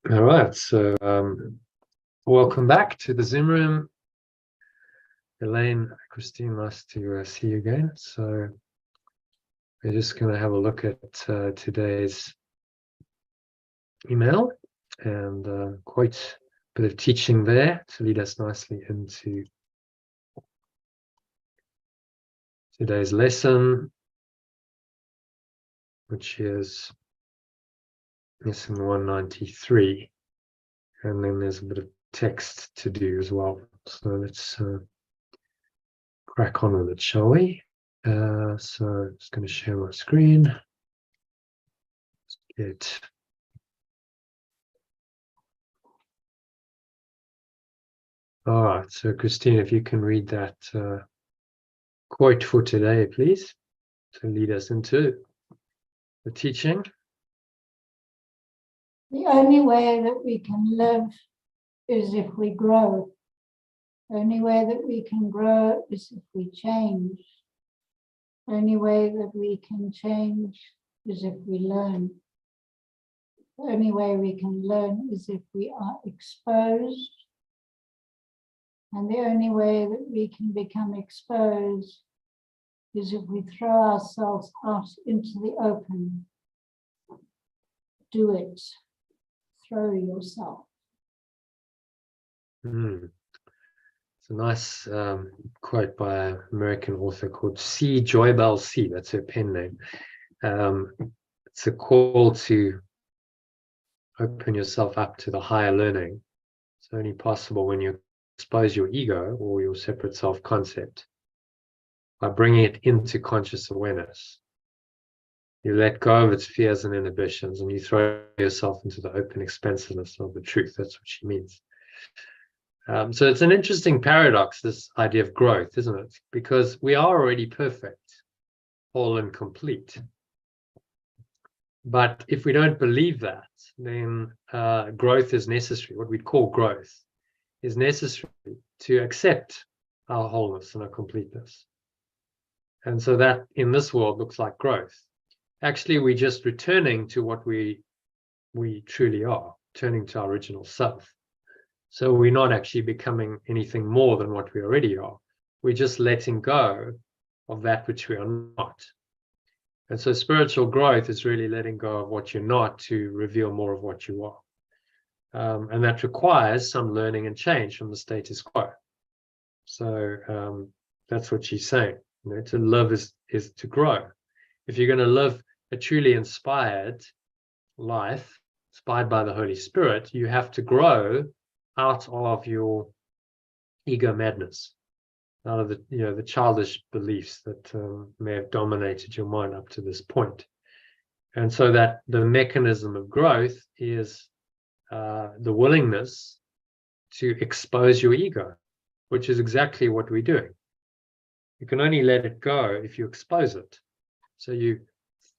All right, so welcome back to the Zoom room. Elaine, Christine, nice to see you again. So we're just going to have a look at today's email and quite a bit of teaching there to lead us nicely into today's lesson, which is lesson 193. And then there's a bit of text to do as well. So let's crack on with it, shall we? So I'm just going to share my screen. Let's get all right. So Christine, if you can read that quote for today, please, to lead us into the teaching. The only way that we can live is if we grow. The only way that we can grow is if we change. The only way that we can change is if we learn. The only way we can learn is if we are exposed. And the only way that we can become exposed is if we throw ourselves out into the open. Do it. Throw yourself. It's a nice quote by an American author called Joybell C. That's her pen name. It's a call to open yourself up to the higher learning. It's only possible when you expose your ego or your separate self concept by bringing it into conscious awareness. You let go of its fears and inhibitions and you throw yourself into the open expansiveness of the truth. That's what she means. So it's an interesting paradox, this idea of growth, isn't it? Because we are already perfect, whole and complete. But if we don't believe that, then growth is necessary. What we'd call growth is necessary to accept our wholeness and our completeness. And so that in this world looks like growth. Actually, we're just returning to what we truly are, turning to our original self. So we're not actually becoming anything more than what we already are. We're just letting go of that which we are not. And so spiritual growth is really letting go of what you're not to reveal more of what you are. And that requires some learning and change from the status quo. So that's what she's saying. You know, to live is to grow. If you're going to live a truly inspired life, inspired by the Holy Spirit, you have to grow out of your ego madness, out of the childish beliefs that may have dominated your mind up to this point. And so that the mechanism of growth is the willingness to expose your ego, which is exactly what we're doing. You can only let it go if you expose it. So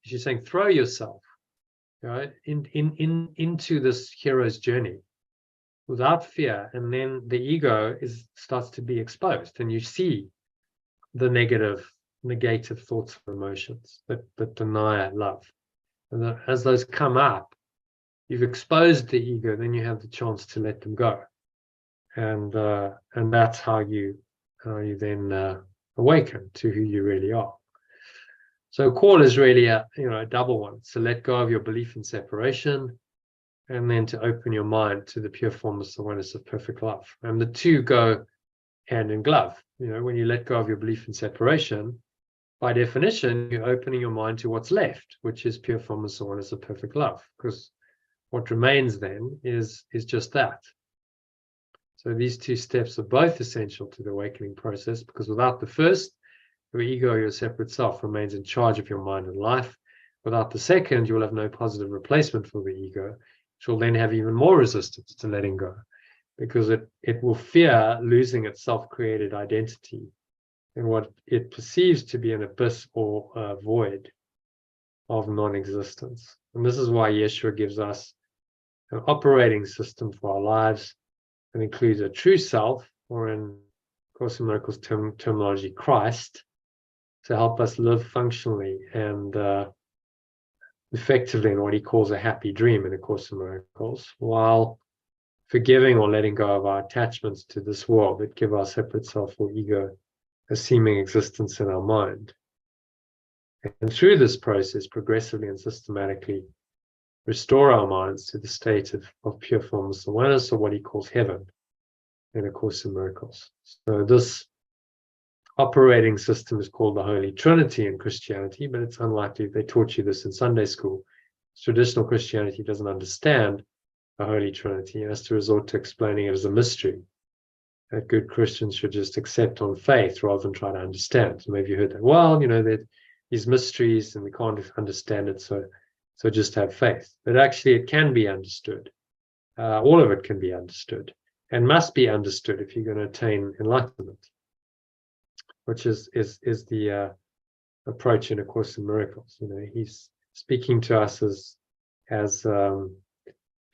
she's saying, throw yourself, right, into this hero's journey without fear, and then the ego starts to be exposed, and you see the negative thoughts and emotions that deny love. And as those come up, you've exposed the ego, then you have the chance to let them go, and that's how you then awaken to who you really are. So call is really a double one. So let go of your belief in separation, and then to open your mind to the pure formless awareness of perfect love. And the two go hand in glove. When you let go of your belief in separation, by definition, you're opening your mind to what's left, which is pure formless awareness of perfect love. Because what remains then is just that. So these two steps are both essential to the awakening process, because without the first, your ego, your separate self, remains in charge of your mind and life. Without the second, you will have no positive replacement for the ego, which will then have even more resistance to letting go, because it will fear losing its self-created identity in what it perceives to be an abyss or a void of non-existence. And this is why Yeshua gives us an operating system for our lives that includes a true self, or in Course in Miracles terminology, Christ, to help us live functionally and effectively in what he calls a happy dream in A Course in Miracles, while forgiving or letting go of our attachments to this world that give our separate self or ego a seeming existence in our mind. And through this process, progressively and systematically restore our minds to the state of pure formless awareness, or what he calls heaven in A Course in Miracles. So this operating system is called the Holy Trinity in Christianity, but it's unlikely they taught you this in Sunday school. Traditional Christianity doesn't understand the Holy Trinity and has to resort to explaining it as a mystery that good Christians should just accept on faith rather than try to understand. So maybe you heard that, well, you know, that these mysteries and we can't understand it, so just have faith. But actually it can be understood. All of it can be understood and must be understood if you're going to attain enlightenment, which is the approach in A Course in Miracles. You know, he's speaking to us as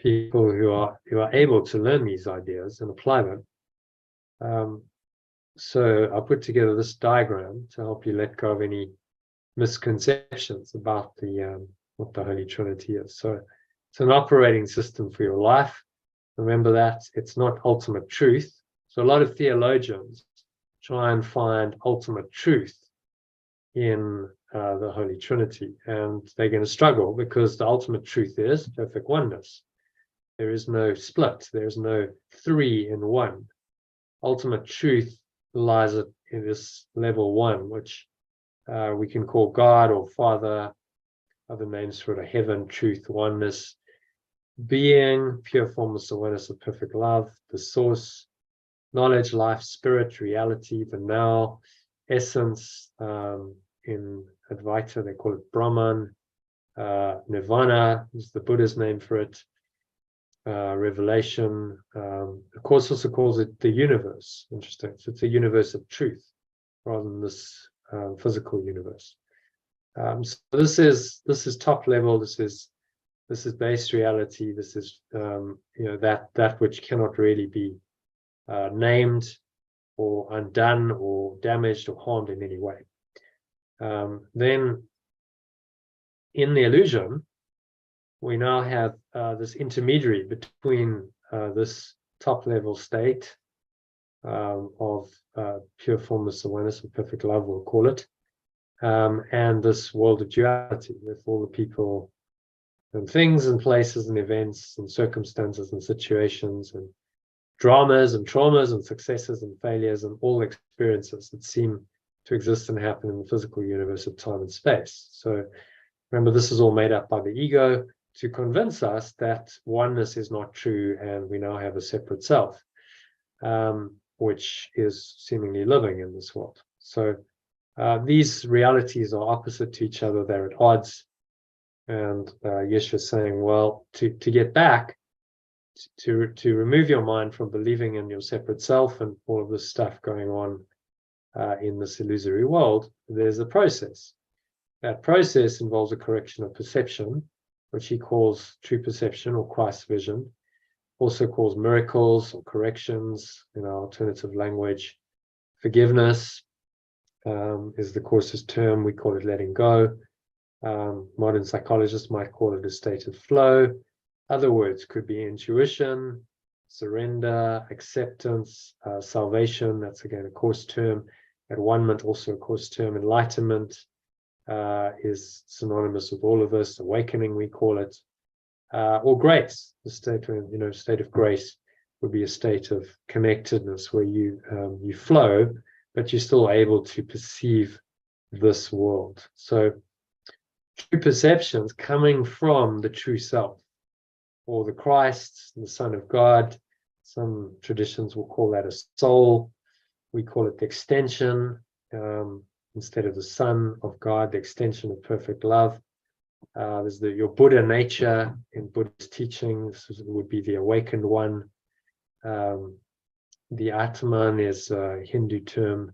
people who are able to learn these ideas and apply them. So I put together this diagram to help you let go of any misconceptions about what the Holy Trinity is. So it's an operating system for your life. Remember that it's not ultimate truth. So a lot of theologians try and find ultimate truth in the Holy Trinity, and they're going to struggle because the ultimate truth is perfect oneness. There is no split. There is no three in one. Ultimate truth lies in this level one, which we can call God or Father. Other names for it are heaven, truth, oneness, being, pure formless awareness of perfect love, the source, knowledge, life, spirit, reality, the now, essence. In Advaita, they call it Brahman. Nirvana is the Buddha's name for it. Revelation. The Course also calls it the universe. Interesting. So it's a universe of truth rather than this physical universe. So this is top level. This is base reality. This is that which cannot really be named or undone or damaged or harmed in any way. Then in the illusion, we now have this intermediary between this top level state of pure formless awareness of perfect love, we'll call it, and this world of duality with all the people and things and places and events and circumstances and situations and dramas and traumas and successes and failures and all experiences that seem to exist and happen in the physical universe of time and space. So remember, this is all made up by the ego to convince us that oneness is not true and we now have a separate self, which is seemingly living in this world. So these realities are opposite to each other. They're at odds. And Yeshua is saying, well, to get back, to remove your mind from believing in your separate self and all of this stuff going on in this illusory world, there's a process. That process involves a correction of perception, which he calls true perception or Christ vision, also calls miracles or corrections in our alternative language. Forgiveness is the Course's term. We call it letting go. Modern psychologists might call it a state of flow. Other words could be intuition, surrender, acceptance, salvation. That's again a Course term. At-one-ment, also a Course term. Enlightenment is synonymous with all of us. Awakening, we call it, or grace. The state of grace would be a state of connectedness where you flow, but you're still able to perceive this world. So true perceptions coming from the true self, or the Christ, the Son of God. Some traditions will call that a soul. We call it the extension, instead of the Son of God, the extension of perfect love. There's your Buddha nature in Buddhist teachings. This would be the awakened one. The Atman is a Hindu term.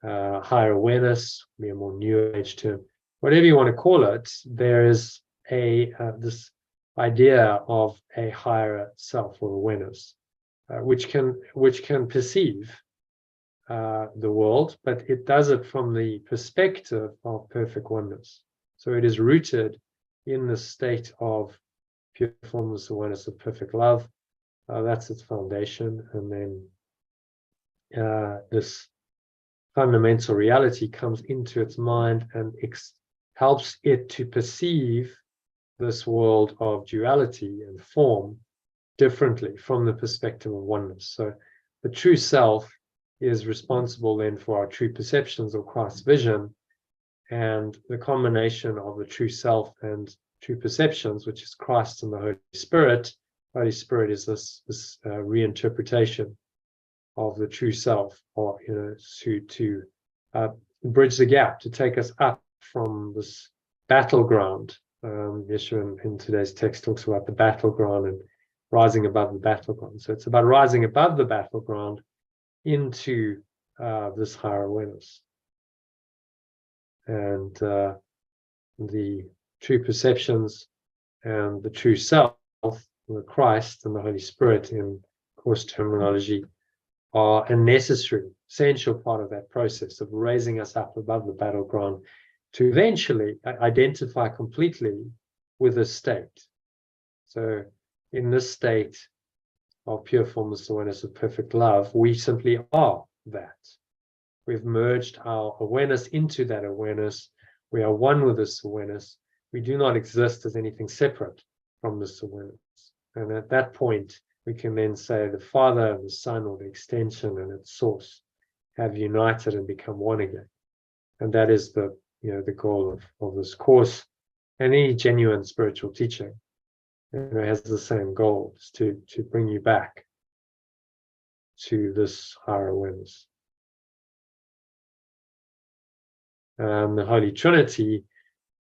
Higher awareness, be a more New Age term. Whatever you want to call it, there is this idea of a higher self or awareness, which can perceive the world, but it does it from the perspective of perfect oneness. So it is rooted in the state of pure formless awareness of perfect love. That's its foundation. And then this fundamental reality comes into its mind and helps it to perceive this world of duality and form differently from the perspective of oneness. So the true self is responsible then for our true perceptions of Christ's vision, and the combination of the true self and true perceptions, which is Christ and the Holy Spirit. Holy Spirit is this reinterpretation of the true self, or to bridge the gap, to take us up from this battleground. Yeshua in today's text talks about the battleground and rising above the battleground. So it's about rising above the battleground into this higher awareness. And the true perceptions and the true self, the Christ and the Holy Spirit in Course terminology, are a necessary, essential part of that process of raising us up above the battleground to eventually identify completely with this state. So in this state of pure formless awareness of perfect love, we simply are that. We've merged our awareness into that awareness. We are one with this awareness. We do not exist as anything separate from this awareness. And at that point, we can then say the Father and the Son, or the extension and its source, have united and become one again. And that is the goal of this course, and any genuine spiritual teaching. Has the same goal, is to bring you back to this higher awareness. The Holy Trinity,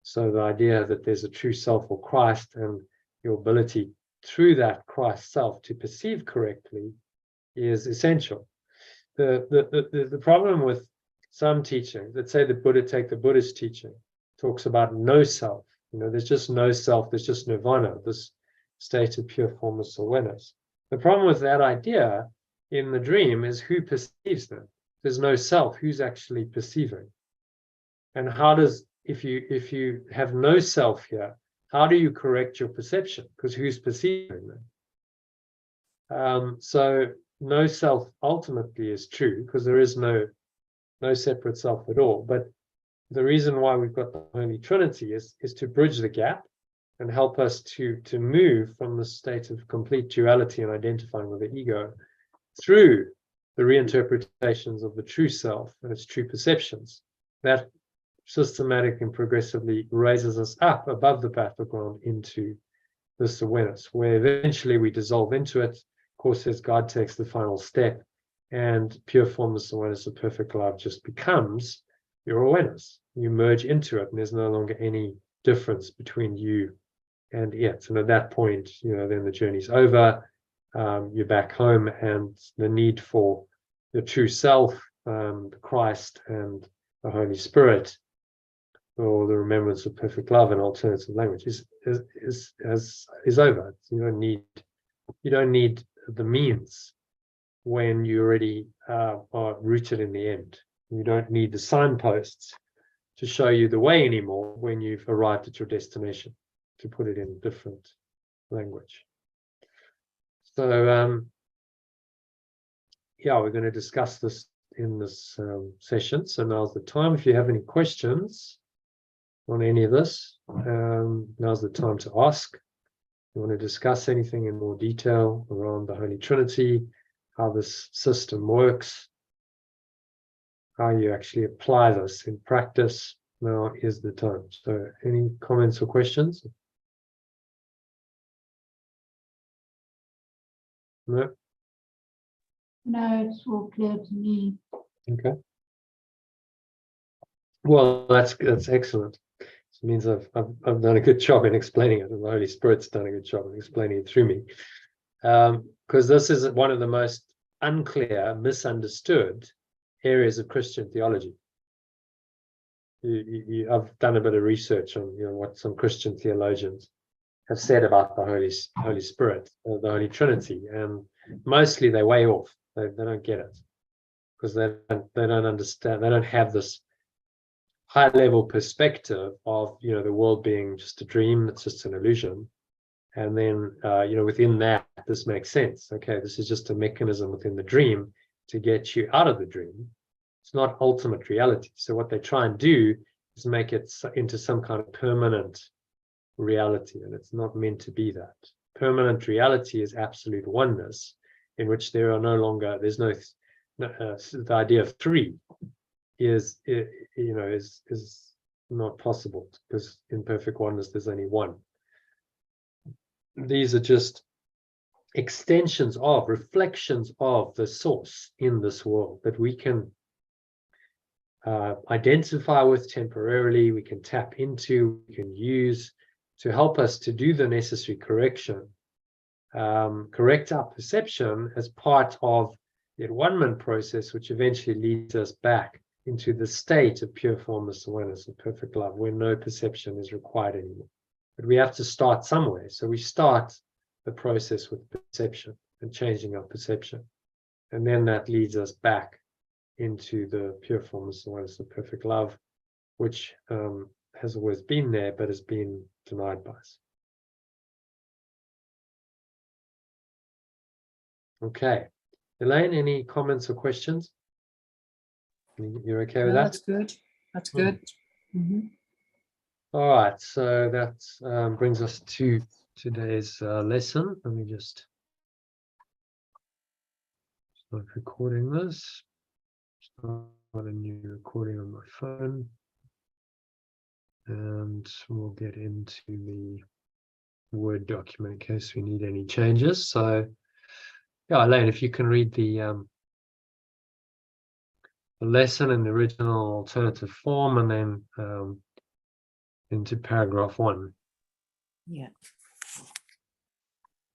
so the idea that there's a true self or Christ, and your ability through that Christ self to perceive correctly, is essential. The problem with some teaching, let's say take the Buddhist teaching, talks about no self. There's just no self, there's just nirvana, this state of pure formless awareness. The problem with that idea in the dream is who perceives them. There's no self, who's actually perceiving? And how does, if you have no self here, how do you correct your perception? Because who's perceiving them? So no self ultimately is true, because there is no separate self at all. But the reason why we've got the Holy Trinity is to bridge the gap and help us to move from the state of complete duality and identifying with the ego through the reinterpretations of the true self and its true perceptions. That systematically and progressively raises us up above the battleground into this awareness, where eventually we dissolve into it. Of course, as God takes the final step, and pure formless awareness of perfect love just becomes your awareness. You merge into it, and there's no longer any difference between you and it. And at that point, then the journey's over. You're back home, and the need for the true self, the Christ and the Holy Spirit, or the remembrance of perfect love in alternative language, is over. You don't need the means when you already are rooted in the end. You don't need the signposts to show you the way anymore when you've arrived at your destination, to put it in different language. So we're going to discuss this in this session. So now's the time. If you have any questions on any of this, now's the time to ask. If you want to discuss anything in more detail around the Holy Trinity, how this system works, how you actually apply this in practice, now is the time. So any comments or questions? No? No, it's all clear to me. Okay. Well, that's excellent. It means I've done a good job in explaining it, and the Holy Spirit's done a good job in explaining it through me. Because this is one of the most unclear, misunderstood areas of Christian theology. I've done a bit of research on what some Christian theologians have said about the Holy Spirit, the Holy Trinity, and mostly they're way off. They don't get it, because they don't understand. They don't have this high-level perspective of, the world being just a dream, it's just an illusion. And then, within that, this makes sense. Okay, this is just a mechanism within the dream to get you out of the dream. It's not ultimate reality. So what they try and do is make it into some kind of permanent reality, and it's not meant to be that. Permanent reality is absolute oneness, in which there are no longer, there's no, the idea of three is not possible, because in perfect oneness there's only one. These are just extensions of, reflections of the source in this world that we can identify with temporarily, we can tap into, we can use to help us to do the necessary correction, correct our perception as part of the one-man process, which eventually leads us back into the state of pure formless awareness of perfect love, where no perception is required anymore. But we have to start somewhere. So we start the process with perception and changing our perception. And then that leads us back into the pure formless awareness of perfect love, which has always been there, but has been denied by us. Okay. Elaine, any comments or questions? You're okay with that? That's good. That's good. All right, so that brings us to today's lesson. Let me just start recording this. Start a new recording on my phone. And we'll get into the Word document in case we need any changes. So, yeah, Elaine, if you can read the lesson in the original alternative form, and then into paragraph 1. Yeah.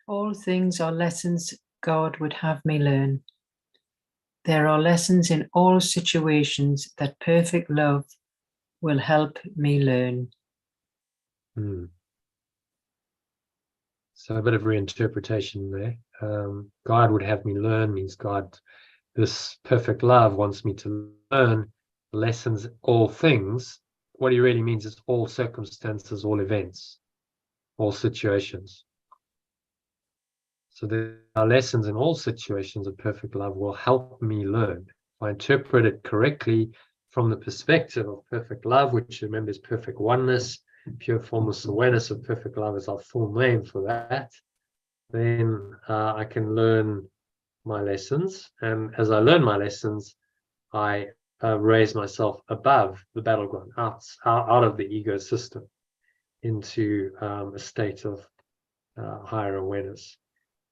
All things are lessons God would have me learn. There are lessons in all situations that perfect love will help me learn. So a bit of reinterpretation there. God would have me learn means God, this perfect love wants me to learn lessons, all things. What he really means is all circumstances, all events, all situations. So there are lessons in all situations of perfect love will help me learn. If I interpret it correctly from the perspective of perfect love, which remember is perfect oneness, pure formless awareness of perfect love is our full name for that, then I can learn my lessons. And as I learn my lessons, I raise myself above the battleground, out of the ego system, into a state of higher awareness,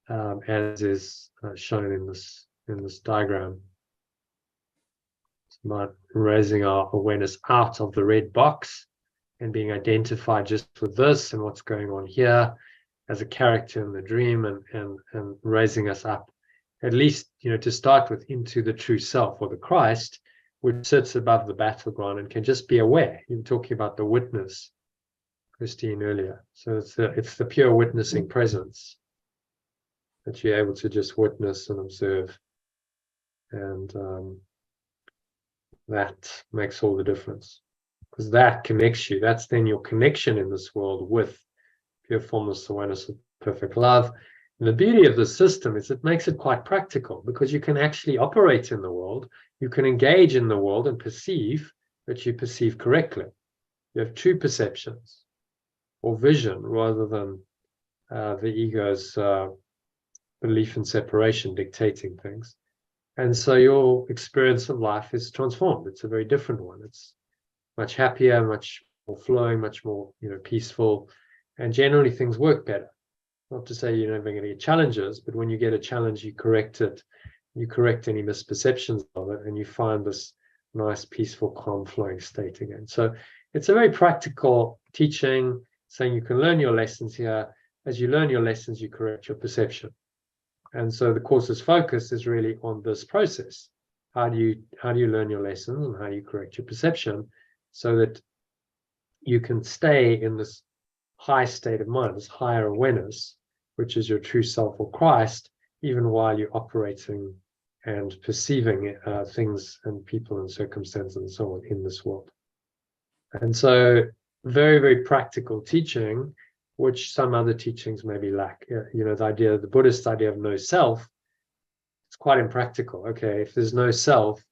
as is shown in this diagram. It's about raising our awareness out of the red box and being identified just with this and what's going on here as a character in the dream, and raising us up, at least, to start with, into the true self, or the Christ, which sits above the battleground and can just be aware. You're talking about the witness, Christine, earlier. So it's the pure witnessing presence that you're able to just witness and observe, and that makes all the difference, because that connects you. That's then your connection in this world with pure formless awareness of perfect love. And the beauty of the system is it makes it quite practical, because you can actually operate in the world, you can engage in the world and perceive, but you perceive correctly. You have true perceptions or vision, rather than the ego's belief in separation dictating things. And so your experience of life is transformed. It's a very different one. It's much happier, much more flowing, much more peaceful, and generally things work better. Not to say you're never going to get challenges, but when you get a challenge, you correct it, you correct any misperceptions of it, and you find this nice, peaceful, calm, flowing state again. So it's a very practical teaching, saying you can learn your lessons here. As you learn your lessons, you correct your perception. And so the course's focus is really on this process. How do you learn your lessons, and how do you correct your perception, so that you can stay in this high state of mind, this higher awareness, which is your true self or Christ, even while you're operating and perceiving things and people and circumstances and so on in this world. And so very, very practical teaching, which some other teachings maybe lack. You know, the idea, the Buddhist idea of no self, it's quite impractical. Okay, if there's no self,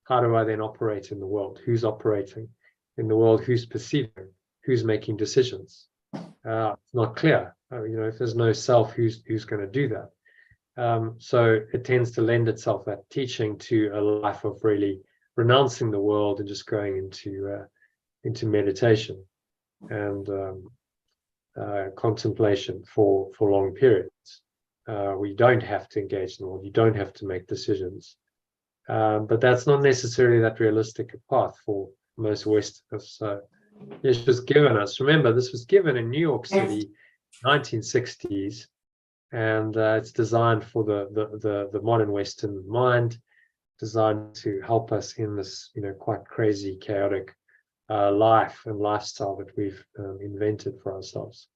how do I then operate in the world? Who's operating in the world? Who's perceiving? Who's making decisions? It's not clear. You know, if there's no self, who's going to do that? So it tends to lend itself, that teaching, to a life of really renouncing the world and just going into meditation and contemplation for long periods. We don't have to engage in the world. You don't have to make decisions. But that's not necessarily that realistic a path for most Westerners. So this was given us. Remember, this was given in New York City, 1960s, and it's designed for the modern Western mind, designed to help us in this, you know, quite crazy, chaotic life and lifestyle that we've invented for ourselves.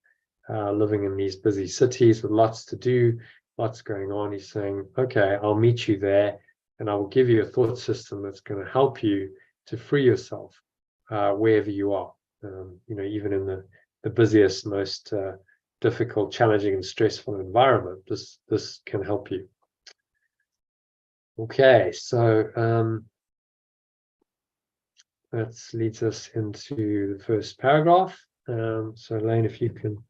Living in these busy cities with lots to do, lots going on. He's saying, okay, I'll meet you there, and I will give you a thought system that's going to help you to free yourself wherever you are. You know, even in the busiest, most difficult, challenging, and stressful environment, this can help you. Okay, so that leads us into the first paragraph. So Elaine, if you can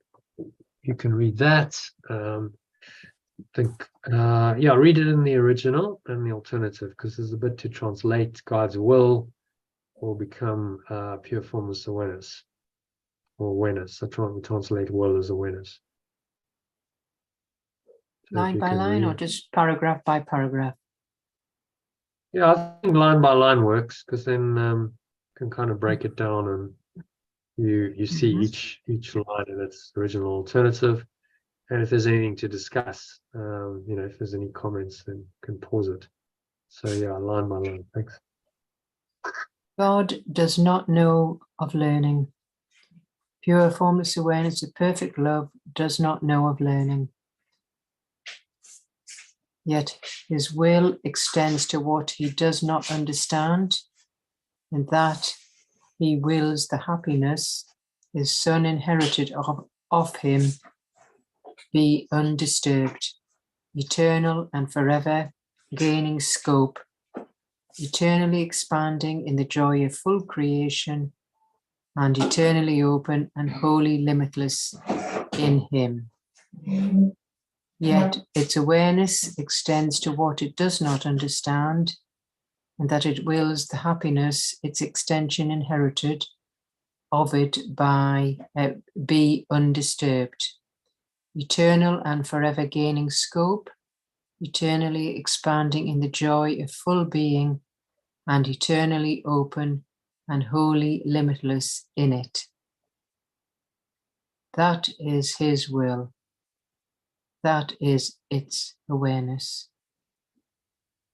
read that. Yeah, read it in the original and the alternative, because there's a bit to translate. God's will become pure formless awareness, or awareness. I try to translate will as awareness. So Line by line, or just paragraph by paragraph? Yeah, I think line by line works, because then can kind of break it down, and you see each line in its original alternative. And if there's anything to discuss, you know, if there's any comments, then can pause it. So yeah, line by line. Thanks. God does not know of learning. Pure formless awareness of perfect love does not know of learning. Yet his will extends to what he does not understand, and that he wills the happiness his son inherited of him be undisturbed, eternal and forever gaining scope, eternally expanding in the joy of full creation, and eternally open and wholly limitless in him. Yet its awareness extends to what it does not understand, and that it wills the happiness its extension inherited of it be undisturbed, eternal and forever gaining scope, eternally expanding in the joy of full being, and eternally open and wholly limitless in it. That is his will. That is its awareness.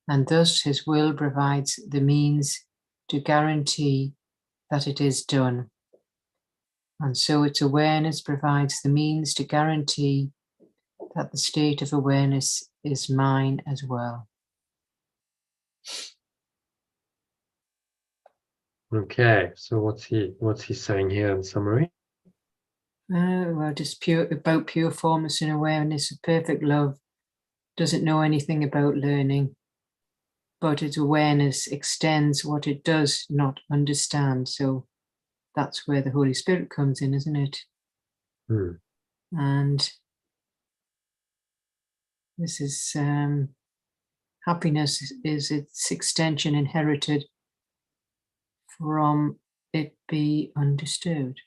And thus his will provides the means to guarantee that it is done. And so its awareness provides the means to guarantee that the state of awareness is mine as well. Okay, so what's he saying here in summary? Well, just about pure formless and awareness of perfect love, doesn't know anything about learning, but its awareness extends what it does not understand. So that's where the Holy Spirit comes in, isn't it? And this is happiness is its extension inherited from it be undisturbed.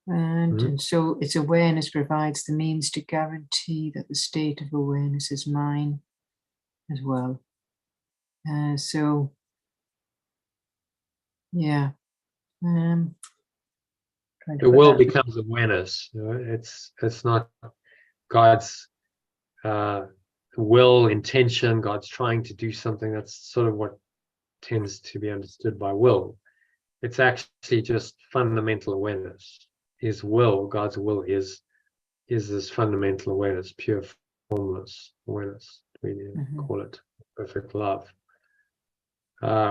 And so its awareness provides the means to guarantee that the state of awareness is mine as well. So, yeah. The will becomes awareness. You know, it's not God's will, intention, God's trying to do something. That's sort of what tends to be understood by will. It's actually just fundamental awareness. His will, God's will, is this fundamental awareness, pure formless awareness, we call it. perfect love,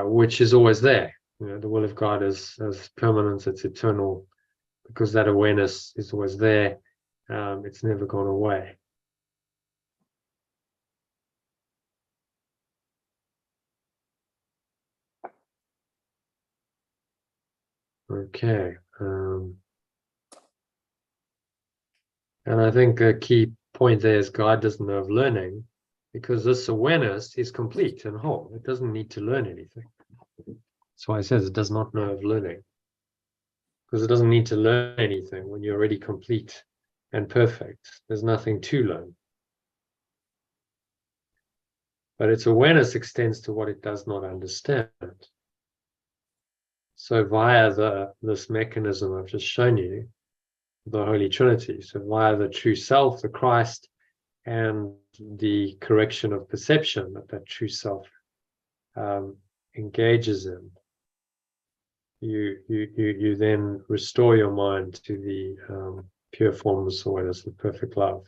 which is always there. The will of God is permanent, it's eternal, because that awareness is always there. It's never gone away. Okay. And I think a key point there is God doesn't know of learning, because this awareness is complete and whole. It doesn't need to learn anything. That's why it says it does not know of learning, because it doesn't need to learn anything when you're already complete and perfect. There's nothing to learn. But its awareness extends to what it does not understand. So via this mechanism I've just shown you, the Holy Trinity, so via the true self, the Christ, and the correction of perception that true self engages in, you then restore your mind to the pure formless awareness, the perfect love.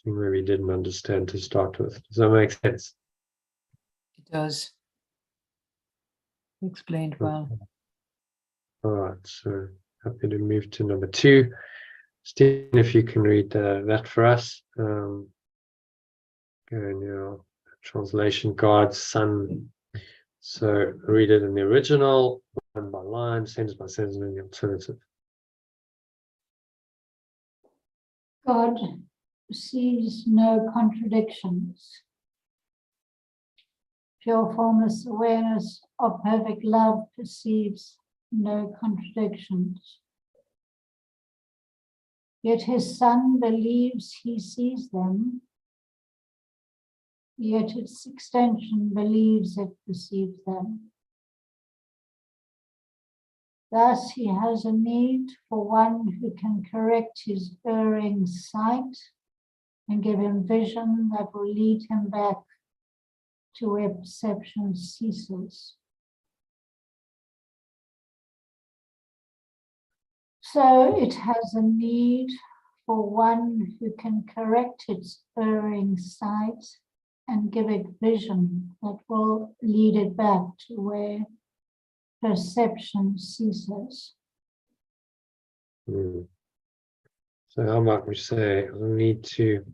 Something we didn't understand to start with. Does that make sense? It does. Explained well. All right, so happy to move to number 2. Stephen, if you can read that for us. Go in your translation, God's Son. So read it in the original, line by line, sentence by sentence, and in the alternative. God sees no contradictions. Pure formless awareness of perfect love perceives no contradictions. Yet his Son believes he sees them, yet its extension believes it perceives them. Thus he has a need for one who can correct his erring sight and give him vision that will lead him back to where perception ceases. So it has a need for one who can correct its erring sight and give it vision that will lead it back to where perception ceases. So how about we say, I need to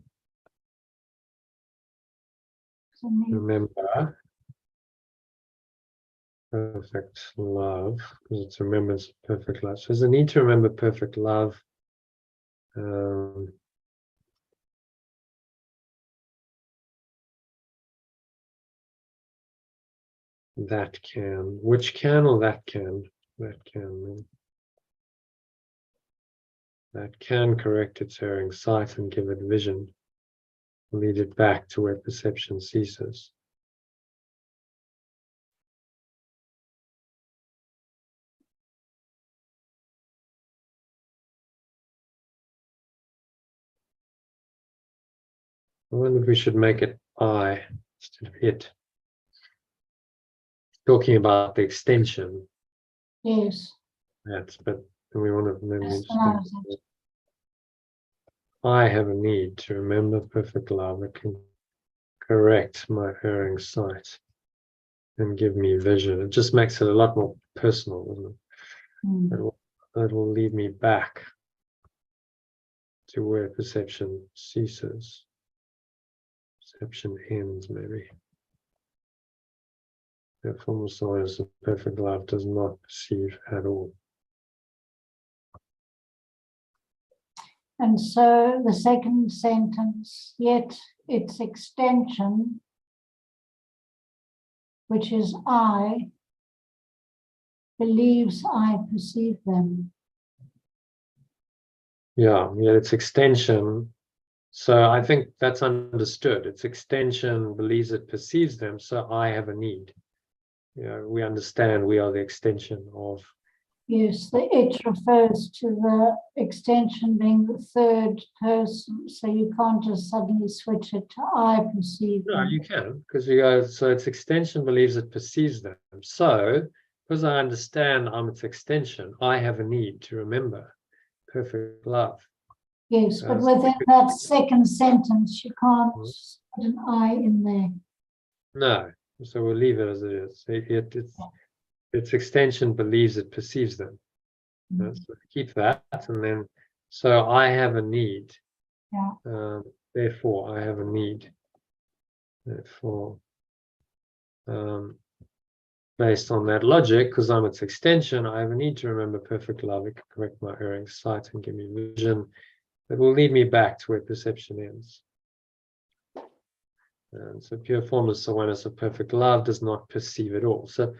remember perfect love, because it's remembrance of perfect love. So there's a need to remember perfect love. That can, which can or that can? That can correct its erring sight and give it vision, lead it back to where perception ceases. I wonder if we should make it I instead of it. Talking about the extension. Yes. That's, but we want to remember. Personalize it. I have a need to remember perfect love that can correct my erring sight and give me vision. It just makes it a lot more personal, doesn't it? That will lead me back to where perception ceases. Perception ends, maybe. The formless awareness of perfect love does not perceive at all. And so the second sentence, yet its extension, which is I, believes I perceive them. Yeah, its extension. So I think that's understood. Its extension believes it perceives them, so I have a need. We understand we are the extension of. Yes, the it refers to the extension being the third person, so you can't just suddenly switch it to I perceive No, them. you can, because you go, so its extension believes it perceives them. So, because I understand I'm its extension, I have a need to remember perfect love. Yes, but so within that second sentence, you can't put an I in there. no, so we'll leave it as it is. Its extension believes it perceives them. So keep that, and then so I have a need. Yeah. Therefore, I have a need. Therefore, based on that logic, because I'm its extension, I have a need to remember perfect love. It can correct my erring sight and give me vision that will lead me back to where perception ends. And so pure formless awareness of perfect love does not perceive at all. So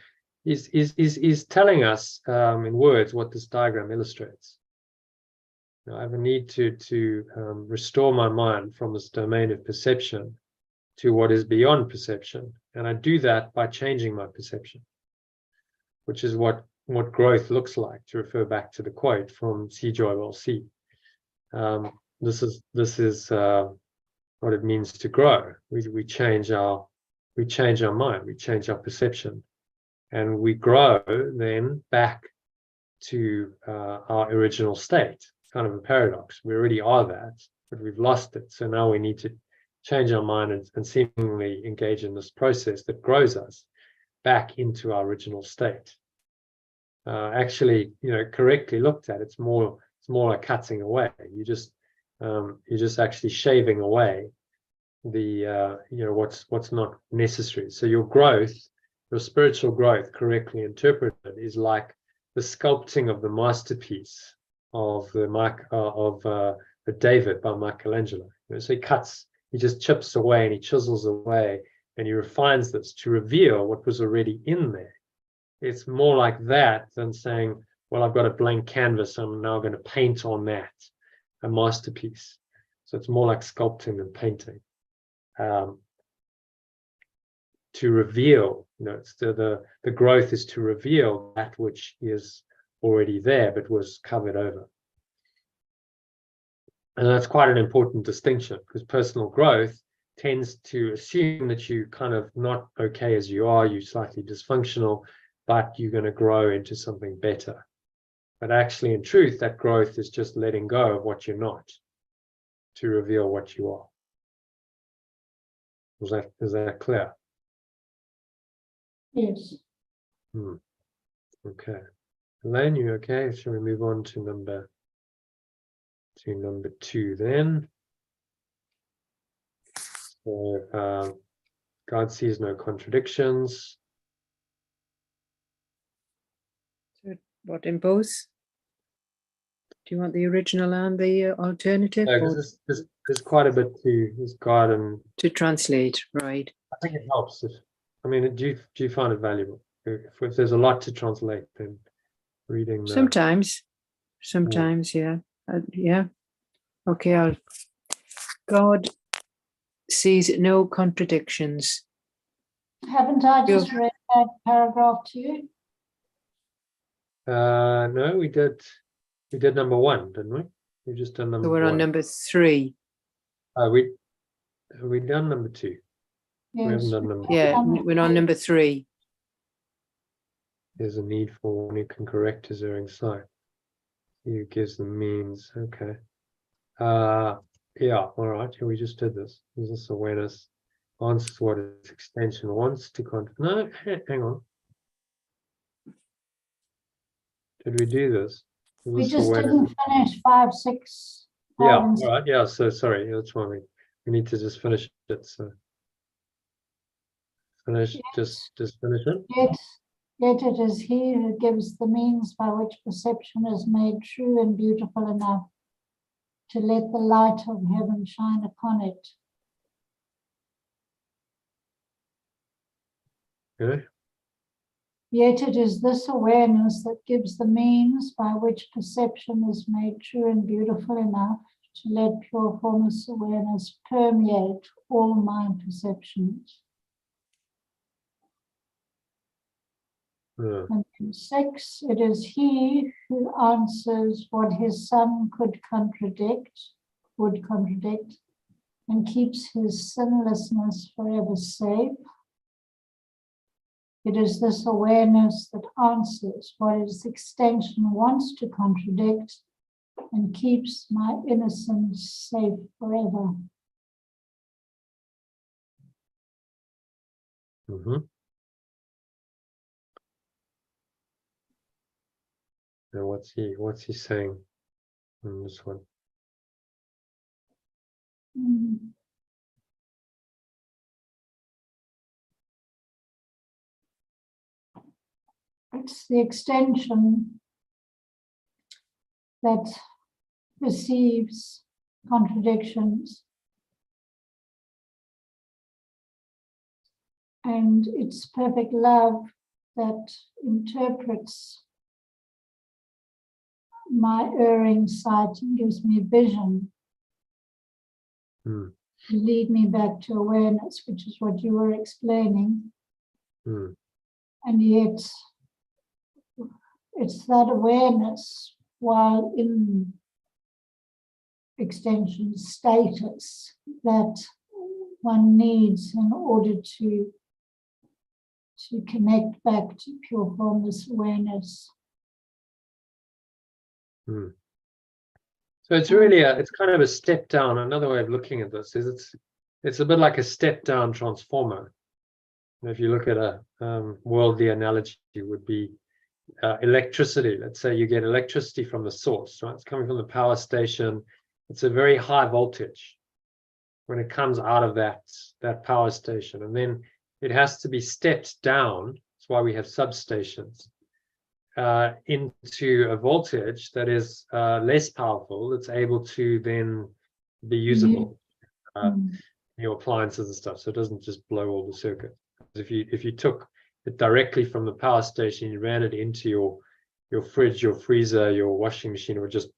is telling us in words what this diagram illustrates. Now, I have a need to restore my mind from this domain of perception to what is beyond perception. And I do that by changing my perception, which is what growth looks like, to refer back to the quote from Joybell C. This is what it means to grow. We change our mind, we change our perception, and we grow then back to our original state. Kind of a paradox. We already are that, but we've lost it. So now we need to change our mind and seemingly engage in this process that grows us back into our original state. Actually, correctly looked at, it's more like cutting away. You're just actually shaving away the what's not necessary. So your growth, your spiritual growth, correctly interpreted, is like the sculpting of the masterpiece of the David by Michelangelo. So he just chips away and he chisels away and he refines this to reveal what was already in there. It's more like that than saying, well, I've got a blank canvas, I'm now going to paint on that a masterpiece. So it's more like sculpting than painting. To reveal, it's the growth is to reveal that which is already there but was covered over. And that's quite an important distinction, because personal growth tends to assume that you kind of not okay as you are, you're slightly dysfunctional, but you're going to grow into something better. But actually, in truth, that growth is just letting go of what you're not to reveal what you are. Is that clear? Yes. Okay. Elaine, you okay? Shall we move on to number 2 then? So God sees no contradictions. So what in both? Do you want the original and the alternative? No, because there's quite a bit to God, and to translate, right? I think it helps. Do you find it valuable? If there's a lot to translate, then reading Sometimes, yeah. Yeah. Okay, God sees no contradictions. Haven't I just read that paragraph to you? No, we did number 1, didn't we? We've just done number 1. So we're on number 3. Have we done number 2? Yes. We haven't done number 2. Yeah, we're on number 3. There's a need for one who can correct his erring sight. He who gives the means. Okay. Yeah, all right. We just did this. Is this awareness? Answers what its extension wants to no, hang on. Did we do this? We just didn't finish 5, 6. Yeah, all right. Yeah, so sorry. That's why we need to just finish it. So finish, Yes. just finish it. Yet it is he who gives the means by which perception is made true and beautiful enough to let the light of heaven shine upon it. Okay. Yet it is this awareness that gives the means by which perception is made true and beautiful enough to let pure formless awareness permeate all mind perceptions. Yeah. And 6, it is he who answers what his son would contradict, and keeps his sinlessness forever safe. It is this awareness that answers what its extension wants to contradict and keeps my innocence safe forever. And what's he saying in this one? It's the extension that perceives contradictions, and it's perfect love that interprets my erring sight and gives me vision to lead me back to awareness, which is what you were explaining. And yet it's that awareness while in extension status that one needs in order to connect back to pure formless awareness. So it's really it's kind of a step down. Another way of looking at this is it's a bit like a step down transformer. And if you look at a worldly analogy, it would be electricity. Let's say you get electricity from the source, right? It's coming from the power station. It's a very high voltage when it comes out of that power station, and then it has to be stepped down. That's why we have substations, into a voltage that is less powerful, that's able to then be usable in your appliances and stuff, so it doesn't just blow all the circuit. If you took it directly from the power station, you ran it into your fridge, your freezer, your washing machine, it would just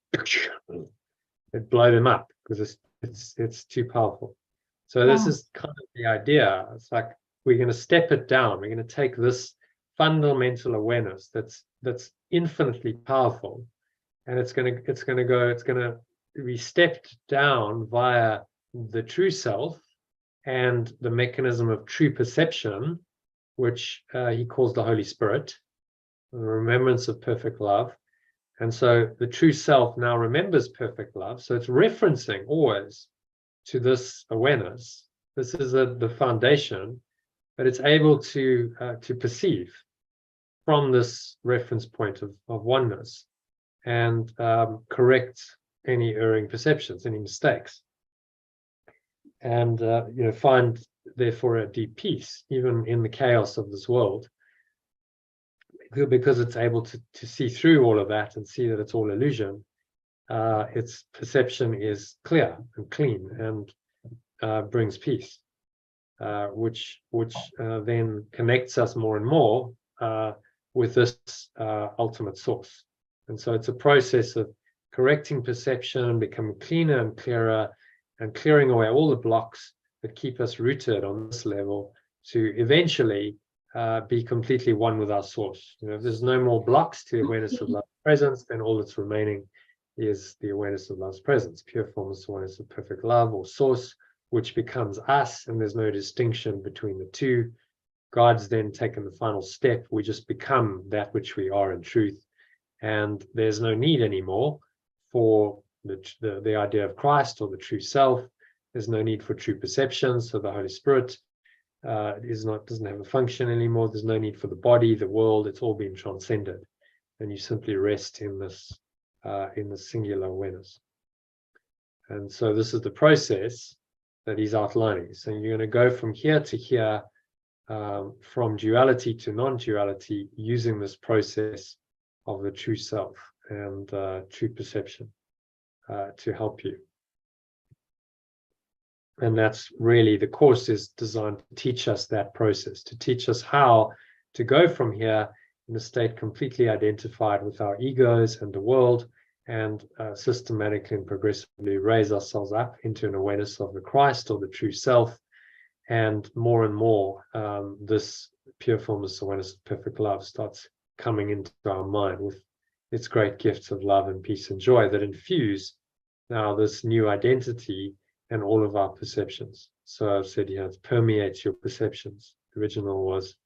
it'd blow them up because it's too powerful. So this is kind of the idea. It's like we're going to step it down. We're going to take this fundamental awareness that's infinitely powerful, and it's going to be stepped down via the true self and the mechanism of true perception, which he calls the Holy Spirit, the remembrance of perfect love. And so the true self now remembers perfect love, so it's referencing always to this awareness. This is the foundation, but it's able to perceive from this reference point of oneness and correct any erring perceptions, any mistakes, and find therefore a deep peace even in the chaos of this world, because it's able to see through all of that and see that it's all illusion. Its perception is clear and clean and brings peace, which then connects us more and more with this ultimate source. And so it's a process of correcting perception, becoming cleaner and clearer, and clearing away all the blocks that keep us rooted on this level to eventually be completely one with our source. If there's no more blocks to awareness of love's presence, then all that's remaining is the awareness of love's presence, pure formless awareness of perfect love or source, which becomes us, and there's no distinction between the two. God's then taken the final step. We just become that which we are in truth, and there's no need anymore for the idea of Christ or the true self. There's no need for true perception, so the Holy Spirit doesn't have a function anymore. There's no need for the body, the world. It's all been transcended, and you simply rest in this singular awareness. And so this is the process that he's outlining. So you're going to go from here to here, from duality to non-duality, using this process of the true self and true perception to help you. And that's really, the course is designed to teach us that process, to teach us how to go from here in a state completely identified with our egos and the world, and systematically and progressively raise ourselves up into an awareness of the Christ or the true self, and more this pure formless awareness of perfect love starts coming into our mind with its great gifts of love and peace and joy that infuse now this new identity and all of our perceptions. So I've said, it permeates your perceptions. The original was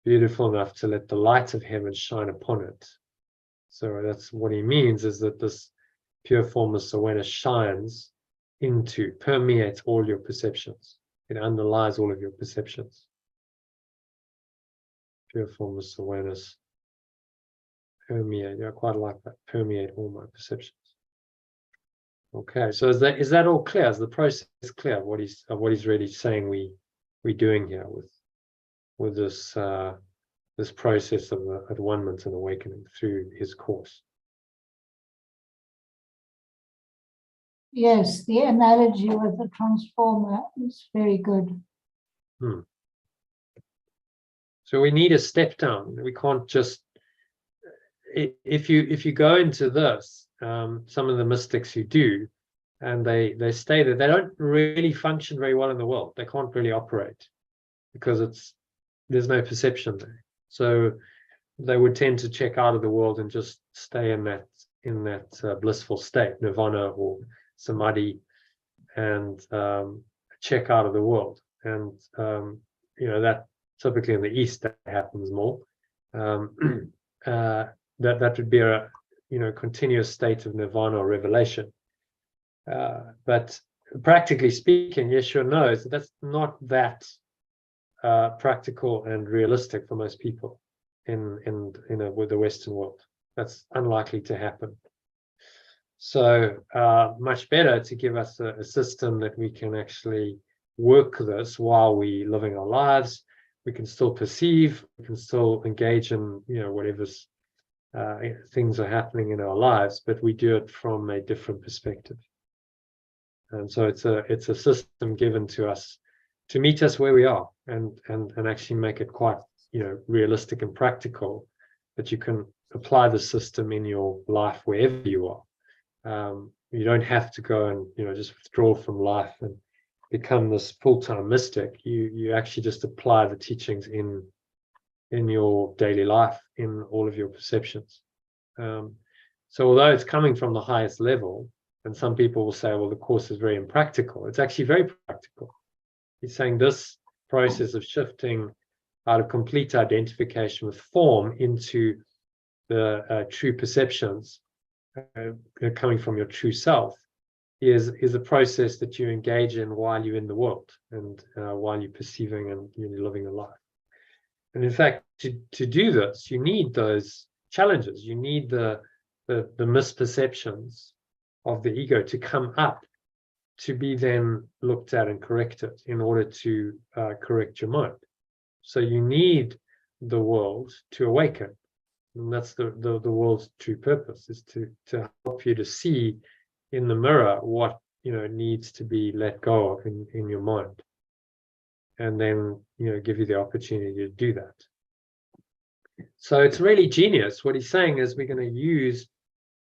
beautiful enough to let the light of heaven shine upon it, So that's what he means, is that this pure formless awareness shines into, permeates all your perceptions. It underlies all of your perceptions. Pure formless awareness permeate. I quite like that. Permeate all my perceptions. Okay, so is that all clear? Is the process clear? What he's really saying we're doing here with this this process of at-one-ment and awakening through his course. Yes, the analogy with the transformer is very good. So we need a step down. We can't just, if you go into this, some of the mystics who do, and they stay there, they don't really function very well in the world. They can't really operate because there's no perception there. So they would tend to check out of the world and just stay in that blissful state, nirvana or samadhi, and check out of the world. And that typically in the East that happens more. That would be a continuous state of nirvana or revelation. But practically speaking, Yeshua knows that that's not that practical and realistic for most people with the Western world. That's unlikely to happen. So much better to give us a system that we can actually work this while we're living our lives. We can still perceive, we can still engage in whatever's things are happening in our lives, but we do it from a different perspective. And so it's a system given to us to meet us where we are and actually make it quite realistic and practical, that you can apply the system in your life wherever you are. You don't have to go and just withdraw from life and become this full-time mystic. You actually just apply the teachings in your daily life, in all of your perceptions. So although it's coming from the highest level, and some people will say, well, the course is very impractical, it's actually very practical. He's saying this process of shifting out of complete identification with form into the true perceptions coming from your true self is a process that you engage in while you're in the world and while you're perceiving and you're living a life. And in fact, to do this, you need those challenges. You need the misperceptions of the ego to come up, to be then looked at and corrected in order to correct your mind. So you need the world to awaken. And that's the world's true purpose, is to help you to see in the mirror what needs to be let go of in your mind, and then give you the opportunity to do that. So it's really genius. What he's saying is we're going to use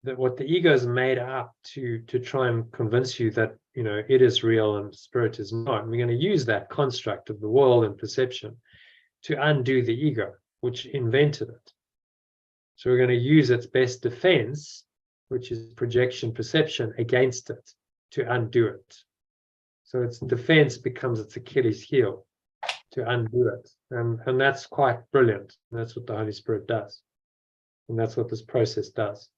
what the ego is made up to try and convince you that it is real and spirit is not. And we're going to use that construct of the world and perception to undo the ego, which invented it. So we're going to use its best defense, which is projection perception, against it to undo it. So its defense becomes its Achilles heel to undo it. And that's quite brilliant. And that's what the Holy Spirit does. And that's what this process does.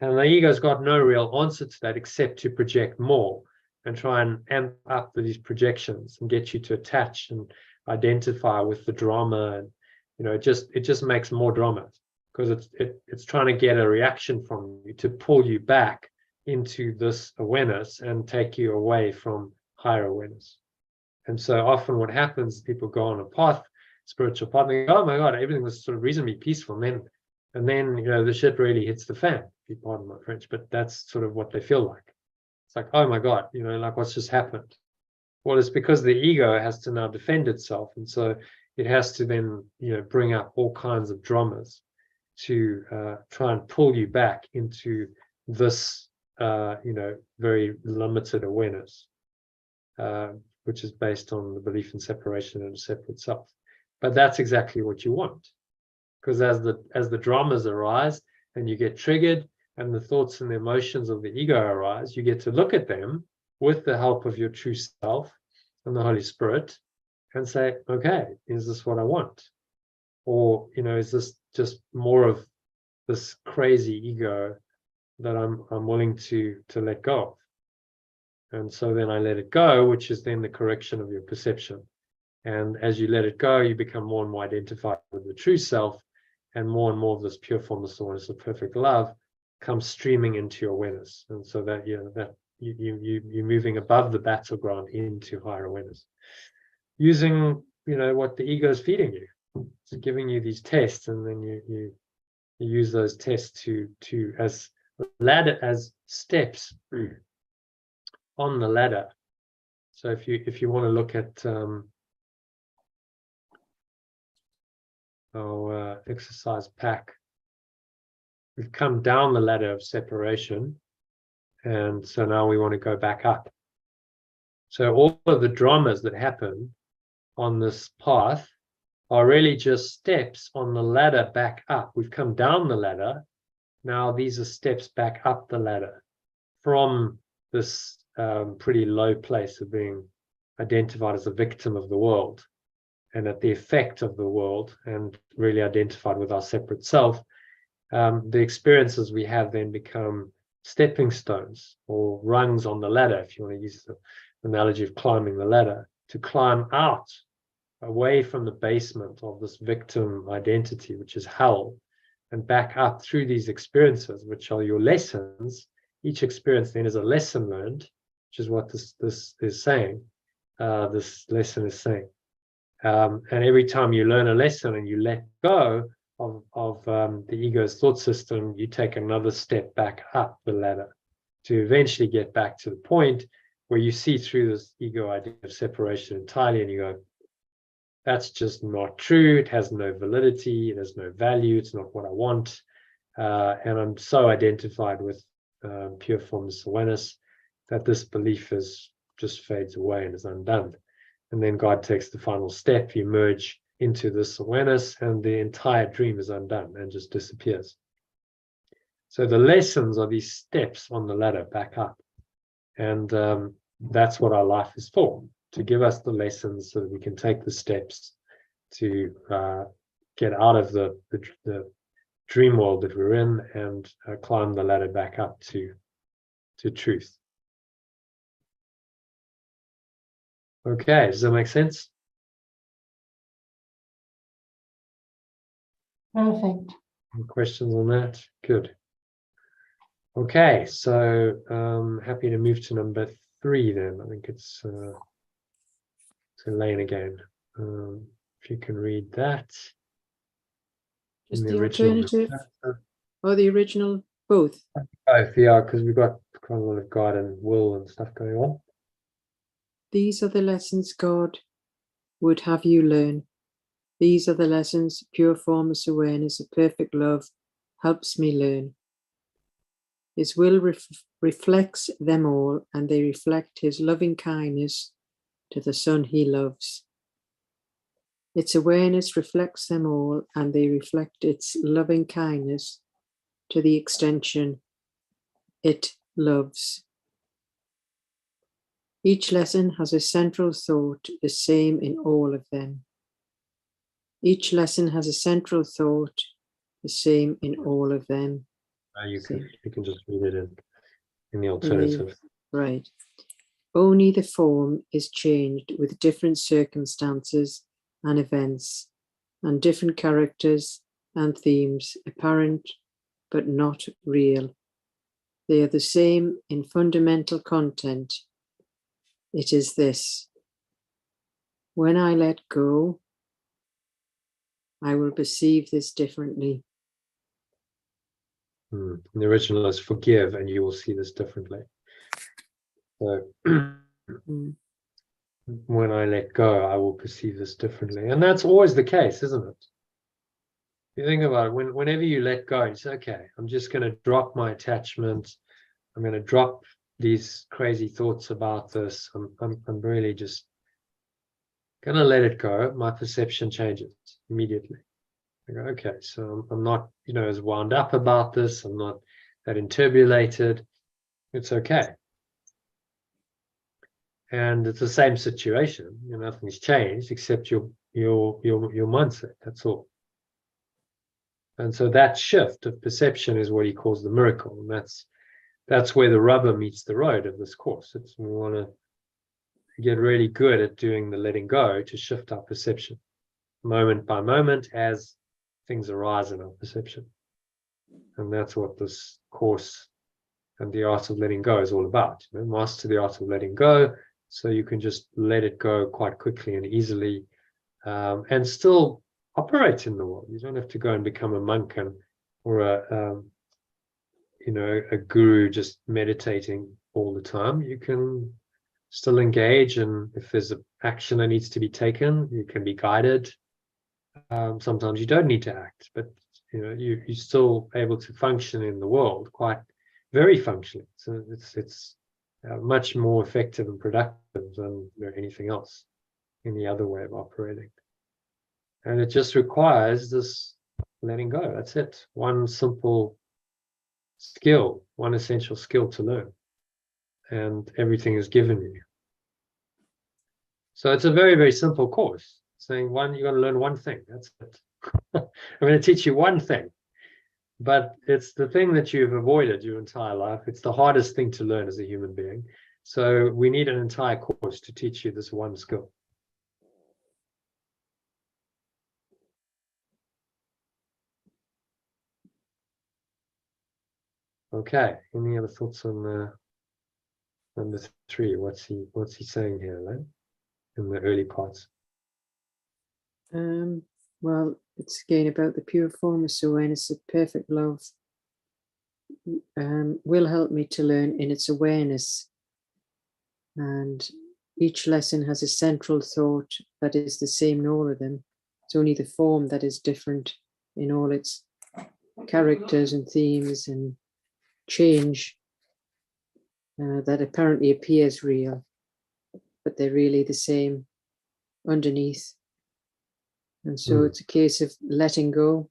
And the ego's got no real answer to that except to project more and try and amp up these projections and get you to attach and identify with the drama. And it just makes more drama, because it's trying to get a reaction from you to pull you back into this awareness and take you away from higher awareness. And so often what happens, people go on a path, spiritual path, and they go, oh my God, everything was sort of reasonably peaceful. And then the shit really hits the fan, if you pardon my French, but that's sort of what they feel like. It's like, oh my God, like what's just happened? Well, it's because the ego has to now defend itself. And so it has to then, bring up all kinds of dramas to try and pull you back into this, very limited awareness, which is based on the belief in separation and a separate self. But that's exactly what you want, because as the dramas arise and you get triggered and the thoughts and the emotions of the ego arise, you get to look at them with the help of your true self and the Holy Spirit and say, okay, is this what I want? Or, is this just more of this crazy ego that I'm willing to let go of. And so then I let it go, which is then the correction of your perception. And as you let it go, you become more and more identified with the true self, and more of this pure formless awareness of perfect love comes streaming into your awareness. And so that you're moving above the battleground into higher awareness, using what the ego is feeding you. It's giving you these tests, and then you use those tests to as steps on the ladder. So if you want to look at our exercise pack, we've come down the ladder of separation, and so now we want to go back up. So all of the dramas that happen on this path are really just steps on the ladder back up. We've come down the ladder. Now these are steps back up the ladder from this pretty low place of being identified as a victim of the world and at the effect of the world, and really identified with our separate self. The experiences we have then become stepping stones or rungs on the ladder, if you want to use the analogy of climbing the ladder, to climb out away from the basement of this victim identity, which is hell, and back up through these experiences, which are your lessons. Each experience then is a lesson learned, which is what this is saying. This lesson is saying. And every time you learn a lesson and you let go of the ego's thought system, you take another step back up the ladder to eventually get back to the point where you see through this ego idea of separation entirely, and you go, that's just not true. It has no validity. It has no value. It's not what I want. And I'm so identified with pure formless awareness that this belief just fades away and is undone. And then God takes the final step. You merge into this awareness, and the entire dream is undone and just disappears. So the lessons are these steps on the ladder back up. And that's what our life is for, to give us the lessons so that we can take the steps to get out of the dream world that we're in and climb the ladder back up to truth. Okay, does that make sense? Perfect. Any questions on that? Good. Okay, so happy to move to number 3 then. I think it's Elaine again. If you can read that. Just In the original. alternative or the original, both? Both, yeah, because we've got quite a lot of God and will and stuff going on. These are the lessons God would have you learn. These are the lessons pure formless awareness of perfect love helps me learn. His will reflects them all, and they reflect his loving kindness to the Son he loves. Its awareness reflects them all, and they reflect its loving kindness to the extension it loves. Each lesson has a central thought, the same in all of them. Each lesson has a central thought, the same in all of them. You can just read it in the alternative. Right. Only the form is changed with different circumstances and events, and different characters and themes, apparent but not real. They are the same in fundamental content. It is this: when I let go, I will perceive this differently. The original is forgive, and you will see this differently. So when I let go, I will perceive this differently. And that's always the case, isn't it? You think about it, whenever you let go, you say, okay, I'm just going to drop my attachment. I'm going to drop these crazy thoughts about this. I'm really just going to let it go. My perception changes immediately. I go, okay, so I'm not, as wound up about this. I'm not that inturbulated. It's okay. And it's the same situation. Nothing's changed except your mindset. That's all. And so that shift of perception is what he calls the miracle. And that's where the rubber meets the road of this course. We want to get really good at doing the letting go to shift our perception moment by moment as things arise in our perception. And that's what this course and the art of letting go is all about. Master the art of letting go, so you can just let it go quite quickly and easily, and still operate in the world. You don't have to go and become a monk or a guru just meditating all the time. You can still engage, and if there's an action that needs to be taken, you can be guided. Sometimes you don't need to act, but you're still able to function in the world quite very functionally. So it's much more effective and productive than anything else, any other way of operating. And it just requires this letting go. That's it. One simple skill, one essential skill to learn, and everything is given you. So it's a very, very simple course. Saying you're going to learn one thing. That's it. I'm going to teach you one thing, but it's the thing that you've avoided your entire life. It's the hardest thing to learn as a human being. So we need an entire course to teach you this one skill. Okay. Any other thoughts on number 3? What's he saying here, Len, in the early parts? Well, it's again about the pure formless awareness of perfect love will help me to learn in its awareness. And each lesson has a central thought that is the same in all of them. It's only the form that is different in all its characters and themes and change that apparently appears real, but they're really the same underneath. And so it's a case of letting go.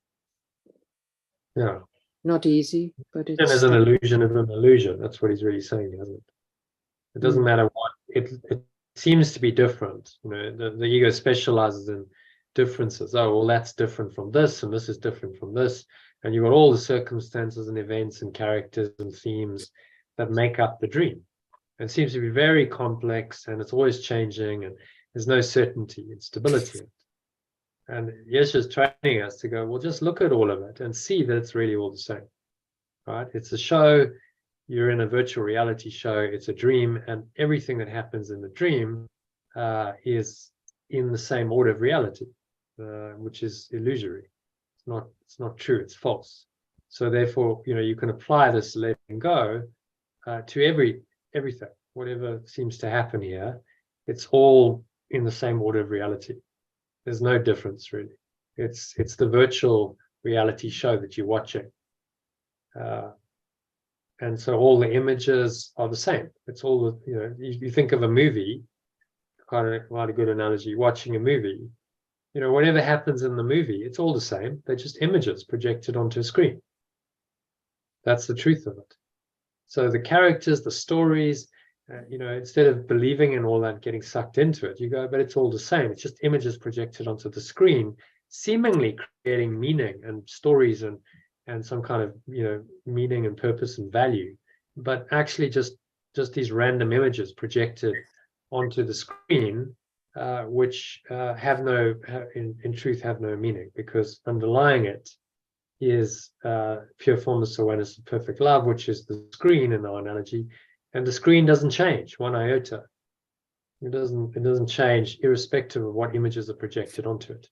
Yeah. Not easy, but it's... There's an illusion of an illusion. That's what he's really saying, isn't it? It doesn't matter what. It seems to be different. The ego specializes in differences. Oh, well, that's different from this, and this is different from this. And you've got all the circumstances and events and characters and themes that make up the dream. It seems to be very complex, and it's always changing, and there's no certainty and stability. And Yeshua's training us to go, well, just look at all of it and see that it's really all the same, right? It's a show. You're in a virtual reality show. It's a dream, and everything that happens in the dream is in the same order of reality, which is illusory. It's not true. It's false. So therefore, you can apply this letting go to everything, whatever seems to happen here. It's all in the same order of reality. There's no difference, really. It's the virtual reality show that you're watching. And so all the images are the same. It's all you think of a movie, quite a good analogy, watching a movie, whatever happens in the movie, it's all the same. They're just images projected onto a screen. That's the truth of it. So the characters, the stories, instead of believing in all that, getting sucked into it, you go, but it's all the same. It's just images projected onto the screen, seemingly creating meaning and stories and some kind of meaning and purpose and value, but actually just these random images projected onto the screen, which in truth have no meaning, because underlying it is pure formless awareness of perfect love, which is the screen in our analogy. And the screen doesn't change one iota. It doesn't change irrespective of what images are projected onto it.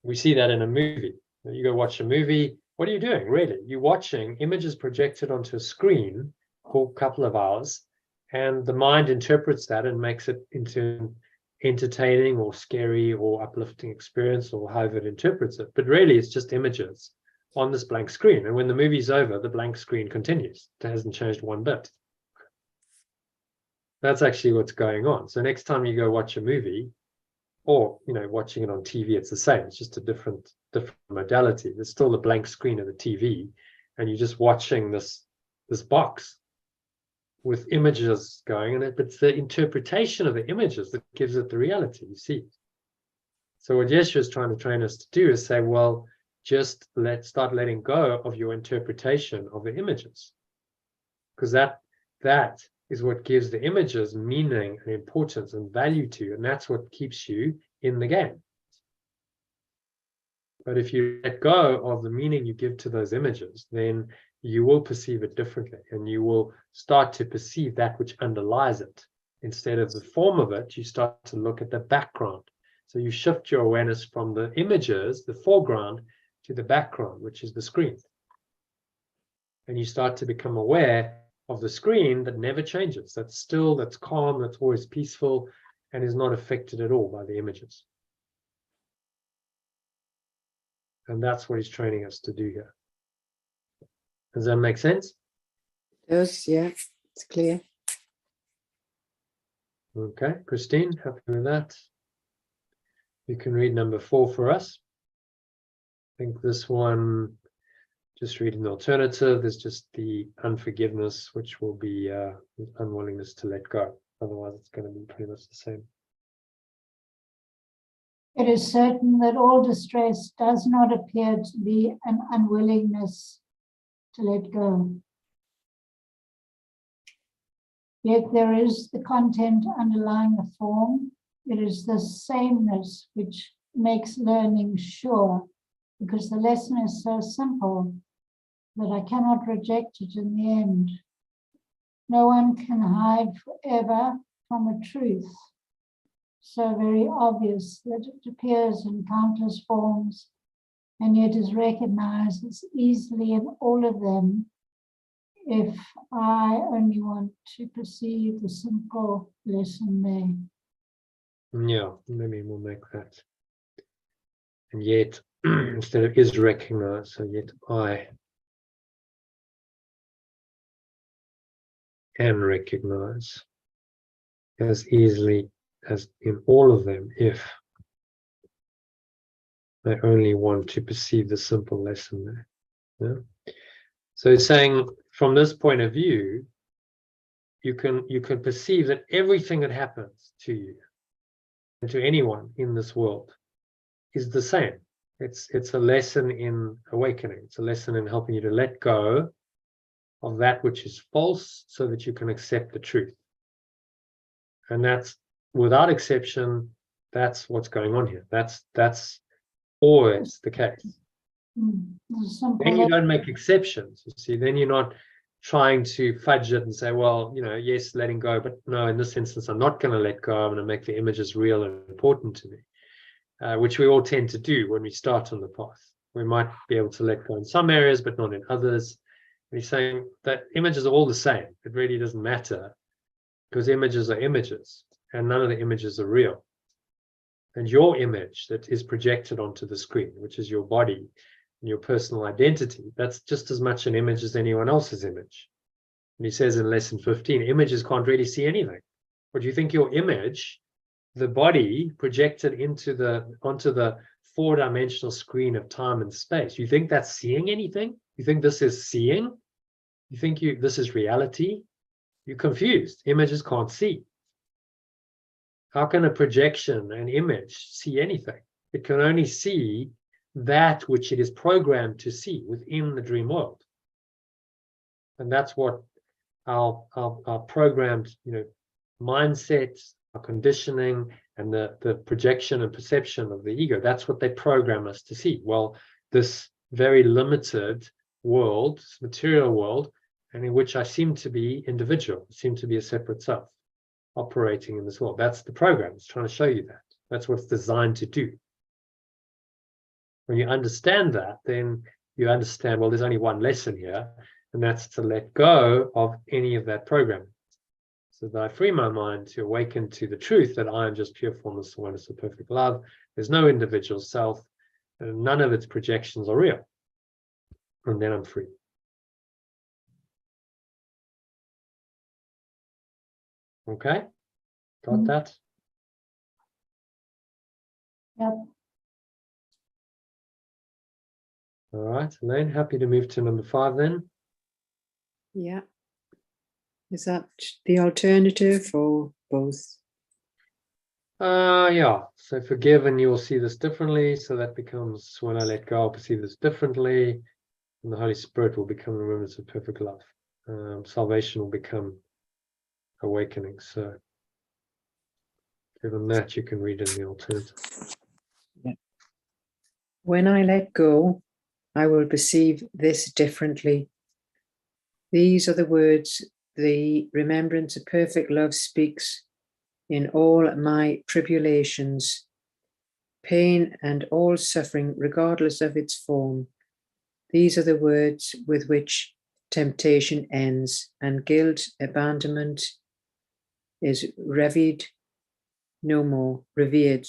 We see that in a movie. You go watch a movie. What are you doing, really? You're watching images projected onto a screen for a couple of hours, and the mind interprets that and makes it into entertaining or scary or uplifting experience, or however it interprets it. But really, it's just images on this blank screen. And when the movie's over, the blank screen continues. It hasn't changed one bit. That's actually what's going on. So next time you go watch a movie, or watching it on TV, it's the same. It's just a different modality. There's still the blank screen of the TV, and you're just watching this box with images going in it. But it's the interpretation of the images that gives it the reality. You see. So what Yeshua is trying to train us to do is say, well, just start letting go of your interpretation of the images, because that is what gives the images meaning and importance and value to you, and that's what keeps you in the game. But if you let go of the meaning you give to those images, then you will perceive it differently, and you will start to perceive that which underlies it. Instead of the form of it, you start to look at the background. So you shift your awareness from the images, the foreground, to the background, which is the screen. And you start to become aware of the screen that never changes, that's still, that's calm, that's always peaceful, and is not affected at all by the images. And that's what he's training us to do here. Does that make sense? It does, yeah, it's clear. Okay, Christine, happy with that? You can read number 4 for us. I think this one, just reading the alternative, there's just the unforgiveness, which will be unwillingness to let go. Otherwise, it's going to be pretty much the same. It is certain that all distress does not appear to be an unwillingness to let go. Yet there is the content underlying the form. It is the sameness which makes learning sure, because the lesson is so simple that I cannot reject it in the end. No one can hide forever from a truth so very obvious that it appears in countless forms and yet is recognized as easily in all of them if I only want to perceive the simple lesson there. Yeah, maybe we'll make that. And yet, instead of is recognized, so yet I can recognize as easily as in all of them if I only want to perceive the simple lesson there. Yeah? So it's saying from this point of view, you can perceive that everything that happens to you and to anyone in this world is the same. It's a lesson in awakening. It's a lesson in helping you to let go of that which is false so that you can accept the truth. And that's, without exception, that's what's going on here. That's always the case. Then you don't make exceptions, you see. Then you're not trying to fudge it and say, well, you know, yes, letting go, but no, in this instance, I'm not going to let go. I'm going to make the images real and important to me, which we all tend to do when we start on the path. We might be able to let go in some areas, but not in others. And he's saying that images are all the same. It really doesn't matter, because images are images, and none of the images are real. And your image that is projected onto the screen, which is your body and your personal identity, that's just as much an image as anyone else's image. And he says in lesson 15, images can't really see anything. But you think your image, the body projected onto the 4-dimensional screen of time and space, you think that's seeing anything? You think this is seeing? You think this is reality? You're confused. Images can't see. How can a projection, an image, see anything? It can only see that which it is programmed to see within the dream world. And that's what our programmed, mindsets, our conditioning, and the projection and perception of the ego, that's what they program us to see. Well, this very limited world, this material world, and in which I seem to be individual, seem to be a separate self operating in this world. That's the program. It's trying to show you that. That's what it's designed to do. When you understand that, then you understand, well, there's only one lesson here, and that's to let go of any of that programming. So that I free my mind to awaken to the truth that I am just pure formless oneness of perfect love. There's no individual self, and none of its projections are real. And then I'm free. Okay? Got that? Yep. All right, Elaine, happy to move to number 5 then. Yeah. Is that the alternative or both? Yeah, so forgive and you'll see this differently. So that becomes when I let go, I'll perceive this differently. And the Holy Spirit will become the remembrance of perfect love. Salvation will become awakening. So given that, you can read in the alternative. When I let go, I will perceive this differently. These are the words the remembrance of perfect love speaks in all my tribulations, pain and all suffering, regardless of its form. These are the words with which temptation ends, and guilt, abandonment is revered no more. Revered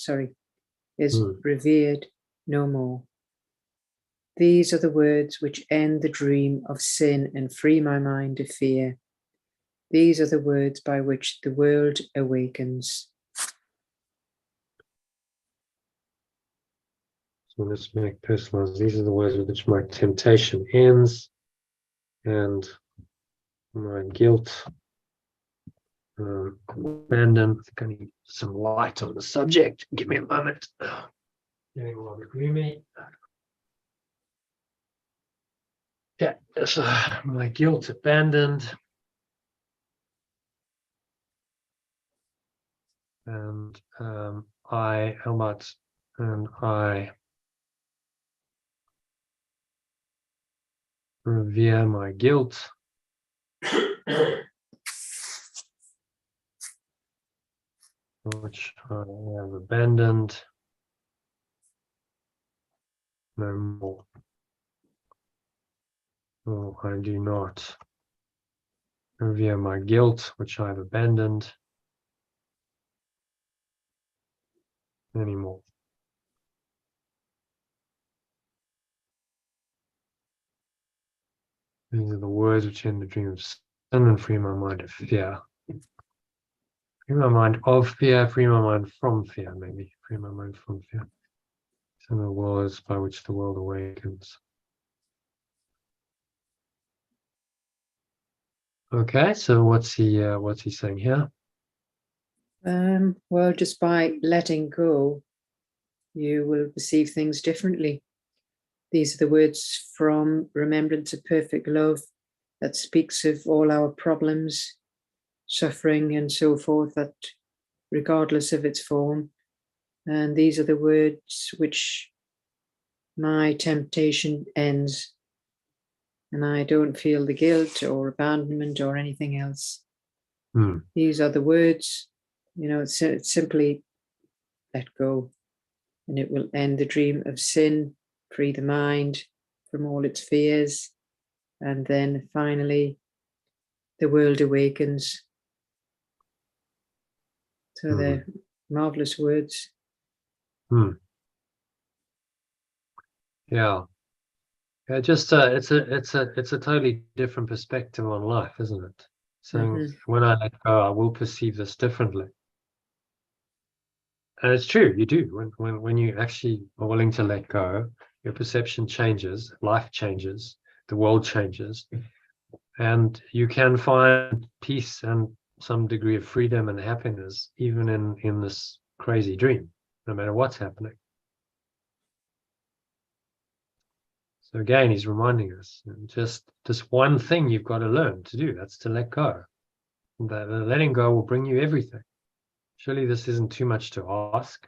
no more. These are the words which end the dream of sin and free my mind of fear. These are the words by which the world awakens. So let's make personalized. These are the words with which my temptation ends and my guilt abandoned. I think I need some light on the subject. Give me a moment. Getting a lot gloomy. Yeah, so my guilt abandoned. And I revere my guilt. Which I have abandoned no more. Oh, I do not revere my guilt, which I have abandoned anymore. These are the words which end the dream of sin and free my mind of fear. Free my mind of fear, free my mind from fear, maybe. Free my mind from fear. These are the words by which the world awakens. Okay, so what's he saying here? Well, just by letting go, you will perceive things differently. These are the words from Remembrance of Perfect Love that speaks of all our problems, suffering, and so forth, that regardless of its form. And these are the words which my temptation ends, and I don't feel the guilt or abandonment or anything else. These are the words, it's simply let go, and it will end the dream of sin, free the mind from all its fears, and then finally the world awakens. So they're marvelous words. Yeah. Just it's a totally different perspective on life, isn't it? Saying when I let go, I will perceive this differently. And it's true, you do. When you actually are willing to let go, your perception changes, life changes, the world changes, and you can find peace and some degree of freedom and happiness even in this crazy dream, no matter what's happening. So again, he's reminding us, just this one thing you've got to learn to do, that's to let go. The letting go will bring you everything. Surely this isn't too much to ask.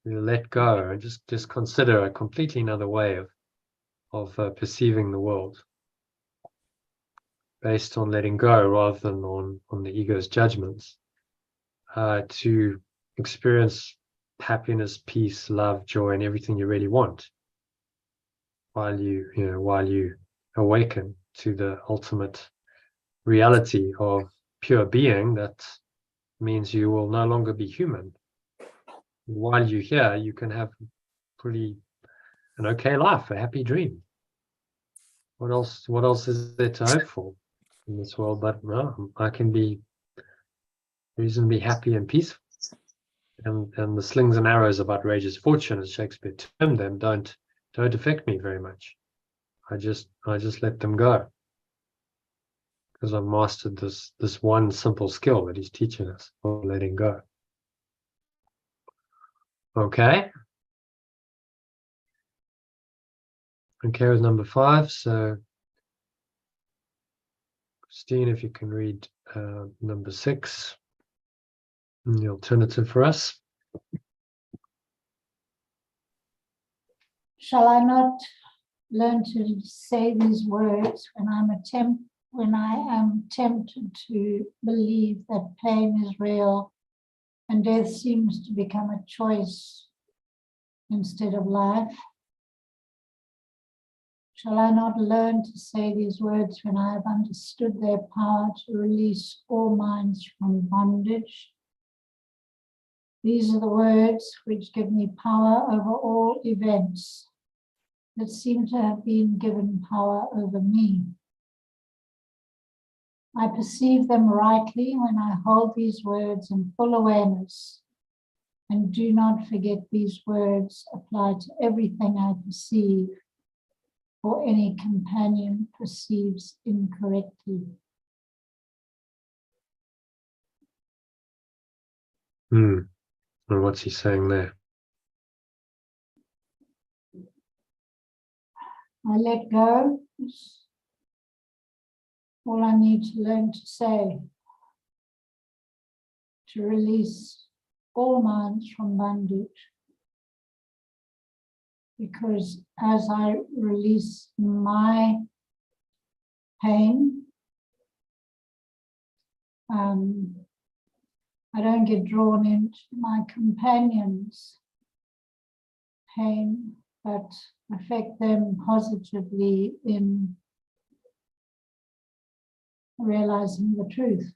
You let go and just consider a completely another way of perceiving the world based on letting go rather than on the ego's judgments, to experience happiness, peace, love, joy, and everything you really want while you awaken to the ultimate reality of pure being. That means you will no longer be human. While you're here, you can have an okay life, a happy dream. What else is there to hope for in this world? But no, I can be reasonably happy and peaceful. And the slings and arrows of outrageous fortune, as Shakespeare termed them, don't affect me very much. I just let them go. because I've mastered this one simple skill that he's teaching us, of letting go. Okay. Okay, with number 5. So, Christine, if you can read number 6, and the alternative for us. Shall I not learn to say these words when I am tempted to believe that pain is real and death seems to become a choice instead of life? Shall I not learn to say these words when I have understood their power to release all minds from bondage? These are the words which give me power over all events that seem to have been given power over me. I perceive them rightly when I hold these words in full awareness, and do not forget these words apply to everything I perceive, or any companion perceives incorrectly. And what's he saying there? I let go. It's all I need to learn to say, to release all minds from bondage. Because as I release my pain, I don't get drawn into my companion's pain, but affect them positively in realizing the truth.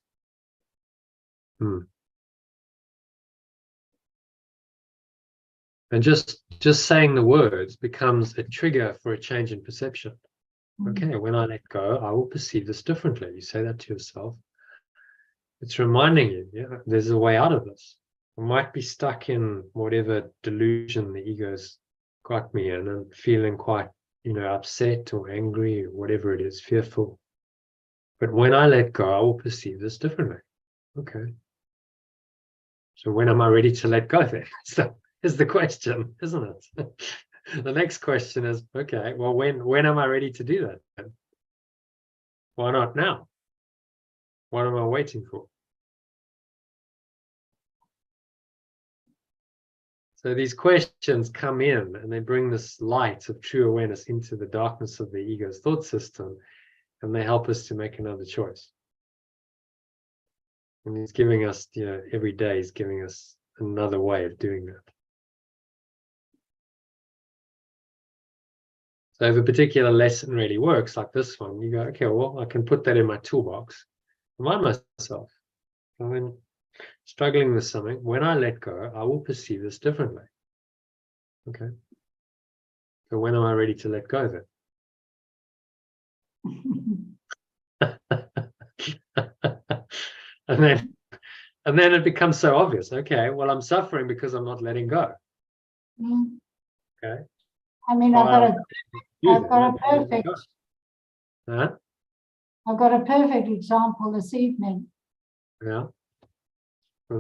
And just saying the words becomes a trigger for a change in perception. Okay, when I let go, I will perceive this differently. You say that to yourself. It's reminding you, yeah, there's a way out of this. I might be stuck in whatever delusion the ego's got me in and feeling quite, upset or angry or whatever it is, fearful. But when I let go, I will perceive this differently. Okay. So when am I ready to let go then? So is the question, isn't it? The next question is, okay, well, when am I ready to do that then? Why not now? What am I waiting for? So these questions come in and they bring this light of true awareness into the darkness of the ego's thought system, and they help us to make another choice. And he's giving us, every day he's giving us another way of doing that. So if a particular lesson really works, like this one, you go, okay, well, I can put that in my toolbox, remind myself, when struggling with something, when I let go, I will perceive this differently. Okay. So when am I ready to let go then? and then it becomes so obvious. Okay, well, I'm suffering because I'm not letting go. Okay. I mean, I've got a perfect. Huh? I've got a perfect example this evening. Yeah.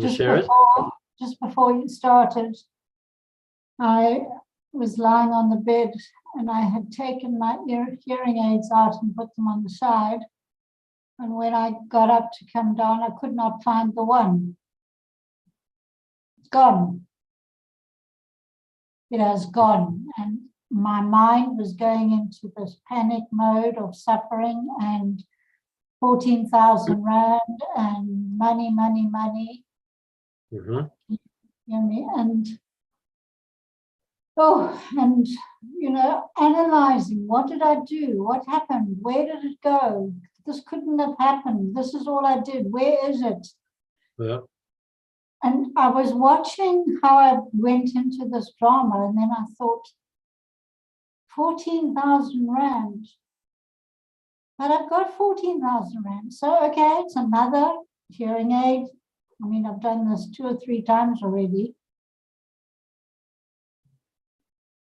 Just before you started, I was lying on the bed and I had taken my hearing aids out and put them on the side. And when I got up to come down, I could not find the one. It's gone. It has gone. And my mind was going into this panic mode of suffering and 14,000 Rand and money. Mm-hmm. And analyzing, what did I do? What happened? Where did it go? This couldn't have happened. This is all I did. Where is it? Yeah. And I was watching how I went into this drama, and then I thought, 14,000 Rand. But I've got 14,000 Rand. So, okay, it's another hearing aid. I mean, I've done this 2 or 3 times already.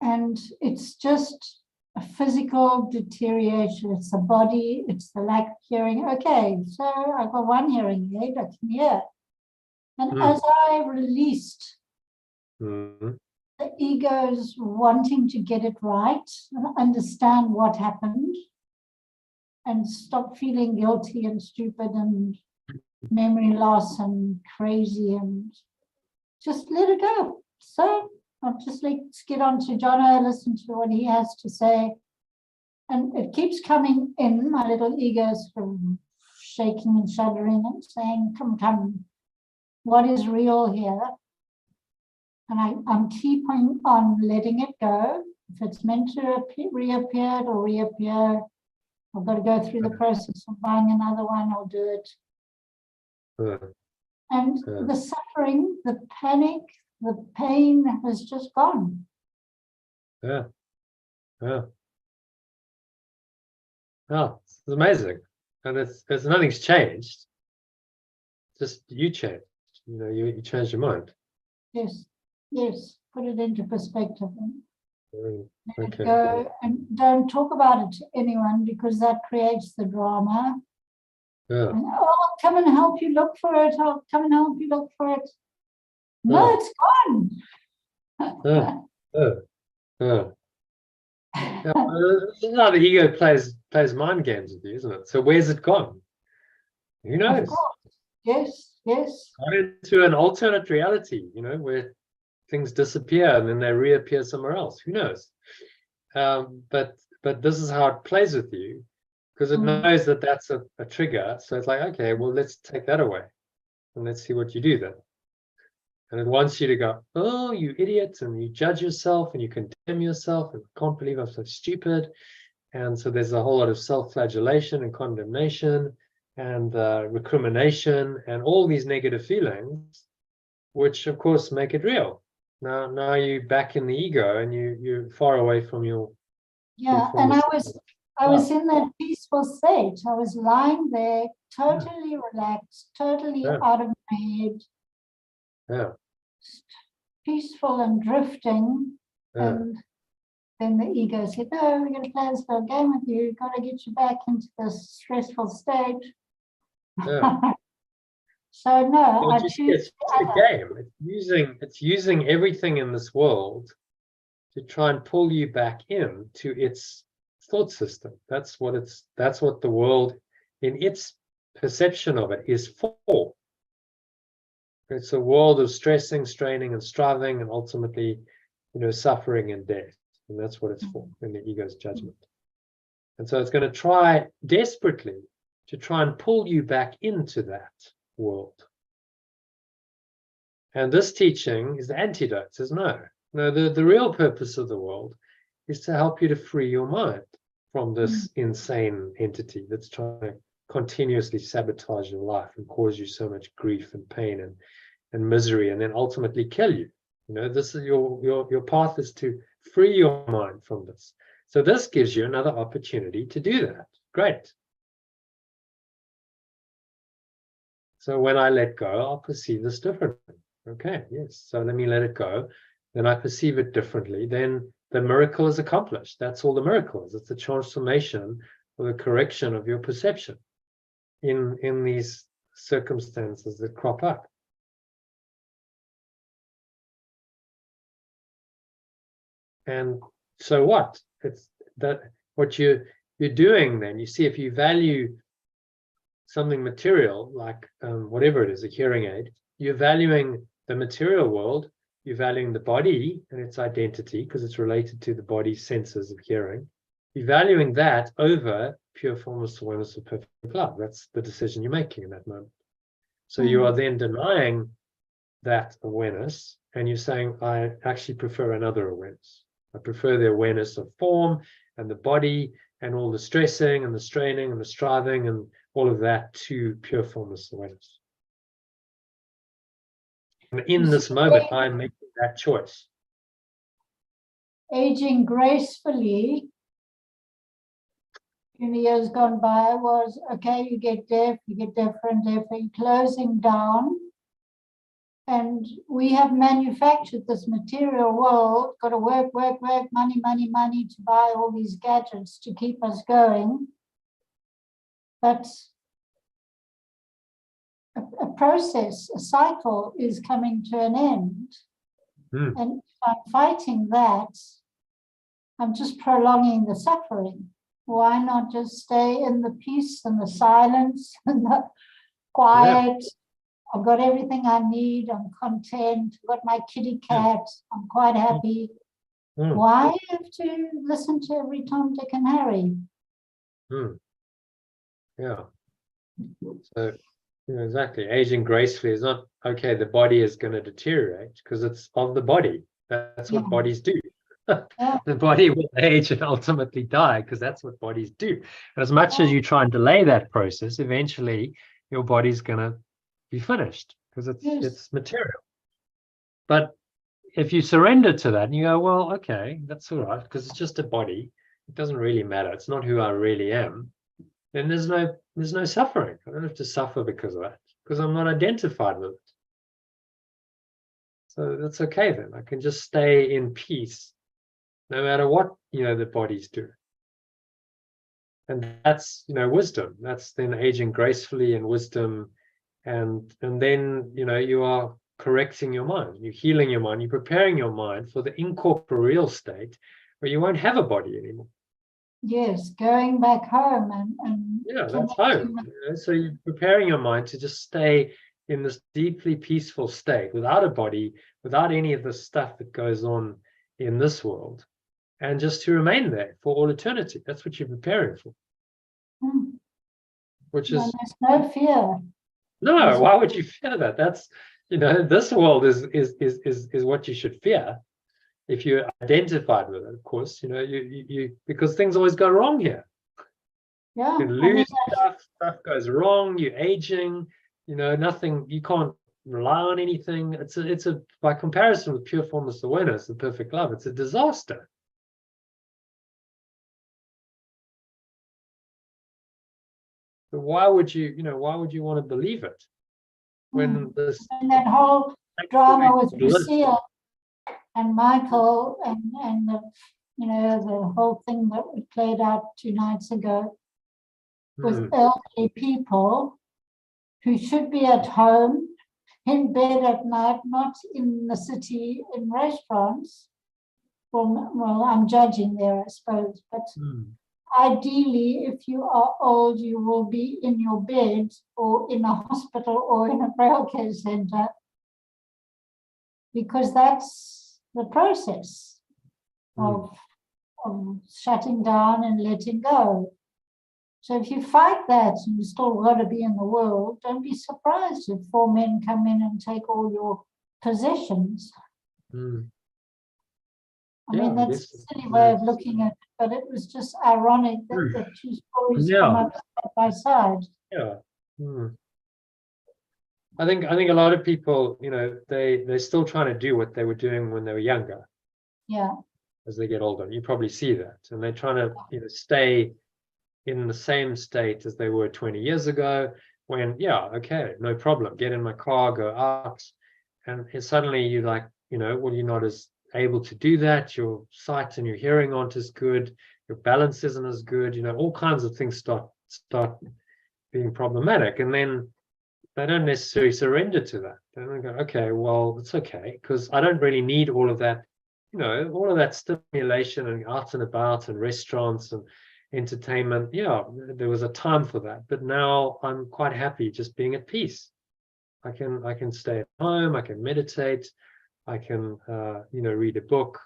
And it's just a physical deterioration. It's the body, it's the lack of hearing. Okay, so I've got one hearing aid, I can hear. And as I released the ego's wanting to get it right and understand what happened and stop feeling guilty and stupid and memory loss and crazy and just let it go. So I'll just let's get on to Jono, listen to what he has to say. And it keeps coming in, my little ego is shaking and shuddering and saying, come, what is real here? And I'm keeping on letting it go. If it's meant to reappear, it'll reappear. I've got to go through the process of buying another one, I'll do it. And the suffering, the panic, the pain has just gone. Yeah. Oh, it's amazing. And it's nothing's changed. Just you changed. You know, you changed your mind. Yes. Put it into perspective. Let Okay. it go, and don't talk about it to anyone because that creates the drama. Yeah. And, I'll come and help you look for it. I'll come and help you look for it. No, it's gone. Yeah, this is how the ego plays mind games with you, isn't it? So where's it gone? Who knows? Of course. Yes. Gone into an alternate reality, you know, where things disappear and then they reappear somewhere else. Who knows? But this is how it plays with you, because it knows that that's a trigger. So it's like, okay, well, let's take that away and let's see what you do then. And it wants you to go, oh, you idiot, and you judge yourself and you condemn yourself and can't believe I'm so stupid. And so there's a whole lot of self-flagellation and condemnation and recrimination and all these negative feelings, which of course make it real. Now you're back in the ego and you're far away from your And I was in that peaceful state. I was lying there, totally relaxed, totally out of my head. Yeah. Peaceful and drifting. And then the ego said, no, we're going to play this little game with you. Got to get you back into this stressful state. Yeah. So no, Well, I choose it's a game. It's using everything in this world to try and pull you back into its thought system. That's what the world in its perception of it is for. It's a world of stressing, straining, and striving, and ultimately, you know, suffering and death. And that's what it's for in the ego's judgment. And so it's going to try desperately to try and pull you back into that world. And this teaching is the antidote. It says, no, the real purpose of the world is to help you to free your mind from this insane entity that's trying to continuously sabotage your life and cause you so much grief and pain and misery, and then ultimately kill you. You know, this is your path is to free your mind from this. So this gives you another opportunity to do that. Great. So when I let go, I'll perceive this differently. Okay, yes. So let me let it go. Then I perceive it differently. Then the miracle is accomplished. That's all the miracle is. It's the transformation or the correction of your perception in these circumstances that crop up. And so what? It's that what you're doing then. You see, if you value something material, like whatever it is, a hearing aid, you're valuing the material world, you're valuing the body and its identity because it's related to the body's senses of hearing. You're valuing that over pure formless awareness of perfect love. That's the decision you're making in that moment. So you are then denying that awareness and you're saying, I actually prefer another awareness. I prefer the awareness of form and the body and all the stressing and the straining and the striving and all of that to pure formless awareness. And in this moment, I'm making that choice. Aging gracefully in the years gone by was, okay, you get deaf and deafer, you're closing down And we have manufactured this material world, got to work, money to buy all these gadgets to keep us going. But a process, a cycle is coming to an end. And if I'm fighting that, I'm just prolonging the suffering. Why not just stay in the peace and the silence and the quiet? Yeah. I've got everything I need. I'm content. I've got my kitty cat. I'm quite happy. Why have to listen to every Tom, Dick, and Harry? Yeah. So, exactly. Aging gracefully is not, okay, the body is going to deteriorate because it's of the body. That's what bodies do. The body will age and ultimately die because that's what bodies do. And as much as you try and delay that process, eventually your body's going to be finished because it's material. But if you surrender to that and you go, well, okay, that's all right, because it's just a body, it doesn't really matter, it's not who I really am, then there's no suffering. I don't have to suffer because of that, because I'm not identified with it. So that's okay then. I can just stay in peace no matter what the bodies do. And that's wisdom. That's then aging gracefully in wisdom. And then you are correcting your mind, you're healing your mind, you're preparing your mind for the incorporeal state where you won't have a body anymore. Yes, going back home and that's home. So you're preparing your mind to just stay in this deeply peaceful state without a body, without any of the stuff that goes on in this world, and just to remain there for all eternity. That's what you're preparing for. Which is there's no fear. No, why would you fear that? That's this world is what you should fear if you're identified with it, of course. You because things always go wrong here. Yeah. You lose stuff goes wrong, you're aging, nothing, you can't rely on anything. It's a by comparison with pure formless awareness, the perfect love, it's a disaster. But why would you want to believe it when this and that whole drama with Lucille and Michael and the whole thing that we played out 2 nights ago with elderly people who should be at home in bed at night, not in the city in restaurants. Well, I'm judging there, I suppose, but ideally, if you are old, you will be in your bed or in a hospital or in a frail care center, because that's the process of shutting down and letting go. So if you fight that and you still got to be in the world, don't be surprised if 4 men come in and take all your possessions. I mean, that's a silly way of looking at it, but it was just ironic that the 2 stories come up side by side. I think a lot of people, they're still trying to do what they were doing when they were younger. Yeah. As they get older, you probably see that, and they're trying to stay in the same state as they were 20 years ago. When okay, no problem, get in my car, go out, and suddenly you're like, well, you're not as able to do that, your sight and your hearing aren't as good, your balance isn't as good, all kinds of things start being problematic, and then they don't necessarily surrender to that. They don't go, okay, well, it's okay, because I don't really need all of that, all of that stimulation and out and about and restaurants and entertainment. There was a time for that, but now I'm quite happy just being at peace. I can stay at home, I can meditate, I can read a book,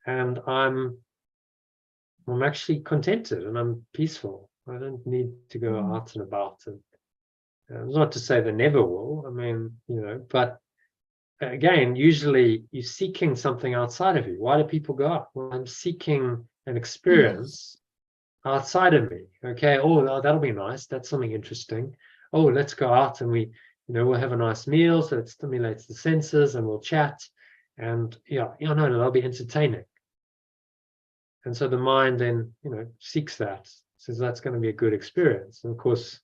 and I'm actually contented and I'm peaceful. I don't need to go out and about. And not to say they never will. I mean, but again, usually you're seeking something outside of you. Why do people go out? Well, I'm seeking an experience outside of me. Okay, that'll be nice. That's something interesting. Oh, let's go out and we'll have a nice meal, so it stimulates the senses, and we'll chat, and that'll be entertaining. And so the mind then seeks that, says that's going to be a good experience. And of course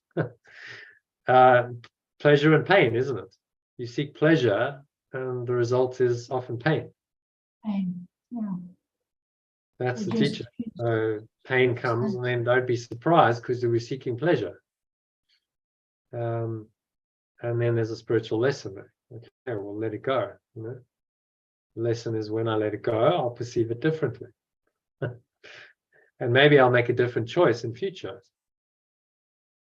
pleasure and pain, isn't it? You seek pleasure, and the result is often pain. And, yeah. That's We the just teacher. choose So pain comes, and then don't be surprised because we're seeking pleasure. And then there's a spiritual lesson there. Okay, well, let it go. You know, the lesson is when I let it go, I'll perceive it differently, and maybe I'll make a different choice in future.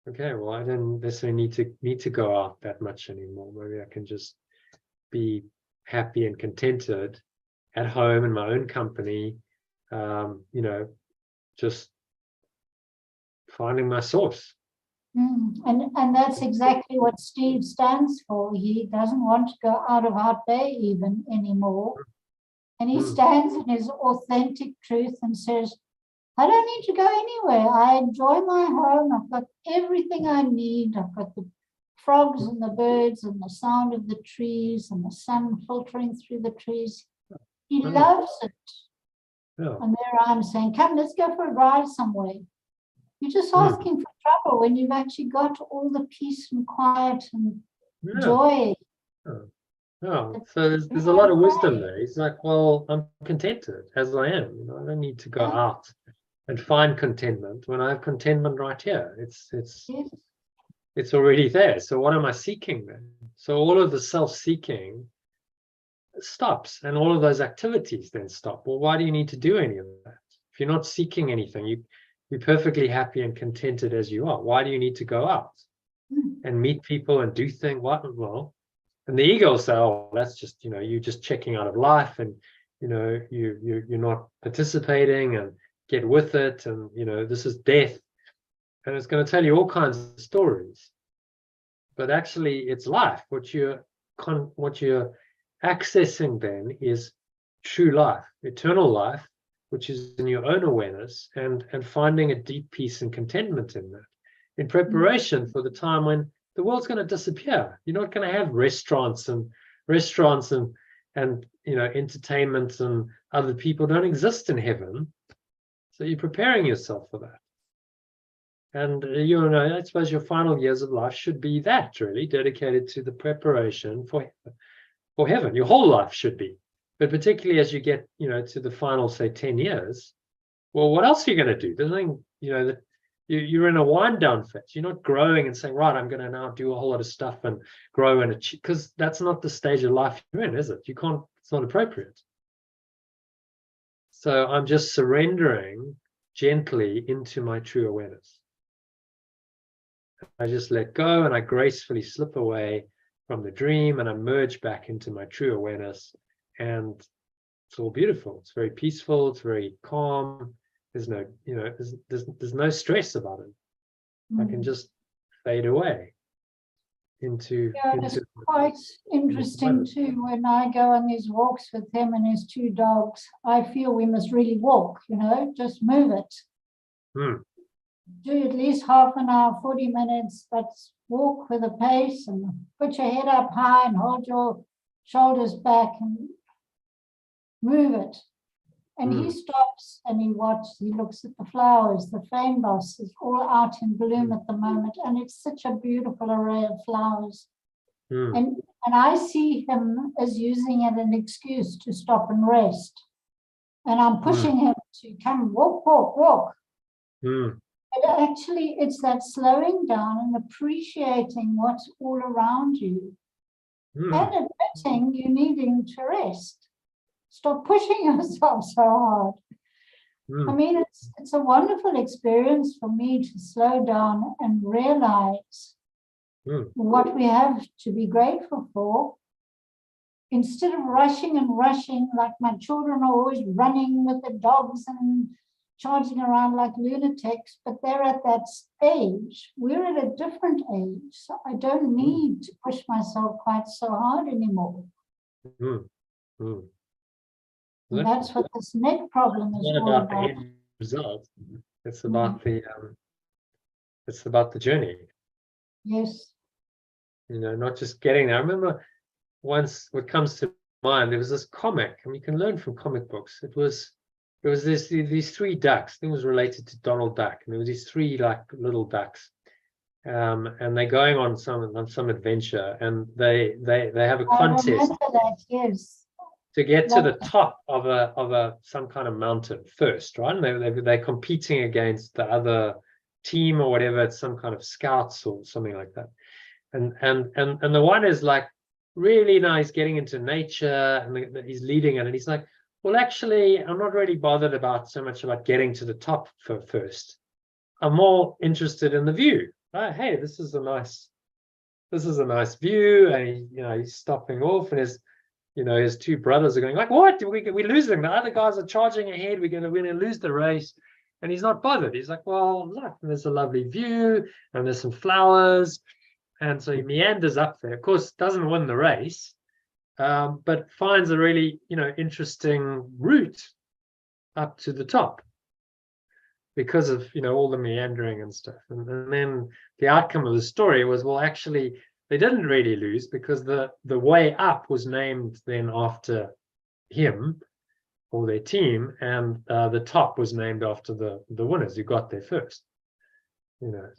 Okay, well, I don't necessarily need to go out that much anymore. Maybe I can just be happy and contented at home in my own company. You know, just finding my source. And that's exactly what Steve stands for. He doesn't want to go out of our day even anymore. And he stands in his authentic truth and says, I don't need to go anywhere. I enjoy my home. I've got everything I need. I've got the frogs and the birds and the sound of the trees and the sun filtering through the trees. He loves it. Yeah. And there I'm saying, come, let's go for a ride somewhere. You're just asking for trouble when you've actually got all the peace and quiet and joy. Yeah. So there's a lot of wisdom there. He's like, well, I'm contented as I am. You know, I don't need to go out and find contentment when I have contentment right here. It's already there. So what am I seeking then? So all of the self-seeking stops, and all of those activities then stop. Well, why do you need to do any of that? If you're not seeking anything, you're perfectly happy and contented as you are. Why do you need to go out and meet people and do things? Well, and the ego will say, oh, that's just, you know, you're just checking out of life, and you know, you're not participating, and get with it, and you know, this is death, and it's going to tell you all kinds of stories. But actually, it's life. What you're accessing then is true life, eternal life, which is in your own awareness, and finding a deep peace and contentment in that, in preparation for the time when the world's going to disappear. You're not going to have restaurants and you know, entertainment, and other people don't exist in heaven. So you're preparing yourself for that. And you know, I suppose your final years of life should be that, really dedicated to the preparation for heaven. Your whole life should be. But particularly as you get, you know, to the final, say, 10 years, well, what else are you going to do? There's nothing, you know, that you're in a wind down phase. You're not growing and saying, right, I'm going to now do a whole lot of stuff and grow and achieve, because that's not the stage of life you're in, is it? You can't, it's not appropriate. So I'm just surrendering gently into my true awareness. I just let go, and I gracefully slip away from the dream, and I merge back into my true awareness, and it's all beautiful. It's very peaceful. It's very calm. There's no, you know, there's no stress about it. I can just fade away into. It's quite interesting too. When I go on these walks with him and his two dogs, I feel we must really walk. You know, just move it. Do at least half an hour, 40 minutes, but walk with a pace, and put your head up high and hold your shoulders back and move it. And he stops and he watches, he looks at the flowers. The framboss is all out in bloom at the moment, and it's such a beautiful array of flowers. And I see him as using it an excuse to stop and rest. And I'm pushing him to come walk. But actually, it's that slowing down and appreciating what's all around you, and admitting you needing to rest. Stop pushing yourself so hard. I mean, it's a wonderful experience for me to slow down and realize what we have to be grateful for, instead of rushing like my children are always running with the dogs and charging around like lunatics, but they're at that age. We're at a different age, so I don't need to push myself quite so hard anymore. And that's what this neck problem is all about. The end result. It's about it's about the journey. Yes. You know, not just getting there. I remember once, what comes to mind, there was this comic, and you can learn from comic books. It was these three ducks. I think it was related to Donald Duck, and there was these three like little ducks, and they're going on some adventure, and they have a I contest remember that, yes. to get to the Lovely. top of some kind of mountain first, right? And they're competing against the other team or whatever. It's some kind of scouts or something like that. And the one is like really nice, getting into nature, and he's leading it, and he's like, well, actually, I'm not really bothered about so much about getting to the top first. I'm more interested in the view. Oh, hey, this is a nice view, and he's stopping off, and his two brothers are going like, what? We're losing. The other guys are charging ahead. We're gonna lose the race. And he's not bothered. He's like, well, look, there's a lovely view, and there's some flowers. And so he meanders up there. Of course, doesn't win the race, but finds a really, interesting route up to the top because of, all the meandering and stuff. And then the outcome of the story was, well, actually, they didn't really lose because the way up was named then after him or their team, and the top was named after the winners who got there first.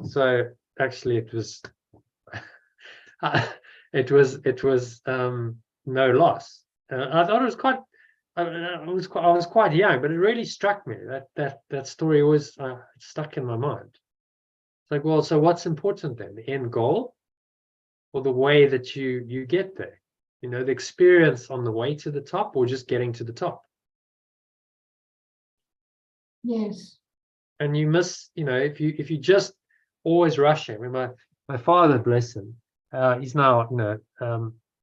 So actually it was it was no loss. I thought it was quite. I was quite young, but it really struck me that story always stuck in my mind. It's like, well, so what's important then? The end goal, or the way that you get there? The experience on the way to the top, or just getting to the top? Yes. And you miss, if you just always rushing. I mean, my father, bless him, he's now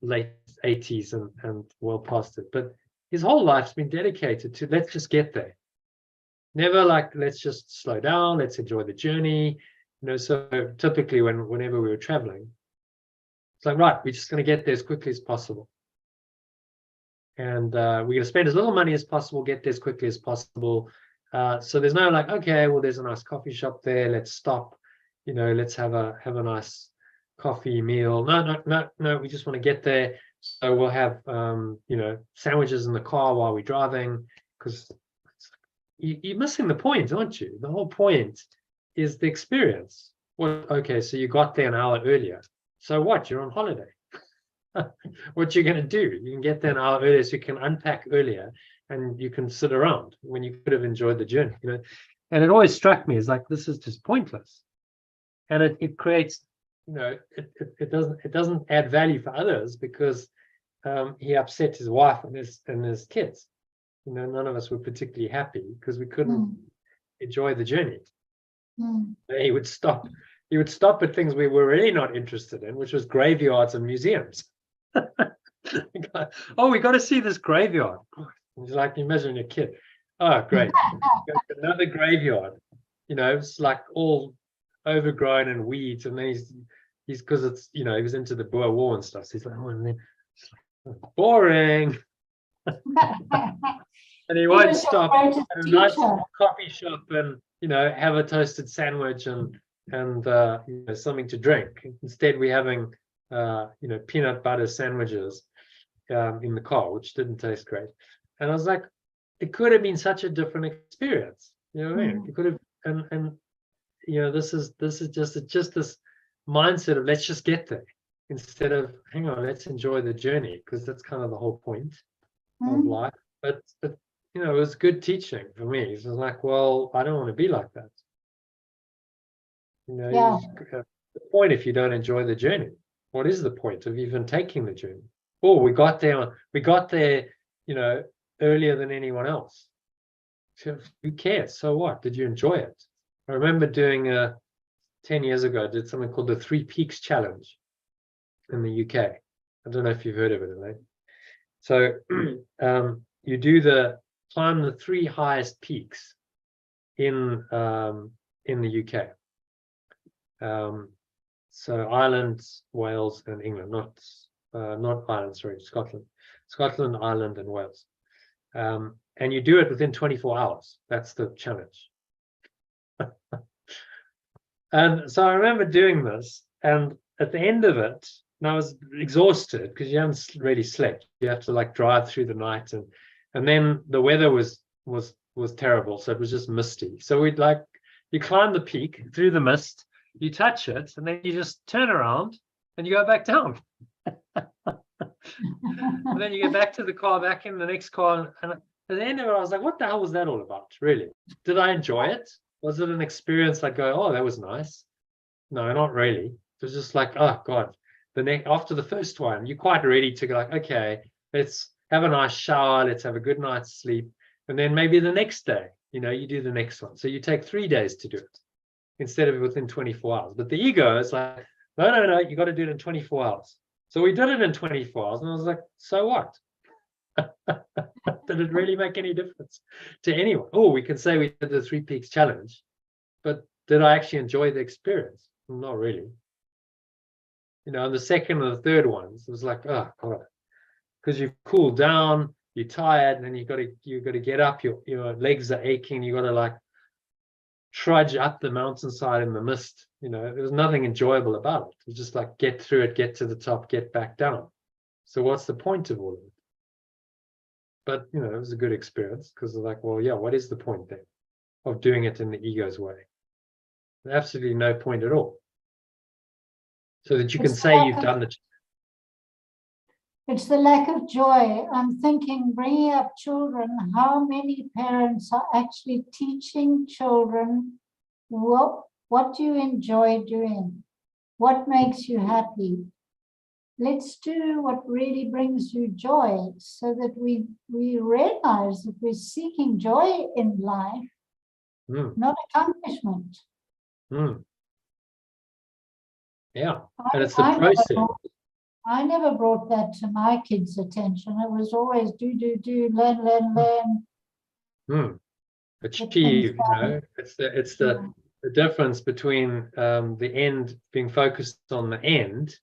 late 80s and well past it, but his whole life's been dedicated to let's just get there. Never like let's just slow down, let's enjoy the journey. So typically whenever we were traveling, it's like, right, we're just going to get there as quickly as possible, and we're going to spend as little money as possible, get there as quickly as possible. So there's no like, okay, well, there's a nice coffee shop there, let's stop, let's have a nice coffee meal. No, we just want to get there. So we'll have sandwiches in the car while we're driving, because you're missing the point, aren't you? The whole point is the experience. Well, okay, so you got there an hour earlier, so what? You're on holiday. What you're going to do, you can get there an hour earlier, so you can unpack earlier and you can sit around when you could have enjoyed the journey. And it always struck me as like, this is just pointless, and it creates, it doesn't add value for others, because he upset his wife and his kids. None of us were particularly happy because we couldn't enjoy the journey. He would stop at things we were really not interested in, which was graveyards and museums. Oh, we got to see this graveyard. It's like, imagine a kid. Oh, great. Another graveyard. It's like all overgrown and weeds, and then he's because it's he was into the Boer War and stuff. So he's like, oh, and then it's like, boring. And he won't stop at a nice coffee shop and have a toasted sandwich and something to drink. Instead, we're having peanut butter sandwiches in the car, which didn't taste great. And I was like, it could have been such a different experience. What I mean? It could have, and this is just this mindset of let's just get there, instead of hang on, let's enjoy the journey, because that's kind of the whole point of life. But it was good teaching for me. It was like, well, I don't want to be like that. The point, if you don't enjoy the journey, what is the point of even taking the journey? Oh, we got there, earlier than anyone else. So who cares? So what? Did you enjoy it? I remember doing 10 years ago, I did something called the 3 Peaks Challenge in the UK. I don't know if you've heard of it, right? So you climb the 3 highest peaks in the UK. So Ireland, Wales, and England, not Ireland, sorry, Scotland, Ireland, and Wales. And you do it within 24 hours. That's the challenge. And so I remember doing this, and at the end of it, and I was exhausted because you haven't really slept. You have to like drive through the night, and then the weather was terrible, so it was just misty. So you climb the peak through the mist, you touch it, and then you just turn around and you go back down. And then you get back to the car, back in the next car. And at the end of it, I was like, what the hell was that all about? Really? Did I enjoy it? Was it an experience I go, oh, that was nice? No, not really. It was just like, oh God. After the first one, you're quite ready to go like, okay, let's have a nice shower, let's have a good night's sleep. And then maybe the next day, you do the next one. So you take 3 days to do it instead of within 24 hours. But the ego is like, no, you got to do it in 24 hours. So we did it in 24 hours, and I was like, so what? Did it really make any difference to anyone? Oh, we can say we did the 3 Peaks challenge, but did I actually enjoy the experience? Not really. And the second and the third ones, it was like, oh God, because you've cooled down, you're tired, and then you got to get up, your legs are aching, you got to like trudge up the mountainside in the mist. There was nothing enjoyable about it. It was just like, get through it, get to the top, get back down. So what's the point of all of it? But it was a good experience, because like, well, yeah, what is the point then of doing it in the ego's way? Absolutely no point at all. So that you can say you've done the. It's the lack of joy. I'm thinking, bringing up children, how many parents are actually teaching children what do you enjoy doing? What makes you happy? Let's do what really brings you joy, so that we realize that we're seeking joy in life, not accomplishment. Yeah, and it's the process. I never brought that to my kids' attention. It was always do, learn. Achieve, it's the difference between the end, being focused on the end,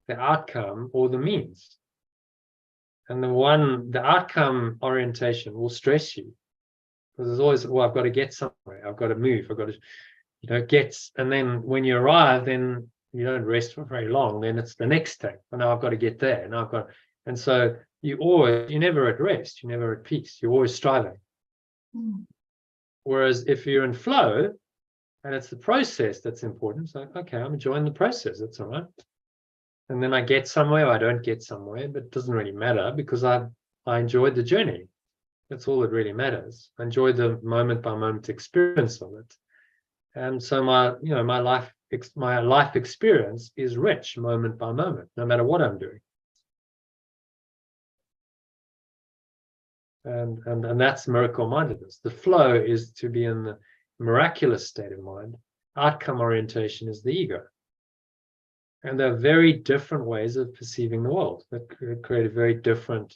the outcome, or the means. And the outcome orientation will stress you, because there's always, well, I've got to get somewhere, I've got to move, I've got to, get, and then when you arrive, then you don't rest for very long. Then it's the next thing. And now I've got to get there. And and so you're never at rest. You're never at peace. You're always striving. Whereas if you're in flow, and it's the process that's important, so okay, I'm enjoying the process. That's all right. And then I get somewhere, I don't get somewhere, but it doesn't really matter, because I enjoyed the journey. That's all that really matters. I enjoy the moment by moment experience of it. And so my life experience is rich moment by moment, no matter what I'm doing. And that's miracle mindedness. The flow is to be in the miraculous state of mind. Outcome orientation is the ego. And there are very different ways of perceiving the world that create a very different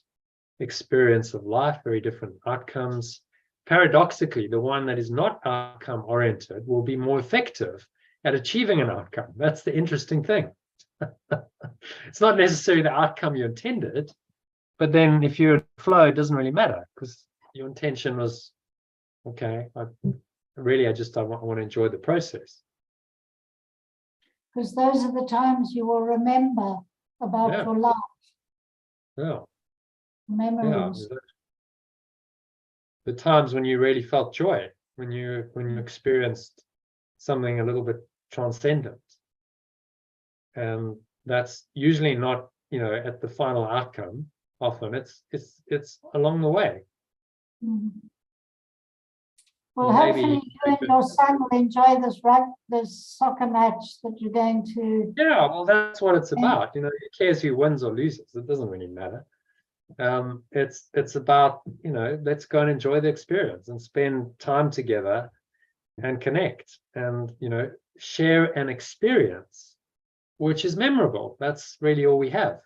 experience of life, very different outcomes. Paradoxically, the one that is not outcome oriented will be more effective at achieving an outcome. That's the interesting thing. It's not necessarily the outcome you intended, but then if you're in flow, it doesn't really matter, because your intention was, okay, I want to enjoy the process. Because those are the times you will remember about your life. Yeah. Memories. Yeah. The times when you really felt joy, when you experienced something a little bit transcendent. And that's usually not, at the final outcome. Often it's along the way. Well, hopefully you and your son will enjoy this soccer match that you're going to. Yeah, well, that's what it's about. Who cares who wins or loses? It doesn't really matter. It's about, let's go and enjoy the experience and spend time together and connect and, share an experience which is memorable. That's really all we have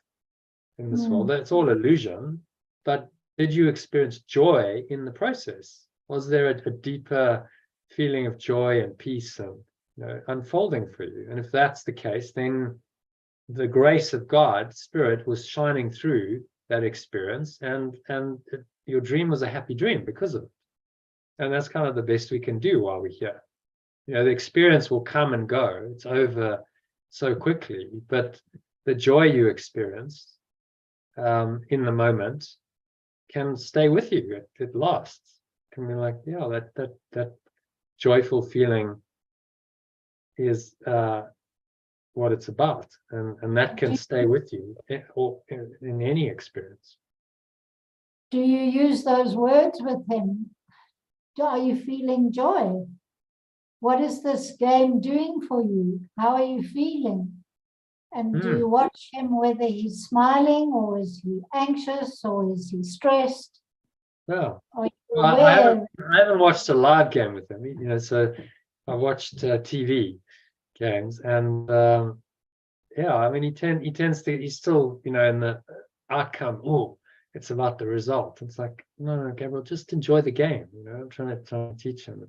in this world. That's all illusion. But did you experience joy in the process? Was there a deeper feeling of joy and peace and unfolding for you? And if that's the case, then the grace of God, Spirit, was shining through that experience, and your dream was a happy dream because of it. And that's kind of the best we can do while we're here. The experience will come and go. It's over so quickly, but the joy you experience in the moment can stay with you. It lasts. It can be like, yeah, that joyful feeling is what it's about, and that can stay with you or in any experience. Do you use those words with him? Are you feeling joy? What is this game doing for you? How are you feeling? And do you watch him whether he's smiling, or is he anxious, or is he stressed? Yeah. Are you Well, aware? I haven't watched a live game with him, so I watched TV games, and yeah, I mean, he tends to, he's still, in the outcome. Oh, it's about the result. It's like, no, Gabriel, just enjoy the game. I'm trying to teach him.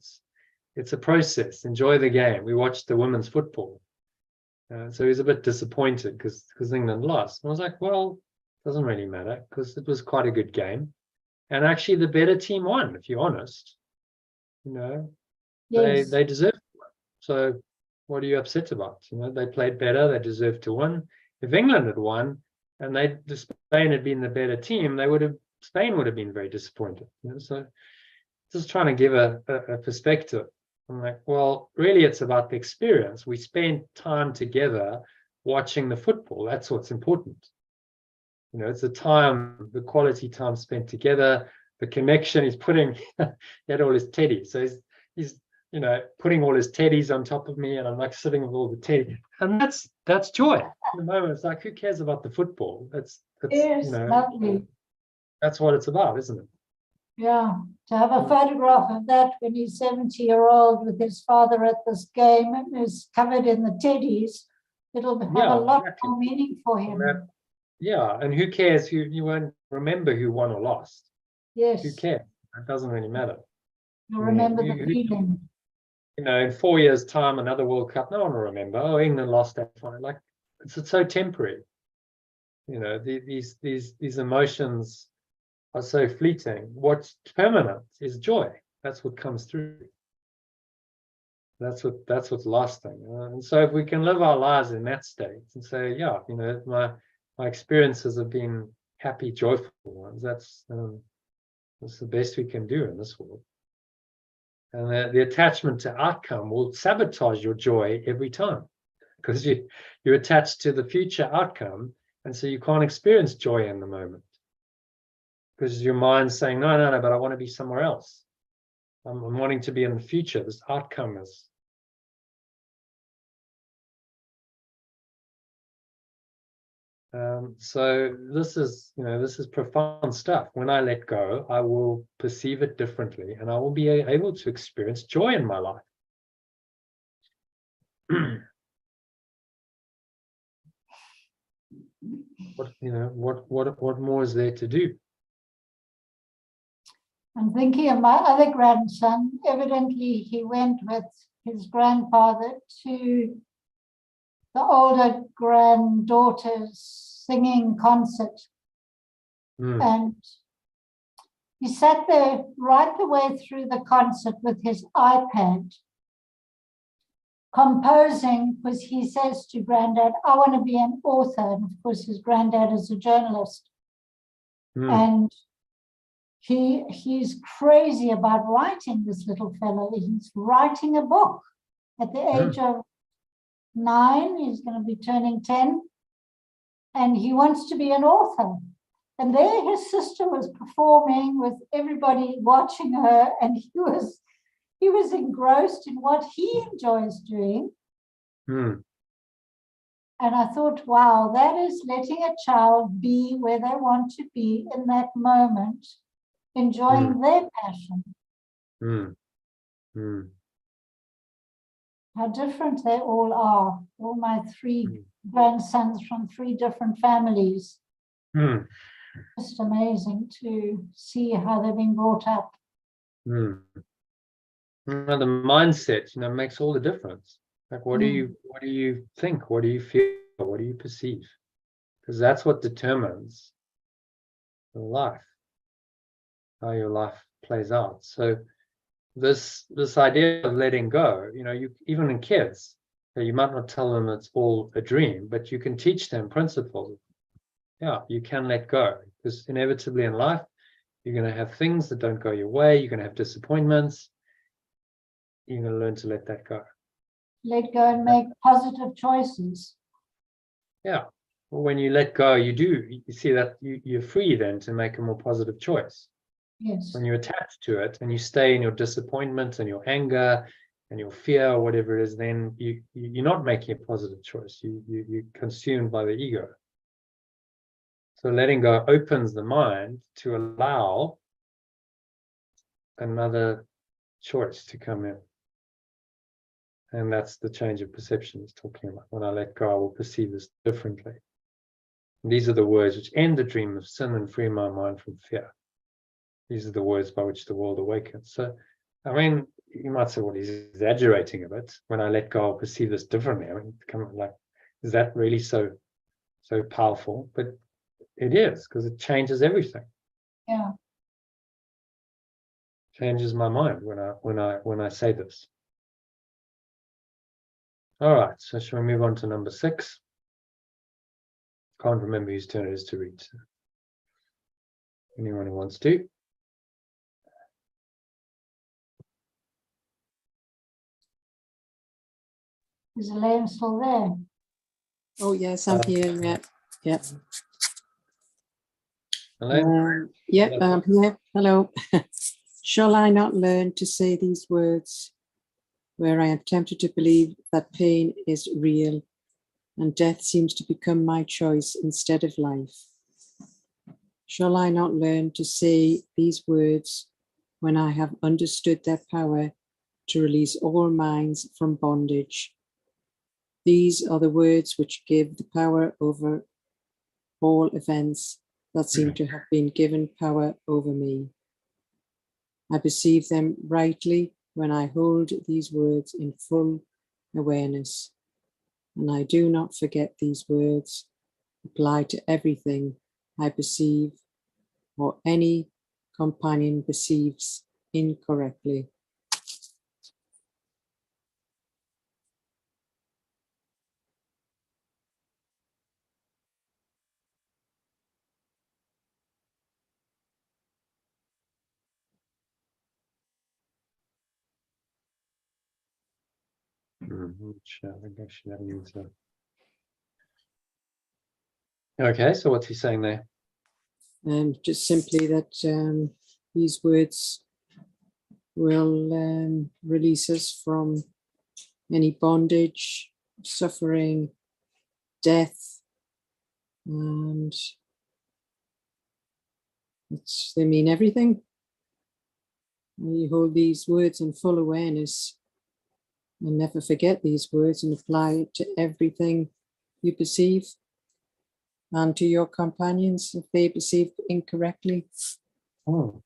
It's a process. Enjoy the game. We watched the women's football, so he's a bit disappointed because England lost. And I was like, well, it doesn't really matter because it was quite a good game, and actually the better team won. If you're honest, Yes. they deserve to win. So what are you upset about? They played better. They deserved to win. If England had won and Spain had been the better team, Spain would have been very disappointed. So just trying to give a perspective. I'm like, well, really, it's about the experience. We spend time together watching the football. That's what's important. It's the quality time spent together, the connection. He's putting, he had all his teddies. So he's putting all his teddies on top of me, and I'm like sitting with all the teddies. And that's joy. At the moment, it's like, who cares about the football? That's Yes, lovely. That's what it's about, isn't it? Yeah, to have a photograph of that when he's 70-year-old with his father at this game and is covered in the teddies, it'll have a lot more meaning for him. Yeah, and who cares? You won't remember who won or lost. Yes. Who cares? It doesn't really matter. You'll remember the feeling. In 4 years' time, another World Cup, no one will remember. Oh, England lost that final. Like, it's so temporary. These emotions are so fleeting. What's permanent is joy. That's what comes through. That's what's lasting. And so if we can live our lives in that state and say, yeah, my experiences have been happy, joyful ones. That's the best we can do in this world. And the attachment to outcome will sabotage your joy every time, because you're attached to the future outcome, and so you can't experience joy in the moment. Because your mind's saying, no, but I want to be somewhere else. I'm wanting to be in the future. This outcome is. So this is profound stuff. When I let go, I will perceive it differently, and I will be able to experience joy in my life. What more is there to do? I'm thinking of my other grandson. Evidently, he went with his grandfather to the older granddaughter's singing concert. And he sat there right the way through the concert with his iPad, composing, because he says to Granddad, I want to be an author. And of course, his granddad is a journalist. And he's crazy about writing, this little fellow. He's writing a book at the age of 9. He's going to be turning 10. And he wants to be an author. And there his sister was performing with everybody watching her, and he was engrossed in what he enjoys doing. And I thought, wow, that is letting a child be where they want to be in that moment, enjoying their passion. How different they all are. All my 3 grandsons from 3 different families. Just amazing to see how they've been brought up. The mindset, makes all the difference. Like, what do you think? What do you feel? What do you perceive? Because that's what determines your life, how your life plays out. So this idea of letting go, you even in kids, you might not tell them it's all a dream, but you can teach them principles. Yeah, you can let go, because inevitably in life, you're going to have things that don't go your way. You're going to have disappointments. You're going to learn to let that go. let go and make positive choices. Yeah. Well, when you let go, you see that you're free then to make a more positive choice. Yes. When you're attached to it and you stay in your disappointment and your anger and your fear or whatever it is, then you're not making a positive choice. You're consumed by the ego. So letting go opens the mind to allow another choice to come in. And that's the change of perception he's talking about. When I let go, I will perceive this differently. And these are the words which end the dream of sin and free my mind from fear. These are the words by which the world awakens. So, I mean, you might say, well, he's exaggerating a bit. When I let go, I'll perceive this differently. I mean, is that really so powerful? But it is, because it changes everything. Yeah. Changes my mind when I say this. All right, so shall we move on to number 6? Can't remember whose turn it is to read. So anyone who wants to. Is Elaine still there? Oh, yes, I'm here. Yeah. Yeah. Elaine? Yep, I'm here. Hello. Shall I not learn to say these words where I am tempted to believe that pain is real and death seems to become my choice instead of life? Shall I not learn to say these words when I have understood their power to release all minds from bondage? These are the words which give the power over all events that seem to have been given power over me. I perceive them rightly when I hold these words in full awareness, and I do not forget these words apply to everything I perceive or any companion perceives incorrectly. Okay, so what's he saying there? Just simply that these words will release us from any bondage, suffering, death, and they mean everything. And you hold these words in full awareness and never forget these words and apply it to everything you perceive and to your companions if they perceive incorrectly. Oh.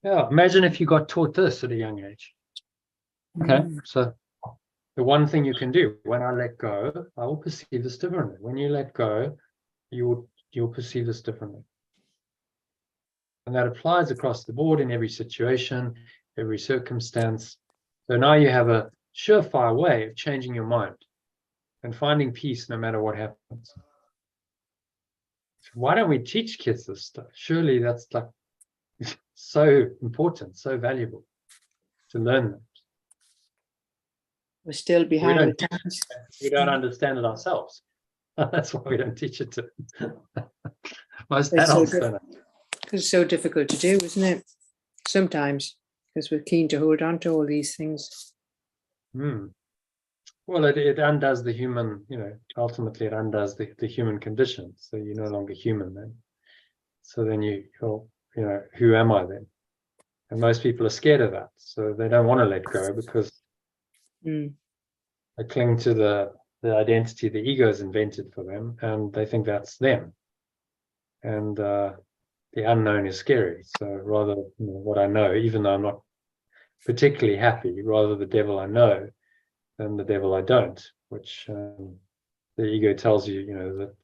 Yeah, imagine if you got taught this at a young age. Okay, so the one thing you can do, when I let go, I will perceive this differently. When you let go, you'll perceive this differently. And that applies across the board in every situation, every circumstance. So now you have a surefire way of changing your mind and finding peace no matter what happens. So why don't we teach kids this stuff? Surely that's like so important, so valuable to learn that. We're still behind the times. We don't understand it ourselves. That's why we don't teach it to most It's adults. Don't. It's so difficult to do, isn't it? Sometimes, because we're keen to hold on to all these things. Well, it undoes the human, ultimately it undoes the human condition. So you're no longer human then. So then who am I then? And most people are scared of that. So they don't want to let go because they cling to the identity the ego has invented for them, and they think that's them. And the unknown is scary. So rather what I know, even though I'm not particularly happy, rather the devil I know than the devil I don't, which the ego tells you, that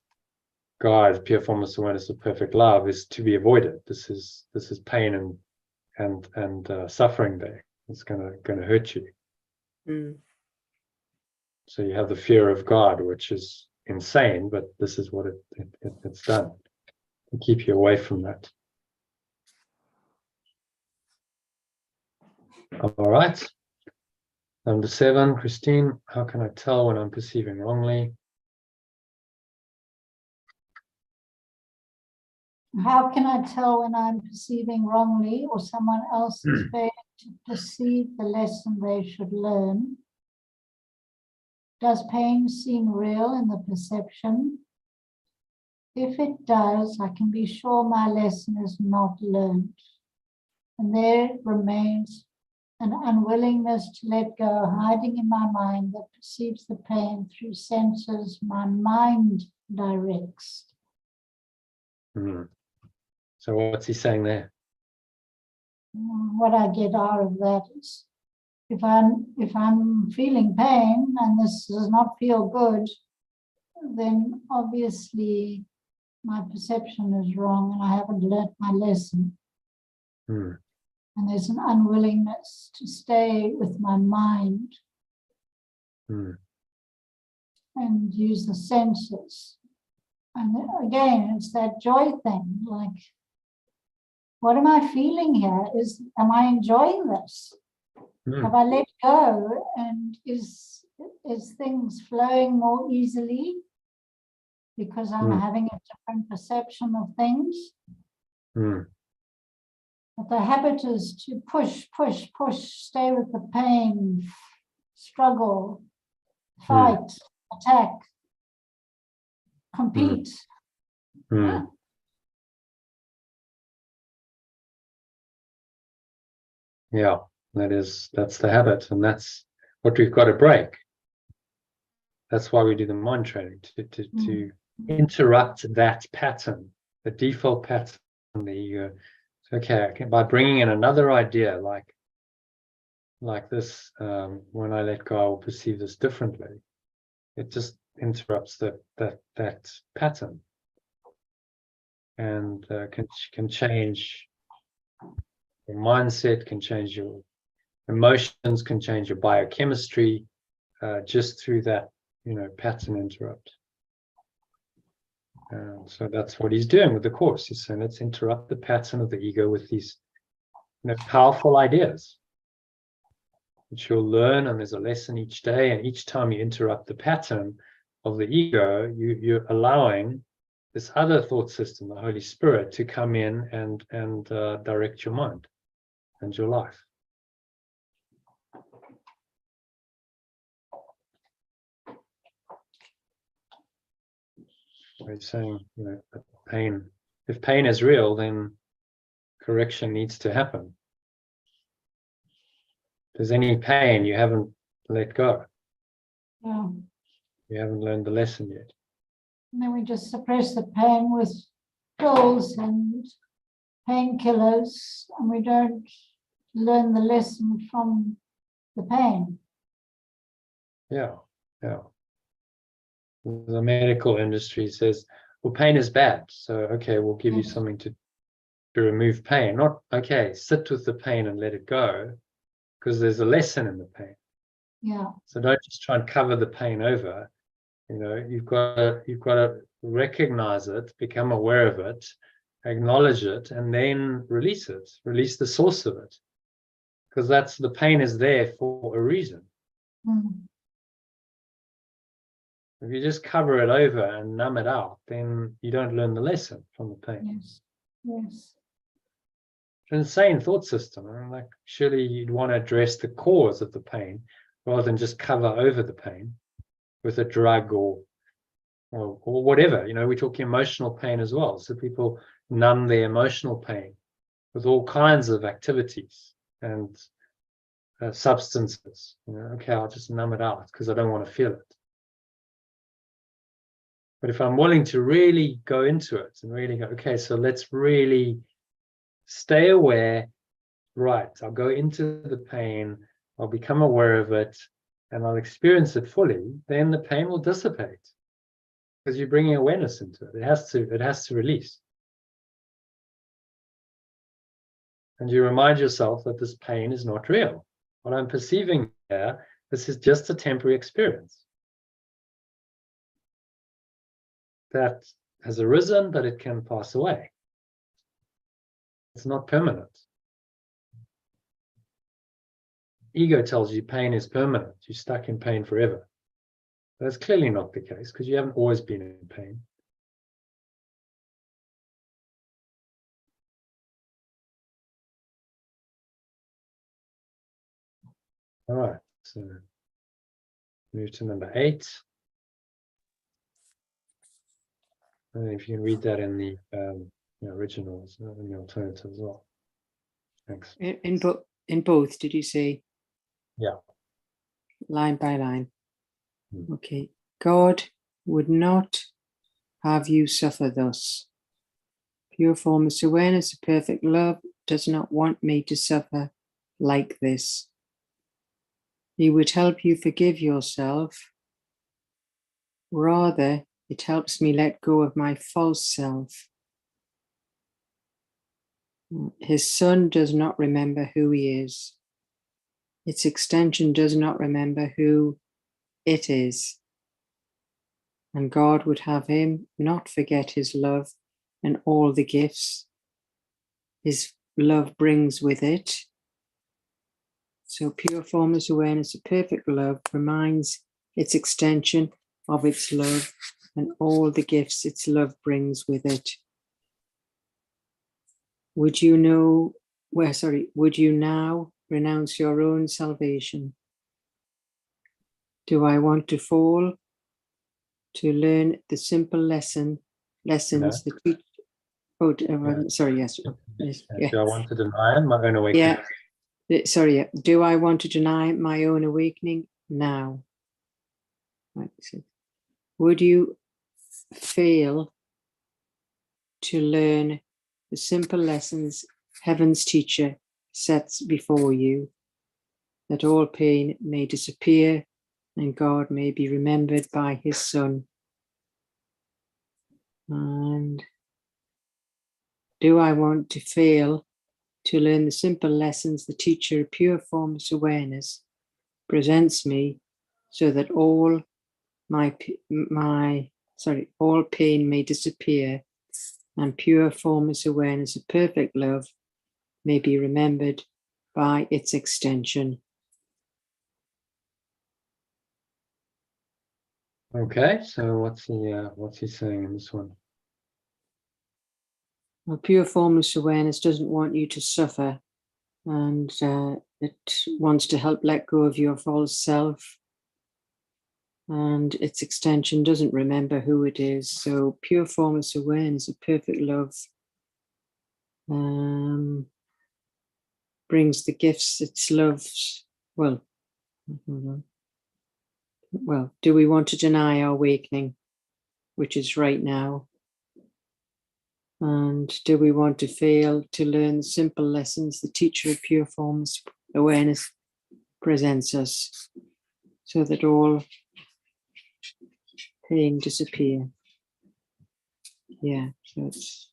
God, pure formless awareness of perfect love, is to be avoided. This is pain and suffering there. It's gonna hurt you. So you have the fear of God, which is insane, but this is what it's done to keep you away from that. All right. Number 7, Christine, how can I tell when I'm perceiving wrongly? How can I tell when I'm perceiving wrongly or someone else is failing to perceive the lesson they should learn? Does pain seem real in the perception? If it does, I can be sure my lesson is not learned. And there remains an unwillingness to let go, hiding in my mind that perceives the pain through senses my mind directs. So what's he saying there? What I get out of that is, if I'm feeling pain and this does not feel good, then obviously my perception is wrong and I haven't learnt my lesson. And there's an unwillingness to stay with my mind and use the senses. And again, it's that joy thing, like, what am I feeling here? Am I enjoying this? Have I let go? And is things flowing more easily because I'm having a different perception of things? But the habit is to push, stay with the pain, struggle, fight, attack, compete. Yeah, that's the habit, and that's what we've got to break. That's why we do the mind training, to interrupt that pattern, the default pattern, the ego. Okay, by bringing in another idea like this, when I let go, I will perceive this differently. It just interrupts that pattern, and can change your mindset, can change your emotions, can change your biochemistry, just through that, pattern interrupt. And so that's what he's doing with the course. He's saying, let's interrupt the pattern of the ego with these powerful ideas, which you'll learn, and there's a lesson each day, and each time you interrupt the pattern of the ego, you're allowing this other thought system, the Holy Spirit, to come in and direct your mind and your life. We're saying, pain. If pain is real, then correction needs to happen. If there's any pain, you haven't let go. Yeah. You haven't learned the lesson yet. And then we just suppress the pain with pills and painkillers, and we don't learn the lesson from the pain. Yeah. The medical industry says, well, pain is bad, so okay, we'll give you something to remove pain. Not, okay, sit with the pain and let it go, because there's a lesson in the pain. Yeah. So don't just try and cover the pain over. You've got to recognize it, become aware of it, acknowledge it, and then release it. Release the source of it, because the pain is there for a reason. If you just cover it over and numb it out, then you don't learn the lesson from the pain. Yes. It's an insane thought system. Surely you'd want to address the cause of the pain rather than just cover over the pain with a drug or whatever. We're talking emotional pain as well. So people numb their emotional pain with all kinds of activities and substances. Okay, I'll just numb it out because I don't want to feel it. But if I'm willing to really go into it and really go, okay, so let's really stay aware, right? I'll go into the pain, I'll become aware of it, and I'll experience it fully, then the pain will dissipate because you're bringing awareness into it. It has to release. And you remind yourself that this pain is not real. What I'm perceiving here, this is just a temporary experience that has arisen, but it can pass away. It's not permanent. ego tells you pain is permanent. You're stuck in pain forever. That's clearly not the case, because you haven't always been in pain. All right, so move to number 8. And if you can read that in the originals, in the alternative as well. Thanks. In both, did you say? Yeah. Line by line. Hmm. Okay. God would not have you suffer thus. Pure formless awareness of perfect love does not want me to suffer like this. He would help you forgive yourself. Rather, it helps me let go of my false self. His son does not remember who he is. Its extension does not remember who it is. And God would have him not forget his love and all the gifts his love brings with it. So pure formless awareness of perfect love reminds its extension of its love and all the gifts its love brings with it. Would you now renounce your own salvation? Do I want to fall to learn the simple lessons that teach? Oh, sorry, yes. Yeah. Do I want to deny my own awakening? Yeah. Sorry, yeah. Do I want to deny my own awakening now? Right. So would you fail to learn the simple lessons heaven's teacher sets before you, that all pain may disappear and God may be remembered by his son? And do I want to fail to learn the simple lessons the teacher of pure formless awareness presents me, so that all all pain may disappear and pure formless awareness of perfect love may be remembered by its extension? Okay, so what's he saying in this one? Well, pure formless awareness doesn't want you to suffer, and it wants to help let go of your false self, and its extension doesn't remember who it is. So pure formless awareness of perfect love brings the gifts its loves. Well, do we want to deny our awakening, which is right now? And do we want to fail to learn the simple lessons the teacher of pure formless awareness presents us, so that all pain disappear? Yeah, so it's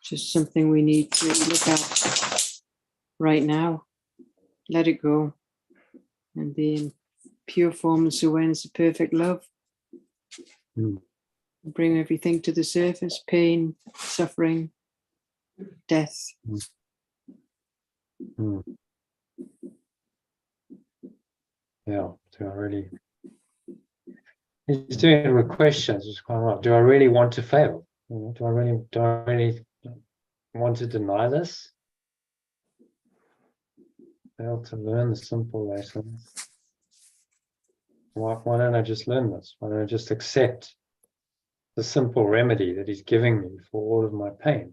just something we need to look at right now. Let it go and be in pure formless awareness of perfect love. Bring everything to the surface: pain, suffering, death. Yeah, do I really? He's doing it with questions. It's quite right. Do I really want to fail? Do I really want to deny this? Fail to learn the simple lessons. Why don't I just learn this? Why don't I just accept the simple remedy that he's giving me for all of my pain?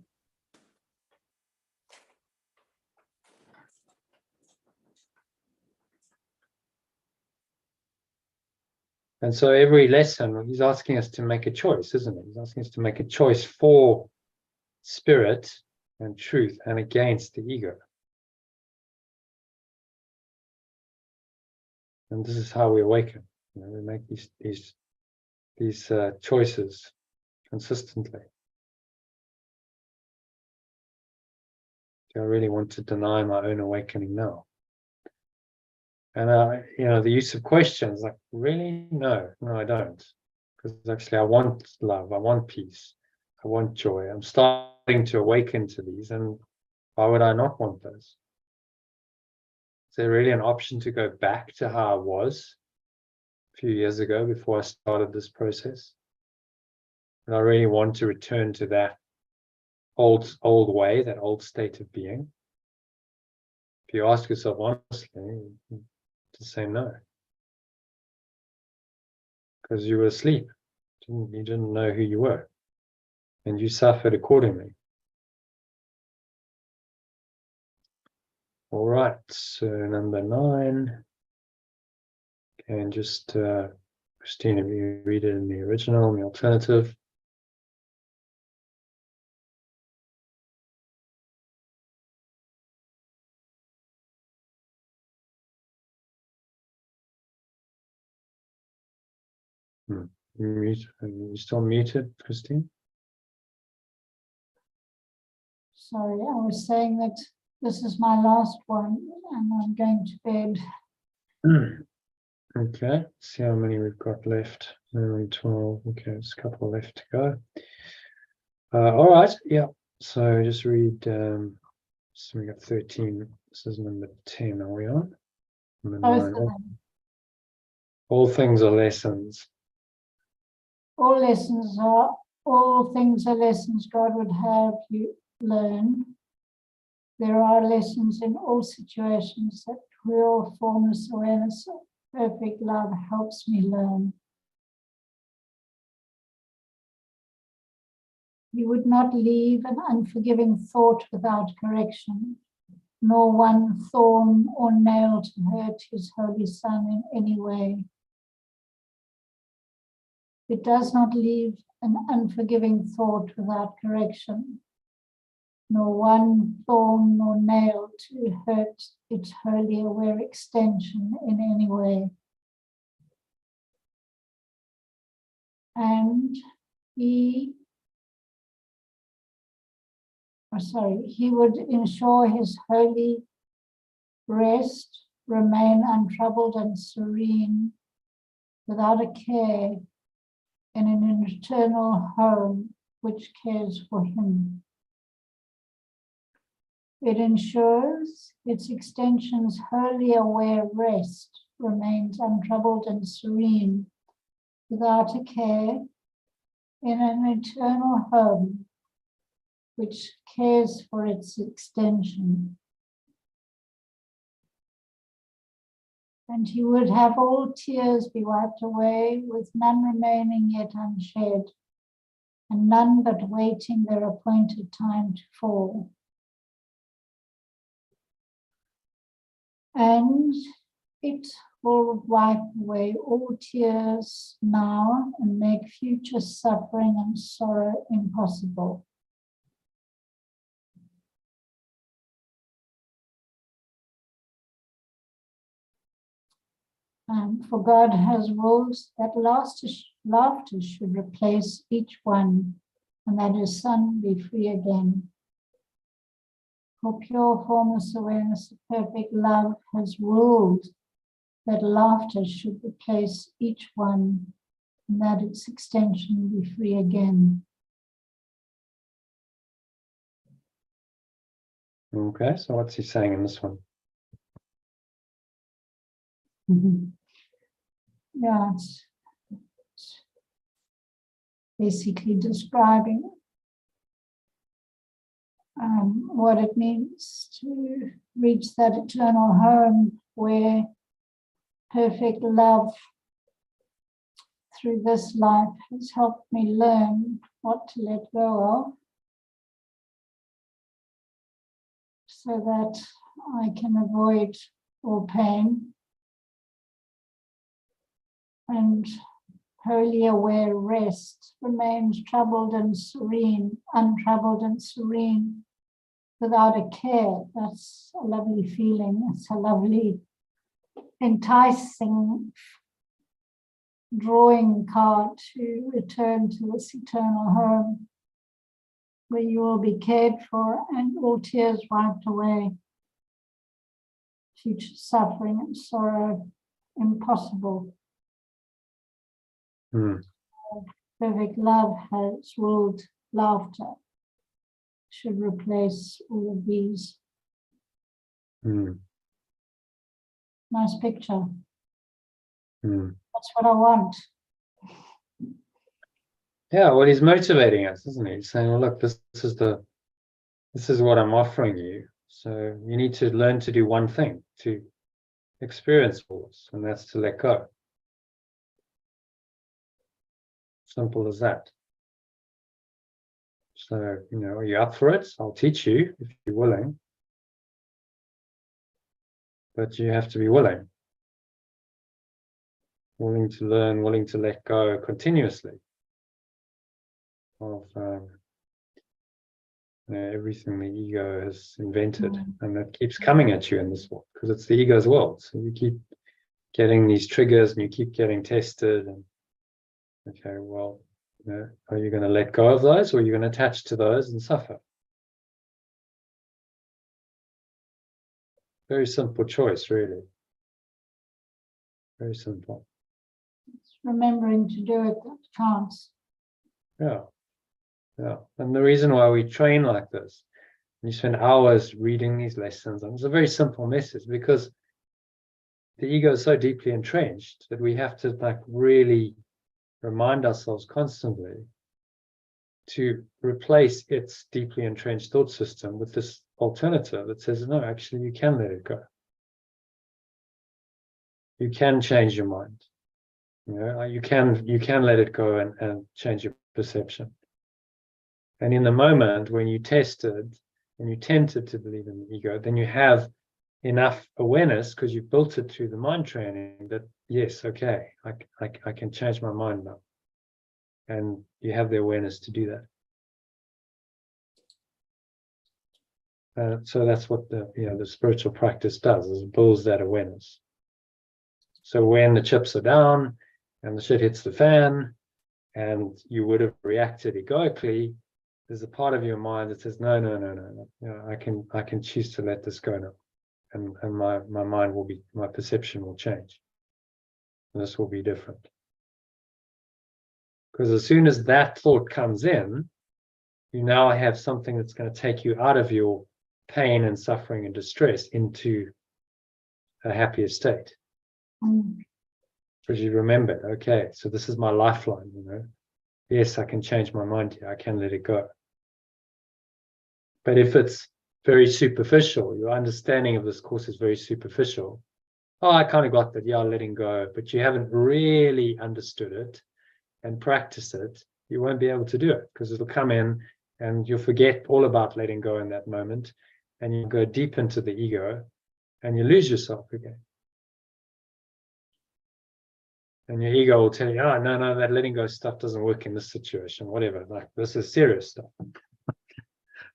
And so every lesson, he's asking us to make a choice, isn't he? He's asking us to make a choice for spirit and truth and against the ego. And this is how we awaken. We make these choices consistently. Do I really want to deny my own awakening now? And the use of questions, like, really? No, I don't. Because actually I want love, I want peace, I want joy. I'm starting to awaken to these, and why would I not want those? Is there really an option to go back to how I was a few years ago before I started this process? And I really want to return to that old way, that old state of being. If you ask yourself honestly, to say no, because you were asleep, you didn't know who you were, and you suffered accordingly. All right, so number 9. And just Christine, if you read it in the original and the alternative. You still muted, Christine? Sorry, I was saying that this is my last one and I'm going to bed. Okay, see how many we've got left. 12. Okay, there's a couple left to go. All right, yeah. So just read. So we got 13. This is number 10. Are we on? Number Both 9. of them. All things are lessons. All things are lessons God would have you learn. There are lessons in all situations that real formless awareness of perfect love helps me learn. He would not leave an unforgiving thought without correction, nor one thorn or nail to hurt his Holy Son in any way. It does not leave an unforgiving thought without correction, nor one thorn nor nail to hurt its wholly aware extension in any way. And he would ensure his holy rest, remain untroubled and serene, without a care, in an eternal home which cares for him. It ensures its extension's wholly aware rest remains untroubled and serene, without a care, in an eternal home which cares for its extension. And he would have all tears be wiped away, with none remaining yet unshed, and none but waiting their appointed time to fall. And it will wipe away all tears now and make future suffering and sorrow impossible. For God has willed that laughter should replace each one, and that his Son be free again. For pure formless awareness of perfect love has willed that laughter should replace each one, and that its extension be free again. Okay, so what's he saying in this one? Yeah, it's basically describing what it means to reach that eternal home where perfect love through this life has helped me learn what to let go of, so that I can avoid all pain, and wholly aware rest remains untroubled and serene, without a care. That's a lovely feeling. It's a lovely, enticing drawing card to return to this eternal home, where you will be cared for and all tears wiped away, future suffering and sorrow impossible. Perfect love has ruled laughter, should replace all of these. Nice picture. Hmm. That's what I want. Yeah, well, he's motivating us, isn't he? He's saying, well, look, this is what I'm offering you. So you need to learn to do one thing, to experience force, and that's to let go. Simple as that. So, are you up for it? I'll teach you if you're willing. But you have to be willing. Willing to learn, willing to let go continuously of everything the ego has invented. And that keeps coming at you in this world, because it's the ego's world. So you keep getting these triggers and you keep getting tested. And okay, well, are you going to let go of those, or are you going to attach to those and suffer? Very simple choice, really. Very simple. It's remembering to do it that counts. Yeah. And the reason why we train like this, and you spend hours reading these lessons, and it's a very simple message, because the ego is so deeply entrenched that we have to really remind ourselves constantly to replace its deeply entrenched thought system with this alternative that says, no, actually, you can let it go. You can change your mind. You can let it go and change your perception. And in the moment when you tested and you tempted to believe in the ego, then you have enough awareness, because you've built it through the mind training, that yes, okay, I can change my mind now. And you have the awareness to do that. So that's what the spiritual practice does, is it builds that awareness. So when the chips are down and the shit hits the fan and you would have reacted egoically, there's a part of your mind that says, no. I can choose to let this go now. And my mind will be, my perception will change. And this will be different. Because as soon as that thought comes in, you now have something that's going to take you out of your pain and suffering and distress into a happier state. Because you remembered, okay, so this is my lifeline, Yes, I can change my mind here. I can let it go. But if it's very superficial, your understanding of this course is very superficial. Oh, I kind of got that, letting go, but you haven't really understood it and practiced it, you won't be able to do it, because it'll come in and you'll forget all about letting go in that moment, and you go deep into the ego and you lose yourself again. And your ego will tell you, oh, no, that letting go stuff doesn't work in this situation, whatever. Like, this is serious stuff.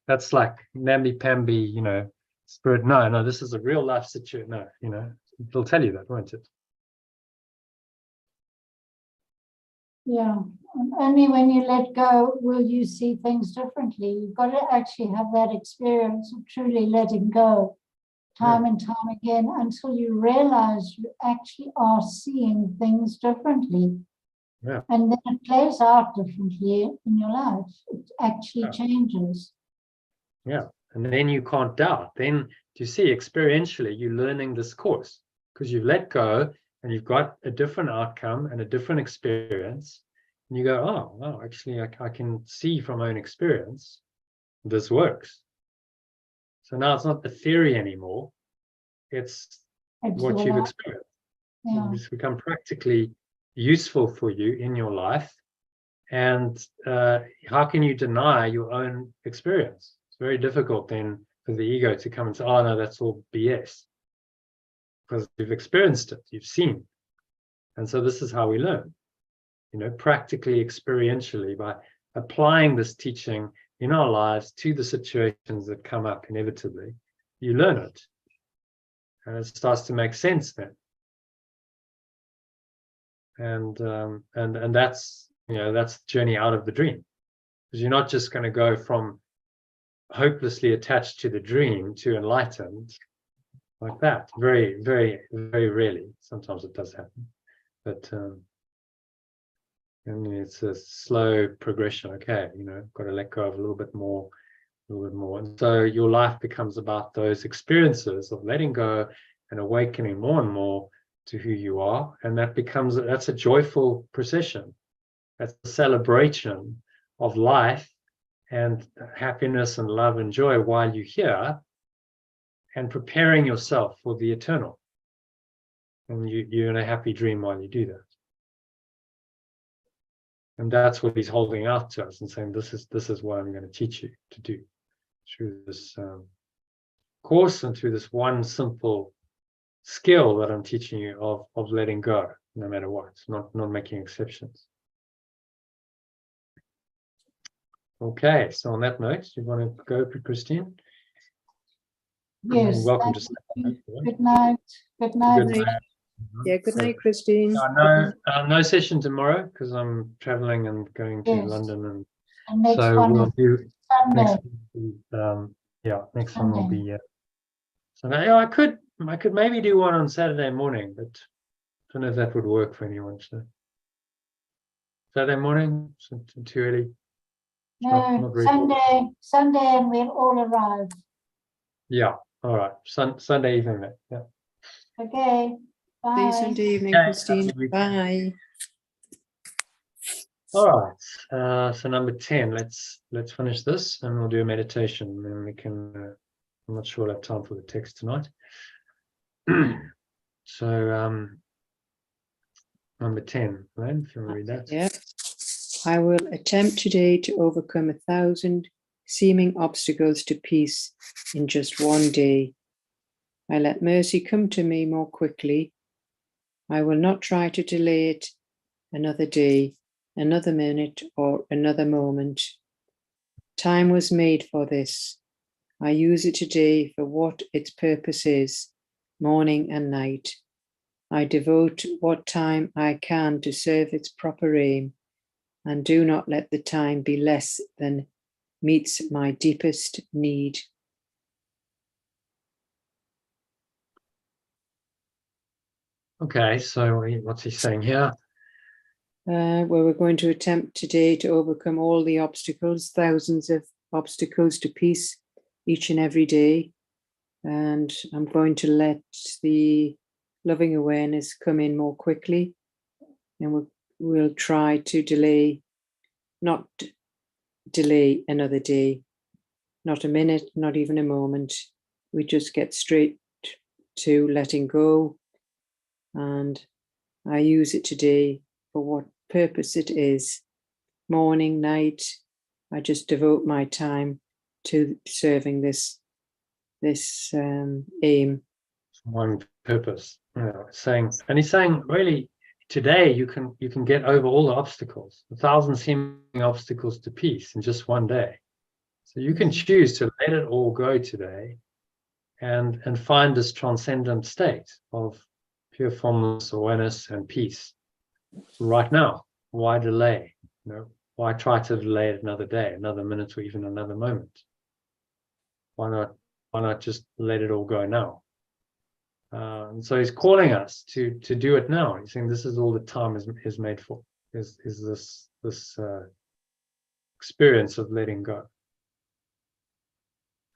That's like namby-pamby, spirit. No, this is a real life situation. No, it'll tell you that, won't it? Yeah, and only when you let go will you see things differently. You've got to actually have that experience of truly letting go time and time again, until you realize you actually are seeing things differently. Yeah. And then it plays out differently in your life. It actually changes. Yeah. And then you can't doubt. Then, you see, experientially, you're learning this course, because you've let go and you've got a different outcome and a different experience. And you go, oh, wow, actually, I can see from my own experience, this works. So now it's not the theory anymore. It's what you've experienced. Yeah. It's become practically useful for you in your life. And how can you deny your own experience? It's very difficult then for the ego to come and say, oh, no, that's all BS. Because you've experienced it, you've seen. And so this is how we learn, practically, experientially, by applying this teaching in our lives to the situations that come up inevitably. You learn it. And it starts to make sense then. And that's that's the journey out of the dream, because you're not just going to go from hopelessly attached to the dream to enlightened like that. Very, very, very rarely. Sometimes it does happen, but and it's a slow progression. Okay, got to let go of a little bit more, and so your life becomes about those experiences of letting go and awakening more and more to who you are. And that's a joyful procession. That's a celebration of life and happiness and love and joy while you're here, and preparing yourself for the eternal. And you're in a happy dream while you do that. And that's what he's holding out to us and saying, this is what I'm going to teach you to do through this course and through this one simple skill that I'm teaching you of letting go, no matter what, not making exceptions. Okay, so on that note, you want to go, Christine? Yes. You're welcome thank to you. stay. Good night. Good night. Good night. Yeah, good night, Christine. No session tomorrow because I'm traveling and going to Yes. London, and And next so one we'll is do Sunday. next next one will Sunday. be Sunday. Yeah, I could maybe do one on Saturday morning, but I don't know if that would work for anyone. So Saturday morning, too early. No, Not really. Sunday, and we'll all arrive. Yeah, all right. Sunday evening then. Yeah. Okay. Bye. See you Sunday evening, Okay, Christine. have a good weekend. Bye. All right. So number 10. Let's finish this, and we'll do a meditation, and then we can. I'm not sure we'll have time for the text tonight. So number 10. Elaine, if you want to read that. Yeah. I will attempt today to overcome 1,000 seeming obstacles to peace in just one day. I let mercy come to me more quickly. I will not try to delay it another day, another minute, or another moment. Time was made for this. I use it today for what its purpose is, morning and night. I devote what time I can to serve its proper aim, and do not let the time be less than meets my deepest need. Okay, so what's he saying here? Where we're going to attempt today to overcome all the obstacles, thousands of obstacles to peace each and every day. And I'm going to let the loving awareness come in more quickly. And we'll try to not delay another day, not a minute, not even a moment. We just get straight to letting go. And I use it today for what purpose it is. Morning, night, I just devote my time to serving this aim. One purpose. And he's saying really today you can get over all the obstacles, 1,000 seeming obstacles to peace in just one day. So you can choose to let it all go today and find this transcendent state of pure formless awareness and peace right now. Why delay? Why try to delay it another day, another minute, or even another moment? Why not just let it all go now? And so he's calling us to do it now. He's saying this is all the time is made for. Is this experience of letting go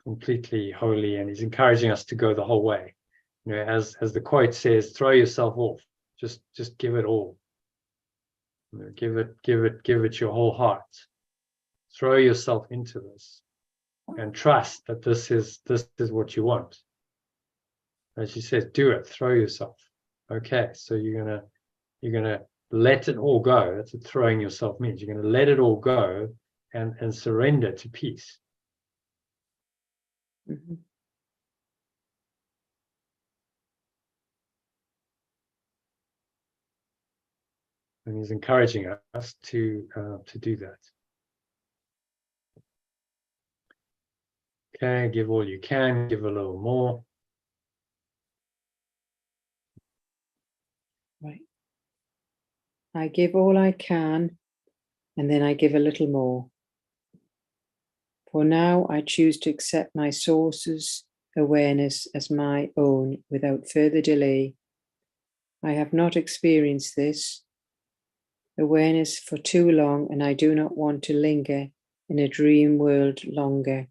completely, wholly, and he's encouraging us to go the whole way. As the quote says, throw yourself off. Just give it all. Give it your whole heart. Throw yourself into this, and trust that this is what you want. As she says, do it. Throw yourself. Okay, so you're gonna let it all go. That's what throwing yourself means. You're gonna let it all go and surrender to peace. Mm-hmm. And he's encouraging us to do that. Okay, give all you can, give a little more. Right. I give all I can, and then I give a little more. For now, I choose to accept my source's awareness as my own without further delay. I have not experienced this awareness for too long, and I do not want to linger in a dream world longer.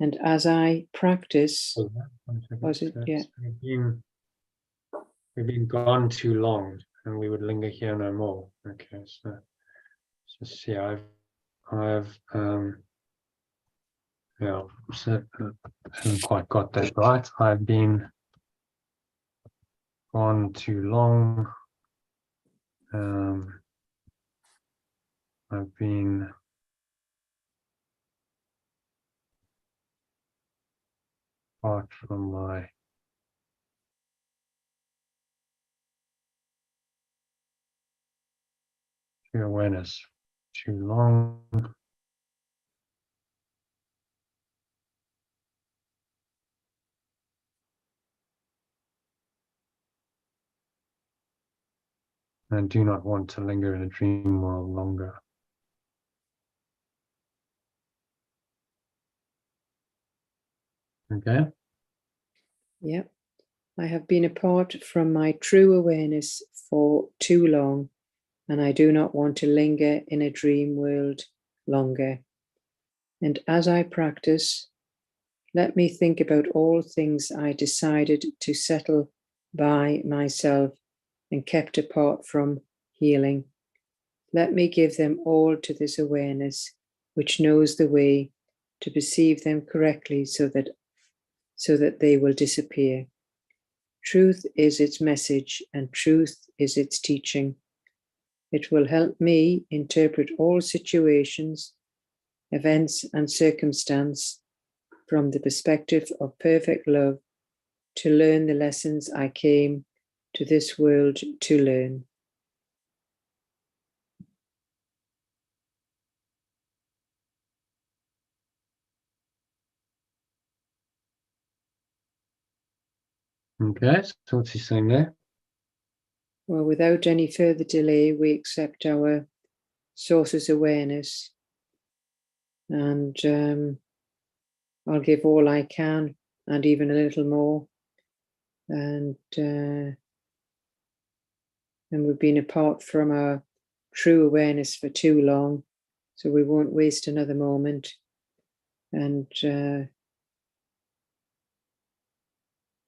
And as I practice, Was it? Yeah. We've been gone too long, and we would linger here no more. Okay, so just see, I've yeah, so I haven't quite got that right. I've been gone too long. I've been apart from my true awareness too long. And do not want to linger in a dream world longer. Okay. Yeah. I have been apart from my true awareness for too long, and I do not want to linger in a dream world longer. And as I practice, let me think about all things I decided to settle by myself and kept apart from healing. Let me give them all to this awareness, which knows the way to perceive them correctly so that they will disappear. Truth is its message, and truth is its teaching. It will help me interpret all situations, events, and circumstance from the perspective of perfect love to learn the lessons I came to this world to learn. Okay, so what's he saying there? Well, without any further delay, we accept our source's awareness, and I'll give all I can and even a little more. And we've been apart from our true awareness for too long, so we won't waste another moment. And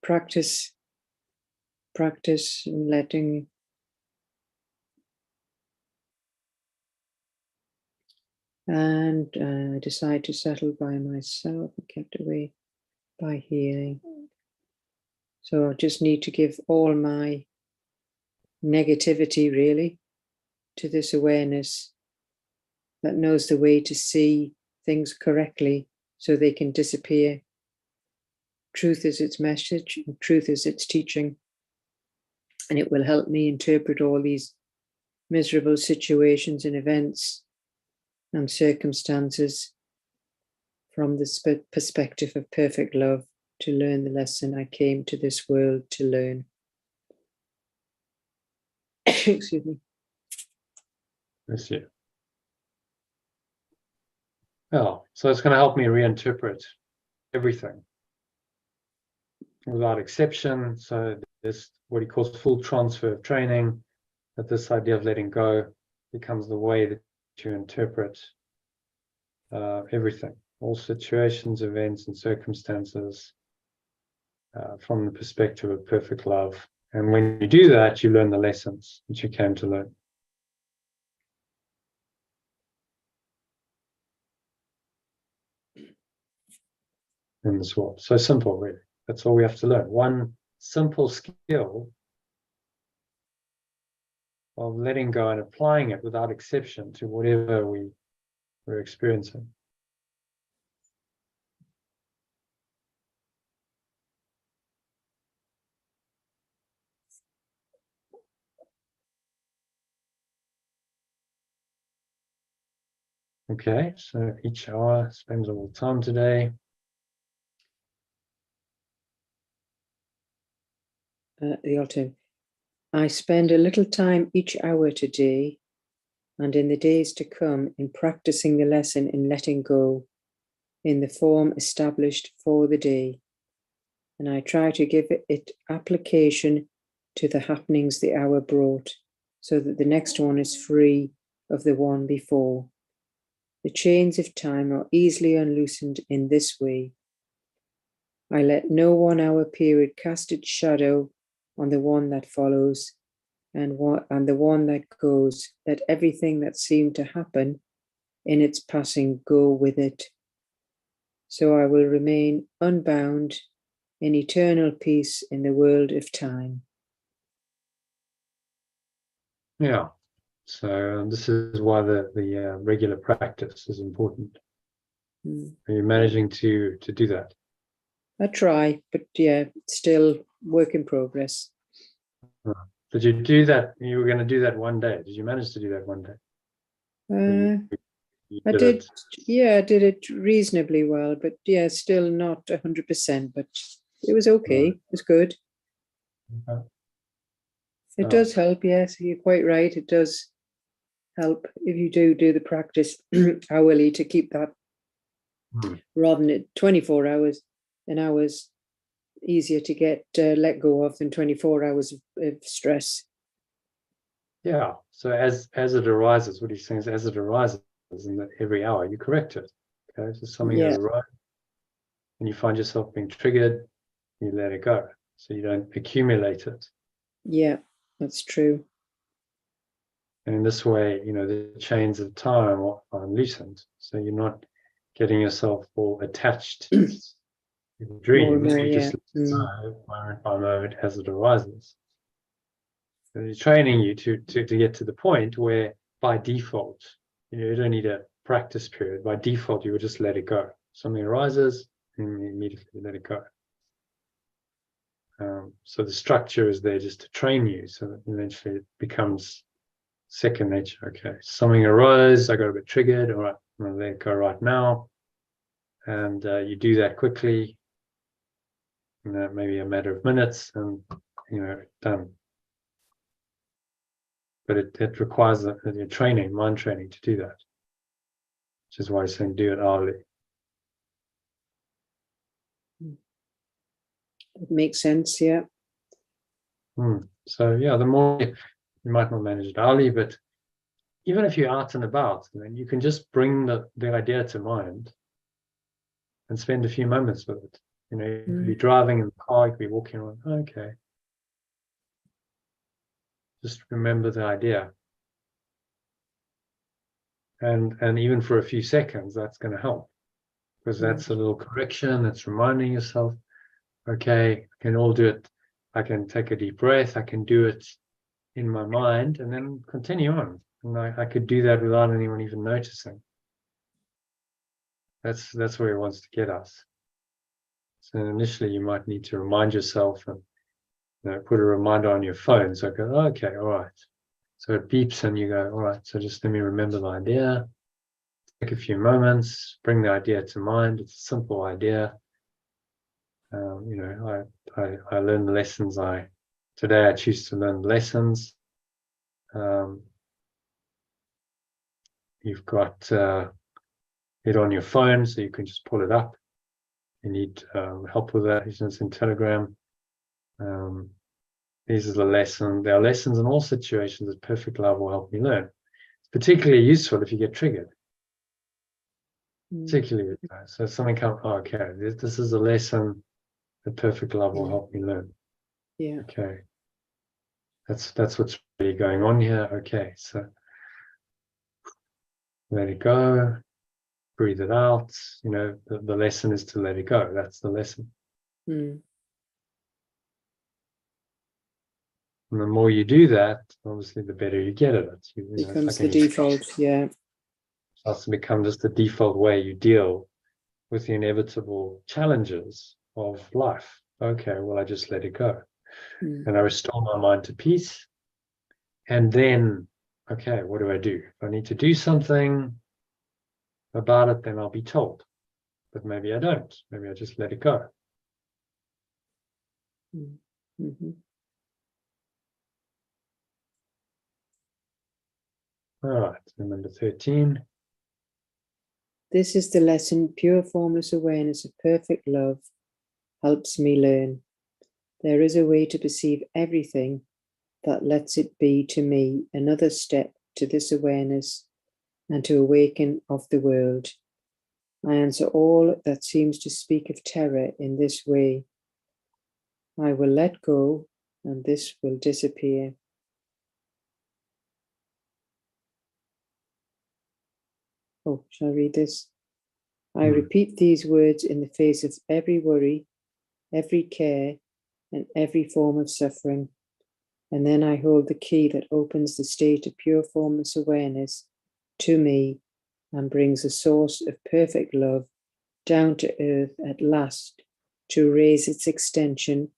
practice in letting and I decide to settle by myself and kept away by healing. So I just need to give all my negativity really to this awareness that knows the way to see things correctly so they can disappear. Truth is its message, and truth is its teaching, and it will help me interpret all these miserable situations and events and circumstances from the perspective of perfect love to learn the lesson I came to this world to learn. Excuse me. Let's see. Oh, so it's going to help me reinterpret everything without exception. So this, what he calls full transfer of training, that this idea of letting go becomes the way that you interpret everything, all situations, events, and circumstances from the perspective of perfect love. And when you do that, you learn the lessons that you came to learn. In this world. So simple, really. That's all we have to learn. One simple skill of letting go and applying it without exception to whatever we're experiencing. Okay, so each hour spends a little time today. The altar. I spend a little time each hour today and in the days to come in practicing the lesson in letting go in the form established for the day. And I try to give it application to the happenings the hour brought so that the next one is free of the one before. The chains of time are easily unloosened in this way, I let no 1 hour period cast its shadow on the one that follows and the one that goes. Let everything that seemed to happen in its passing go with it. So I will remain unbound in eternal peace in the world of time. Yeah. So this is why the regular practice is important. Are you managing to do that? I try, but yeah, still work in progress. Did you do that? You were going to do that one day. Did you manage to do that one day? I did, yeah, I did it reasonably well, but yeah, still not 100%, but it was okay. It was good. Okay. It does help, yes, you're quite right. It does help if you do the practice hourly to keep that rather than 24 hours, an hour's easier to get let go of than 24 hours of stress. Yeah. So as it arises, what he's saying is as it arises in that every hour, you correct it. Okay. So something that arises and you find yourself being triggered, you let it go. So you don't accumulate it. Yeah, that's true. And in this way, the chains of time are loosened. So you're not getting yourself all attached to the dreams. You just know moment by moment as it arises. So you're training you to get to the point where by default, you don't need a practice period. By default, you would just let it go. Something arises and you immediately let it go. So the structure is there just to train you so that eventually it becomes second nature. Okay, something arose, I got a bit triggered. All right, I'm going to let it go right now. And you do that quickly, maybe a matter of minutes, and done. But it requires a training, mind training to do that, which is why he's saying do it hourly. It makes sense, yeah. So yeah, the more you might not manage it hourly, but even if you're out and about, then you can just bring the idea to mind and spend a few moments with it. You could be driving in the car, you could be walking around. Okay, just remember the idea, and even for a few seconds, that's going to help because that's a little correction. That's reminding yourself, okay, I can all do it. I can take a deep breath. I can do it in my mind, and then continue on. And I could do that without anyone even noticing. That's where he wants to get us. So initially, you might need to remind yourself and put a reminder on your phone. So go, okay, all right. So it beeps and you go, all right, so just let me remember the idea. Take a few moments, bring the idea to mind. It's a simple idea. I learn the lessons. Today I choose to learn lessons. You've got it on your phone, so you can just pull it up. You need help with that. It's in Telegram. This is the lesson. There are lessons in all situations that perfect love will help me learn. It's particularly useful if you get triggered. Particularly, so something comes. Oh, okay, this is a lesson that perfect love will help me learn. Yeah. Okay, that's what's really going on here. Okay, so let it go, breathe it out. The lesson is to let it go. That's the lesson. And the more you do that, obviously, the better you get at it. Becomes the default, yeah. Starts to become just the default way you deal with the inevitable challenges of life. Okay, well, I just let it go. And I restore my mind to peace. And then, okay, what do I do? If I need to do something about it, then I'll be told. But maybe I don't. Maybe I just let it go. All right, and number 13. This is the lesson pure formless awareness of perfect love helps me learn. There is a way to perceive everything that lets it be to me another step to this awareness and to awaken of the world. I answer all that seems to speak of terror in this way. I will let go, and this will disappear. Oh, shall I read this? I repeat these words in the face of every worry, every care, and every form of suffering. And then I hold the key that opens the state of pure formless awareness to me and brings a source of perfect love down to earth at last to raise its extension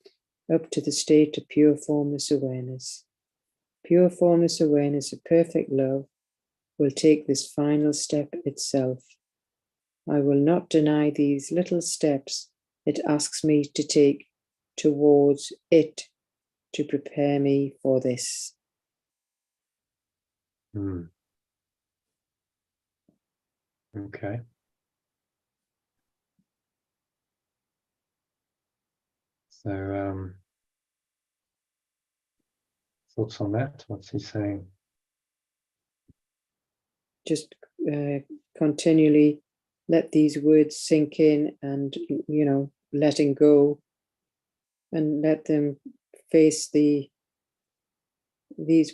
up to the state of pure formless awareness. Pure formless awareness of perfect love will take this final step itself. I will not deny these little steps it asks me to take towards it to prepare me for this. Okay. So, thoughts on that? What's he saying? Just continually let these words sink in and, letting go and let them face these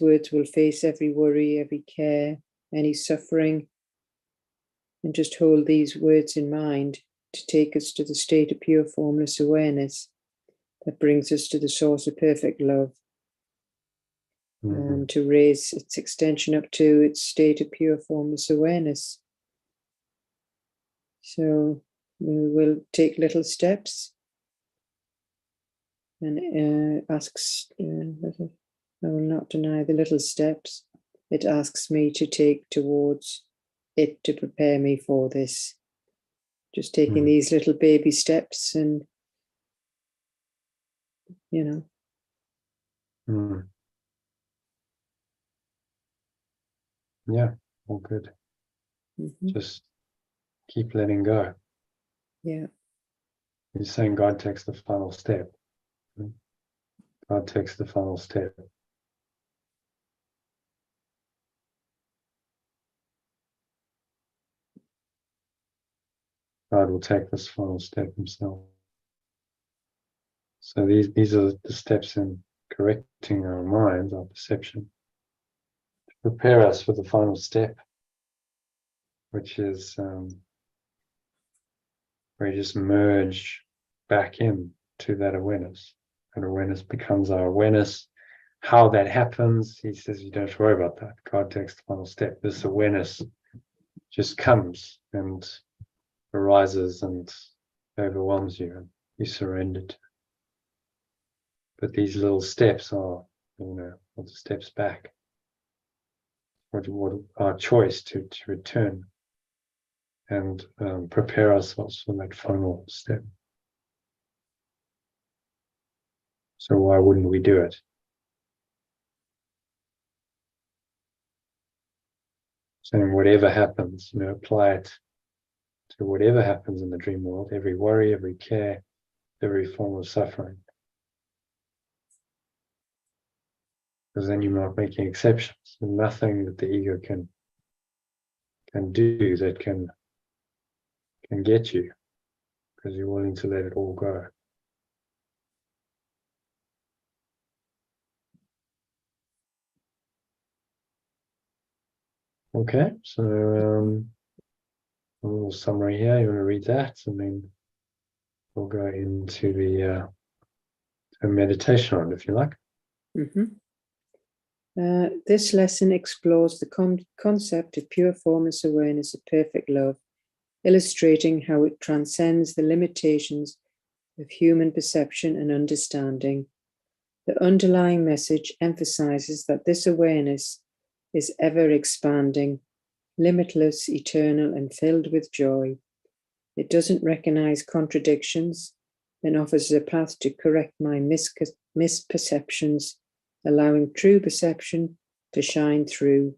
words will face every worry, every care, any suffering, and just hold these words in mind to take us to the state of pure formless awareness that brings us to the source of perfect love, and to raise its extension up to its state of pure formless awareness. So we will take little steps and asks, I will not deny the little steps it asks me to take towards it to prepare me for this. Just taking these little baby steps and, Yeah, all good. Just keep letting go. Yeah. He's saying God takes the final step. God takes the final step. God will take this final step himself. So these are the steps in correcting our minds, our perception, to prepare us for the final step, which is where you just merge back in to that awareness. And awareness becomes our awareness. How that happens, he says, you don't have to worry about that. God takes the final step. This awareness just comes and arises and overwhelms you, and you surrender to it. But these little steps are, the steps back. What our choice to return and prepare ourselves for that final step. So why wouldn't we do it? Saying whatever happens, apply it to whatever happens in the dream world, every worry, every care, every form of suffering. Because then you're not making exceptions. There's nothing that the ego can do that can get you, because you're willing to let it all go. Okay, so a little summary here. You want to read that, and then we'll go into the meditation on it, if you like. This lesson explores the concept of pure formless awareness of perfect love, illustrating how it transcends the limitations of human perception and understanding. The underlying message emphasizes that this awareness is ever expanding, limitless, eternal, and filled with joy. It doesn't recognize contradictions and offers a path to correct my misperceptions, allowing true perception to shine through.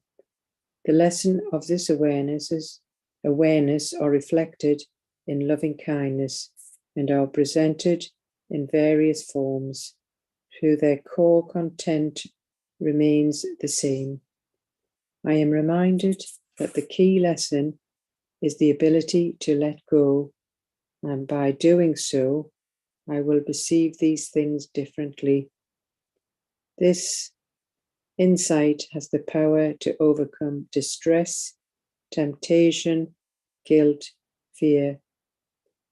The lesson of this awareness are reflected in loving kindness and are presented in various forms, though their core content remains the same. I am reminded that the key lesson is the ability to let go, and by doing so, I will perceive these things differently. This insight has the power to overcome distress, temptation, guilt, fear,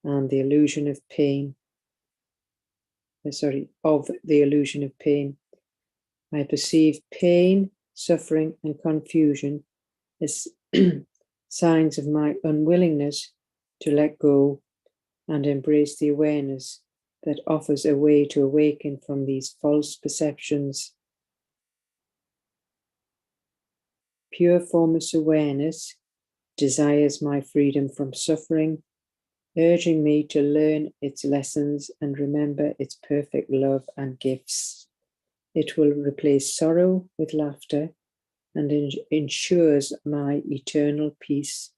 and the illusion of pain. Of the illusion of pain. I perceive pain, suffering, and confusion as signs of my unwillingness to let go and embrace the awareness that offers a way to awaken from these false perceptions. Pure formless awareness desires my freedom from suffering, urging me to learn its lessons and remember its perfect love and gifts. It will replace sorrow with laughter and ensures my eternal peace.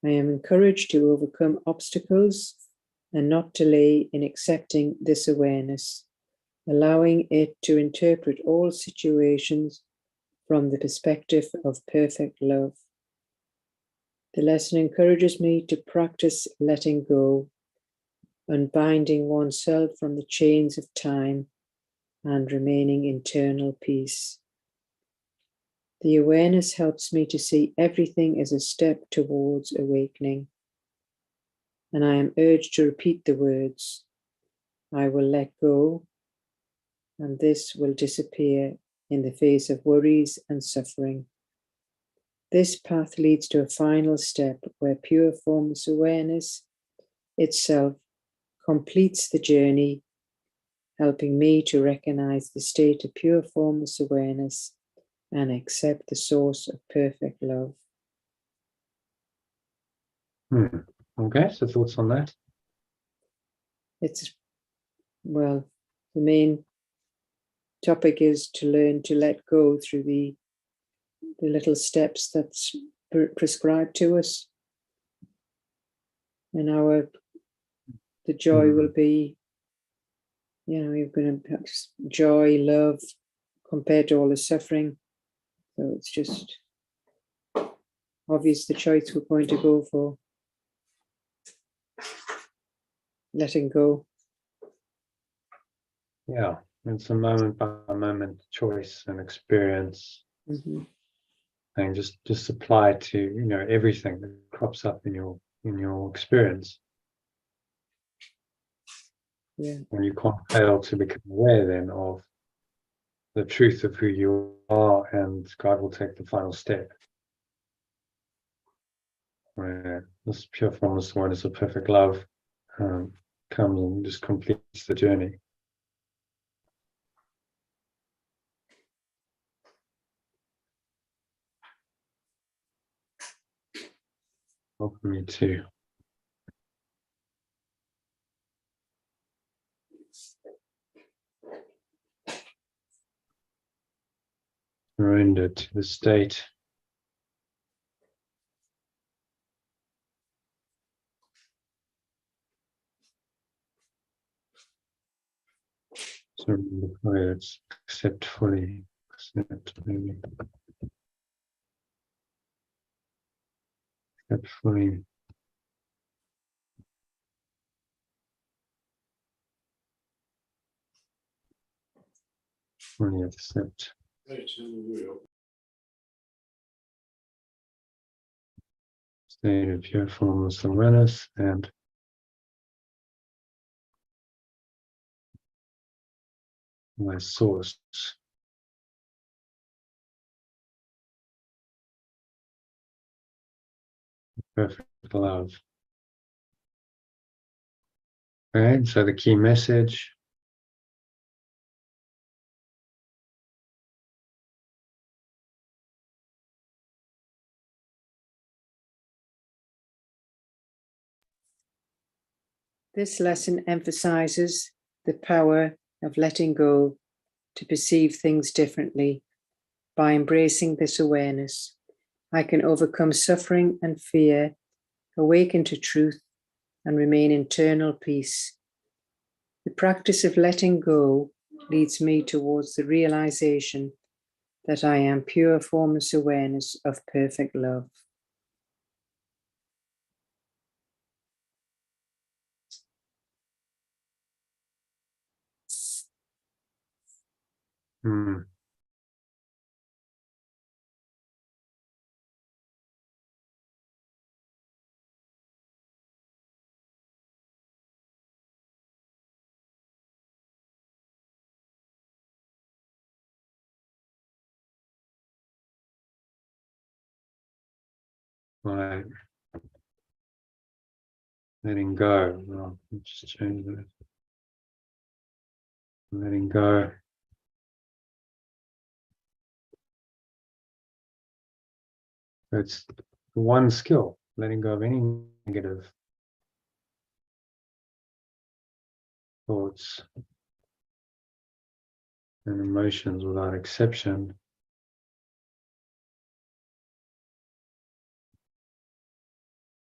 I am encouraged to overcome obstacles and not delay in accepting this awareness, allowing it to interpret all situations from the perspective of perfect love. The lesson encourages me to practice letting go, unbinding oneself from the chains of time, and remaining in eternal peace. The awareness helps me to see everything as a step towards awakening, and I am urged to repeat the words, I will let go, and this will disappear in the face of worries and suffering. This path leads to a final step where pure formless awareness itself completes the journey, helping me to recognize the state of pure formless awareness and accept the source of perfect love. Okay, so thoughts on that? The main topic is to learn to let go through the little steps that's prescribed to us. And the joy will be, you're going to have joy, love, compared to all the suffering. So it's just obvious the choice we're going to go for. Letting go. Yeah, it's a moment by moment choice and experience. Mm-hmm. And just apply it to everything that crops up in your experience. Yeah. And you can't fail to become aware then of the truth of who you are, and God will take the final step. Where this pure formless awareness of perfect love comes and just completes the journey. Help me to surrender to the state surrender fully, it's accept fully, accept fully, accept fully. Fully accept. State of pure formless awareness and my source. Perfect love. Okay, so the key message. This lesson emphasizes the power of letting go to perceive things differently. By embracing this awareness, I can overcome suffering and fear, awaken to truth, and remain in eternal peace. The practice of letting go leads me towards the realization that I am pure formless awareness of perfect love. Hmm. Right. Letting go. Well, let's just change that. Letting go. It's one skill, letting go of any negative thoughts and emotions without exception.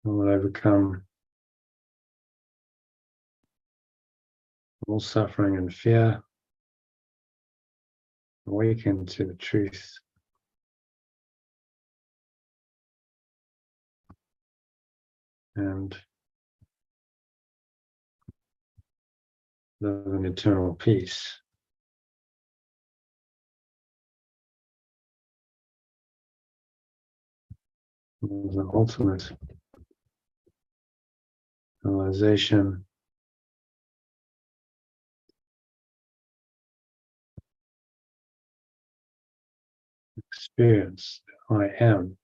Will overcome all suffering and fear. Awaken to the truth. And live in eternal peace. The ultimate realization experience. I am.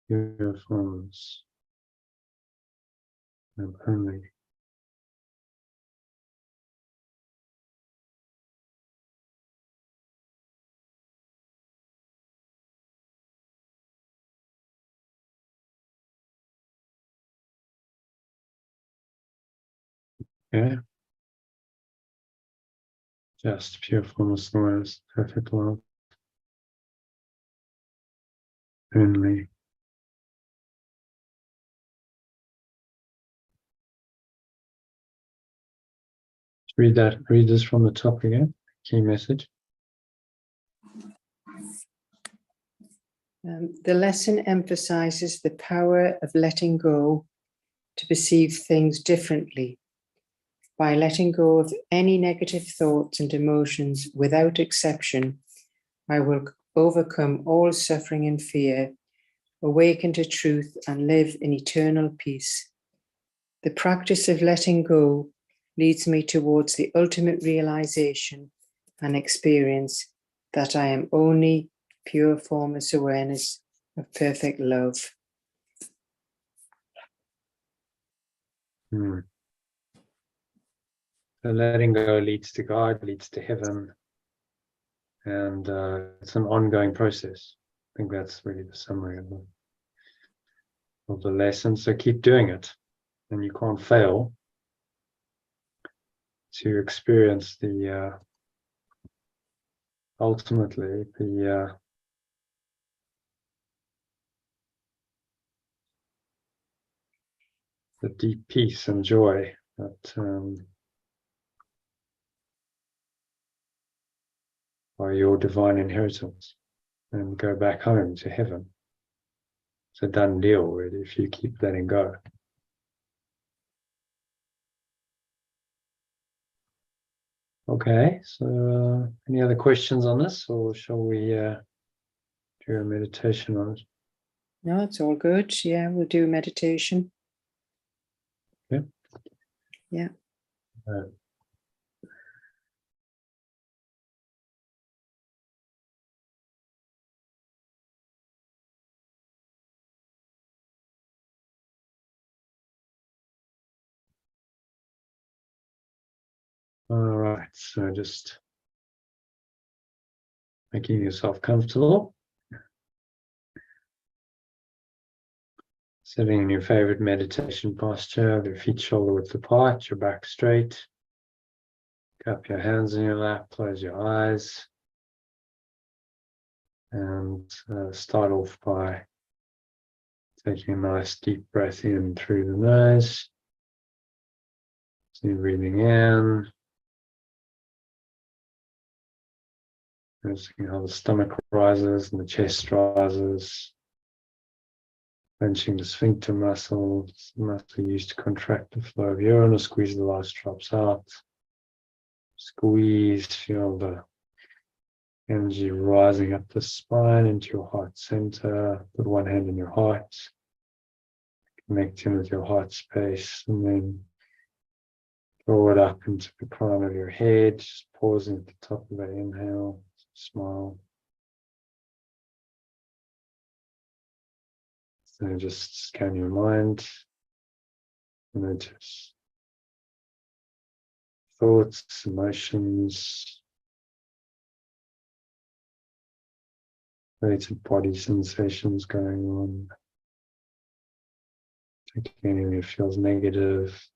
Pure formless. I'm only. Okay. Just pure formless awareness, perfect love. Only. Read this from the top again. Key message. The lesson emphasizes the power of letting go to perceive things differently. By letting go of any negative thoughts and emotions without exception, I will overcome all suffering and fear, awaken to truth, and live in eternal peace. The practice of letting go leads me towards the ultimate realization and experience that I am only pure formless awareness of perfect love. So letting go leads to God, leads to heaven, and it's an ongoing process. I think that's really the summary of the lesson. So keep doing it, and you can't fail to experience the ultimately the deep peace and joy that are your divine inheritance, and go back home to heaven. It's a done deal, really, if you keep letting go. Okay, so any other questions on this, or shall we do a meditation on it? No, it's all good. Yeah, we'll do meditation. Yeah. Yeah. All right, so just making yourself comfortable. Sitting in your favorite meditation posture, your feet shoulder width apart, your back straight. Cup your hands in your lap, close your eyes. And start off by taking a nice deep breath in through the nose. So you're breathing in. Noticing how the stomach rises and the chest rises. clenching the sphincter muscles, the muscle used to contract the flow of urine or squeeze the last drops out. Squeeze, feel the energy rising up the spine into your heart center. Put one hand in your heart, connect in with your heart space, and then draw it up into the crown of your head. Just pausing at the top of that inhale, smile. So just scan your mind, notice thoughts, emotions, related body sensations going on. Taking anything that feels negative,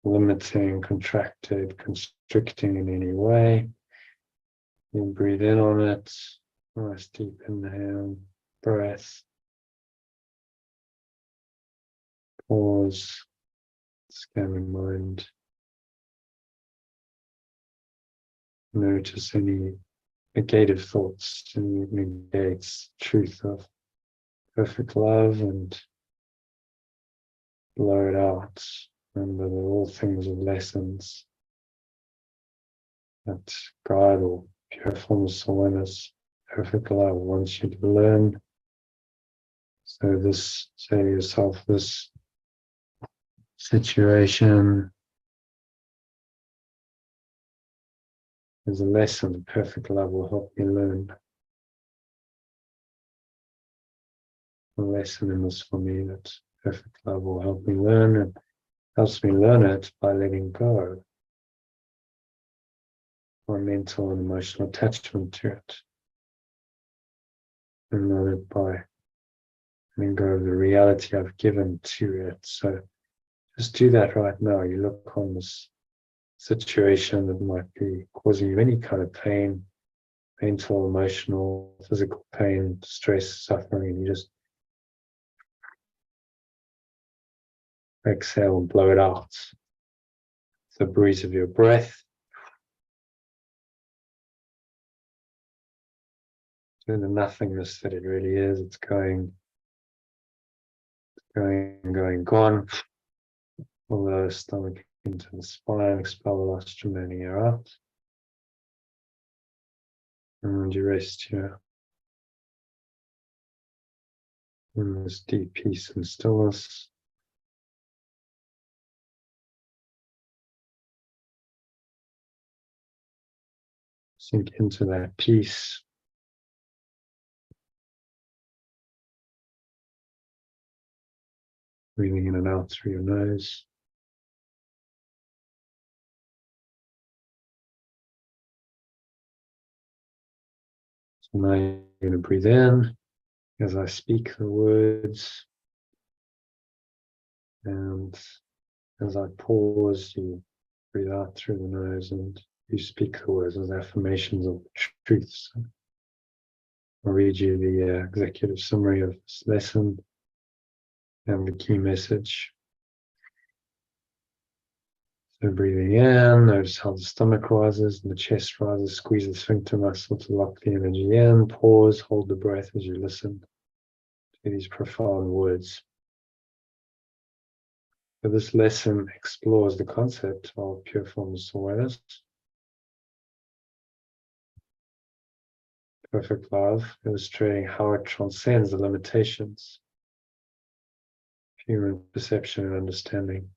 limiting, contracted, constricting in any way. You breathe in on it. Nice deep inhale, breath. Pause, scan the mind. Notice any negative thoughts, any negates truth of perfect love, and blow it out. Remember that all things are lessons that God or pure formless awareness, perfect love wants you to learn. So this, say to yourself, this situation is a lesson that perfect love will help me learn. A lesson in this for me that perfect love will help me learn, and helps me learn it by letting go my mental and emotional attachment to it, and learn it by letting go of the reality I've given to it. So just do that right now. You look on this situation that might be causing you any kind of pain, mental, emotional, physical pain, stress, suffering, and you just exhale and blow it out. The breeze of your breath. And the nothingness that it really is. It's going, gone. Although stomach into the spine, expel the last remaining air out. And you rest here in this deep peace and stillness. Sink into that peace. Breathing in and out through your nose. So now you're going to breathe in as I speak the words. And as I pause, you breathe out through the nose and you speak the words as affirmations of truths. I'll read you the executive summary of this lesson and the key message. So breathing in, notice how the stomach rises and the chest rises, squeeze the sphincter muscle to lock the energy in, pause, hold the breath as you listen to these profound words. So this lesson explores the concept of pure formless awareness, perfect love, illustrating how it transcends the limitations of human perception and understanding.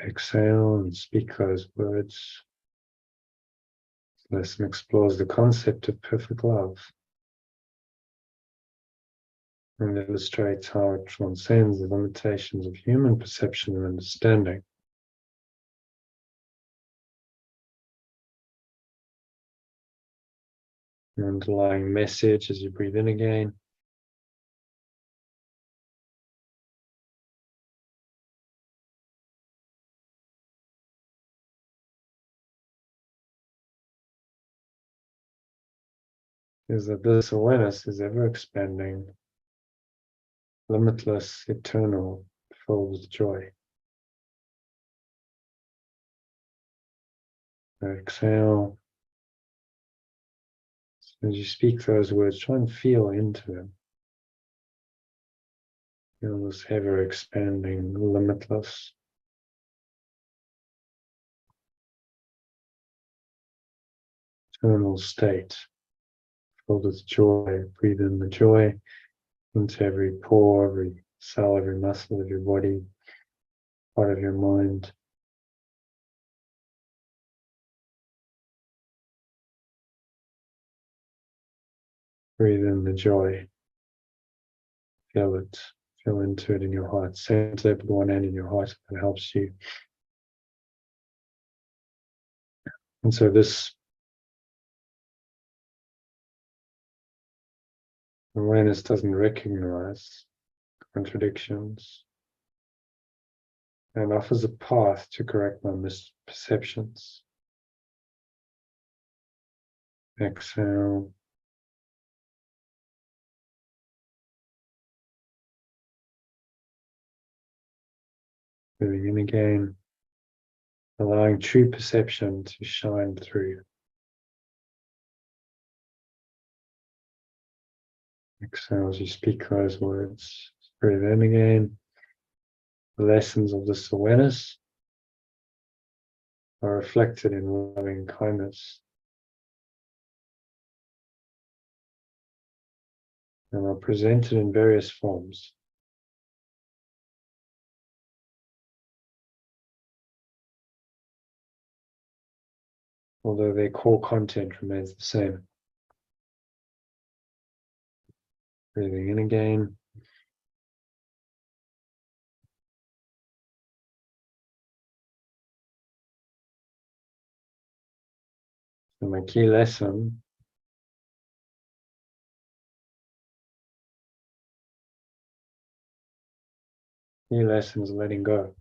Exhale and speak those words. This lesson explores the concept of perfect love and illustrates how it transcends the limitations of human perception and understanding. The underlying message as you breathe in again. Is that this awareness is ever expanding, limitless, eternal, filled with joy. Exhale. As you speak those words, try and feel into them. Feel this ever expanding, limitless, eternal state, filled with joy. Breathe in the joy into every pore, every cell, every muscle of your body, part of your mind. Breathe in the joy. Feel it. Feel into it in your heart. Sense it with one hand in your heart. That helps you. And so this awareness doesn't recognize contradictions and offers a path to correct my misperceptions. Exhale. Moving in again, allowing true perception to shine through. Exhale as you speak those words. Breathe in again. The lessons of this awareness are reflected in loving kindness and are presented in various forms. Although their core content remains the same. Breathing in again. And my key lessons letting go.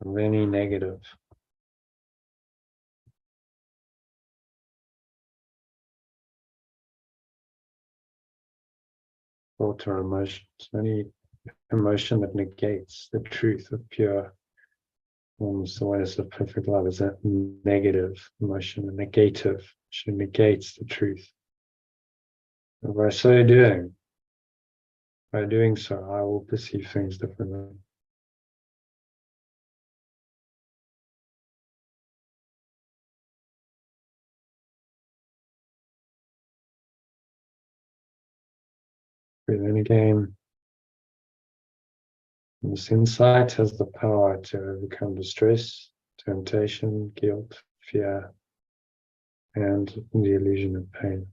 Of any negative. Thought or emotions. Any emotion that negates the truth of pure forms. The awareness of perfect love is a negative emotion, a negative. She negates the truth. And by doing so, I will perceive things differently. Breathe in again. And this insight has the power to overcome distress, temptation, guilt, fear, and the illusion of pain.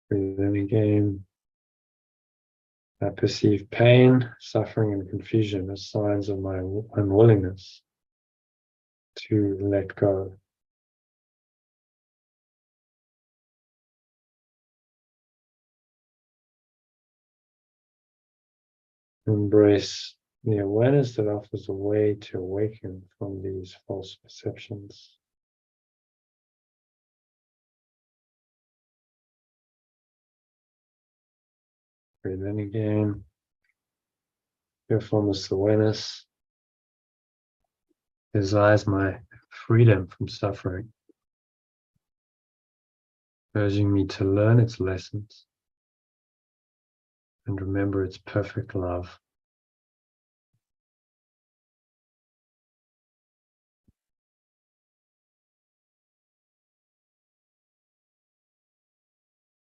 Breathe in again. I perceive pain, suffering, and confusion as signs of my unwillingness to let go. Embrace the awareness that offers a way to awaken from these false perceptions. Breathe in again. Your formless awareness desires my freedom from suffering, urging me to learn its lessons and remember its perfect love.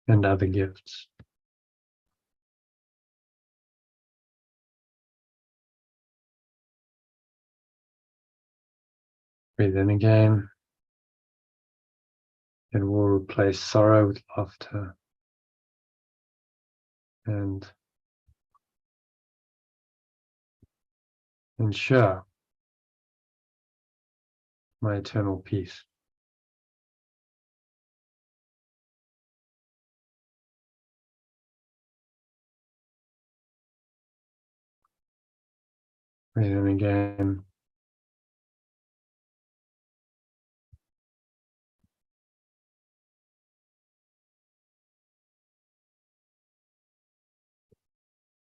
And other gifts. Breathe in again. And we'll replace sorrow with laughter and ensure my eternal peace. Breathe in again.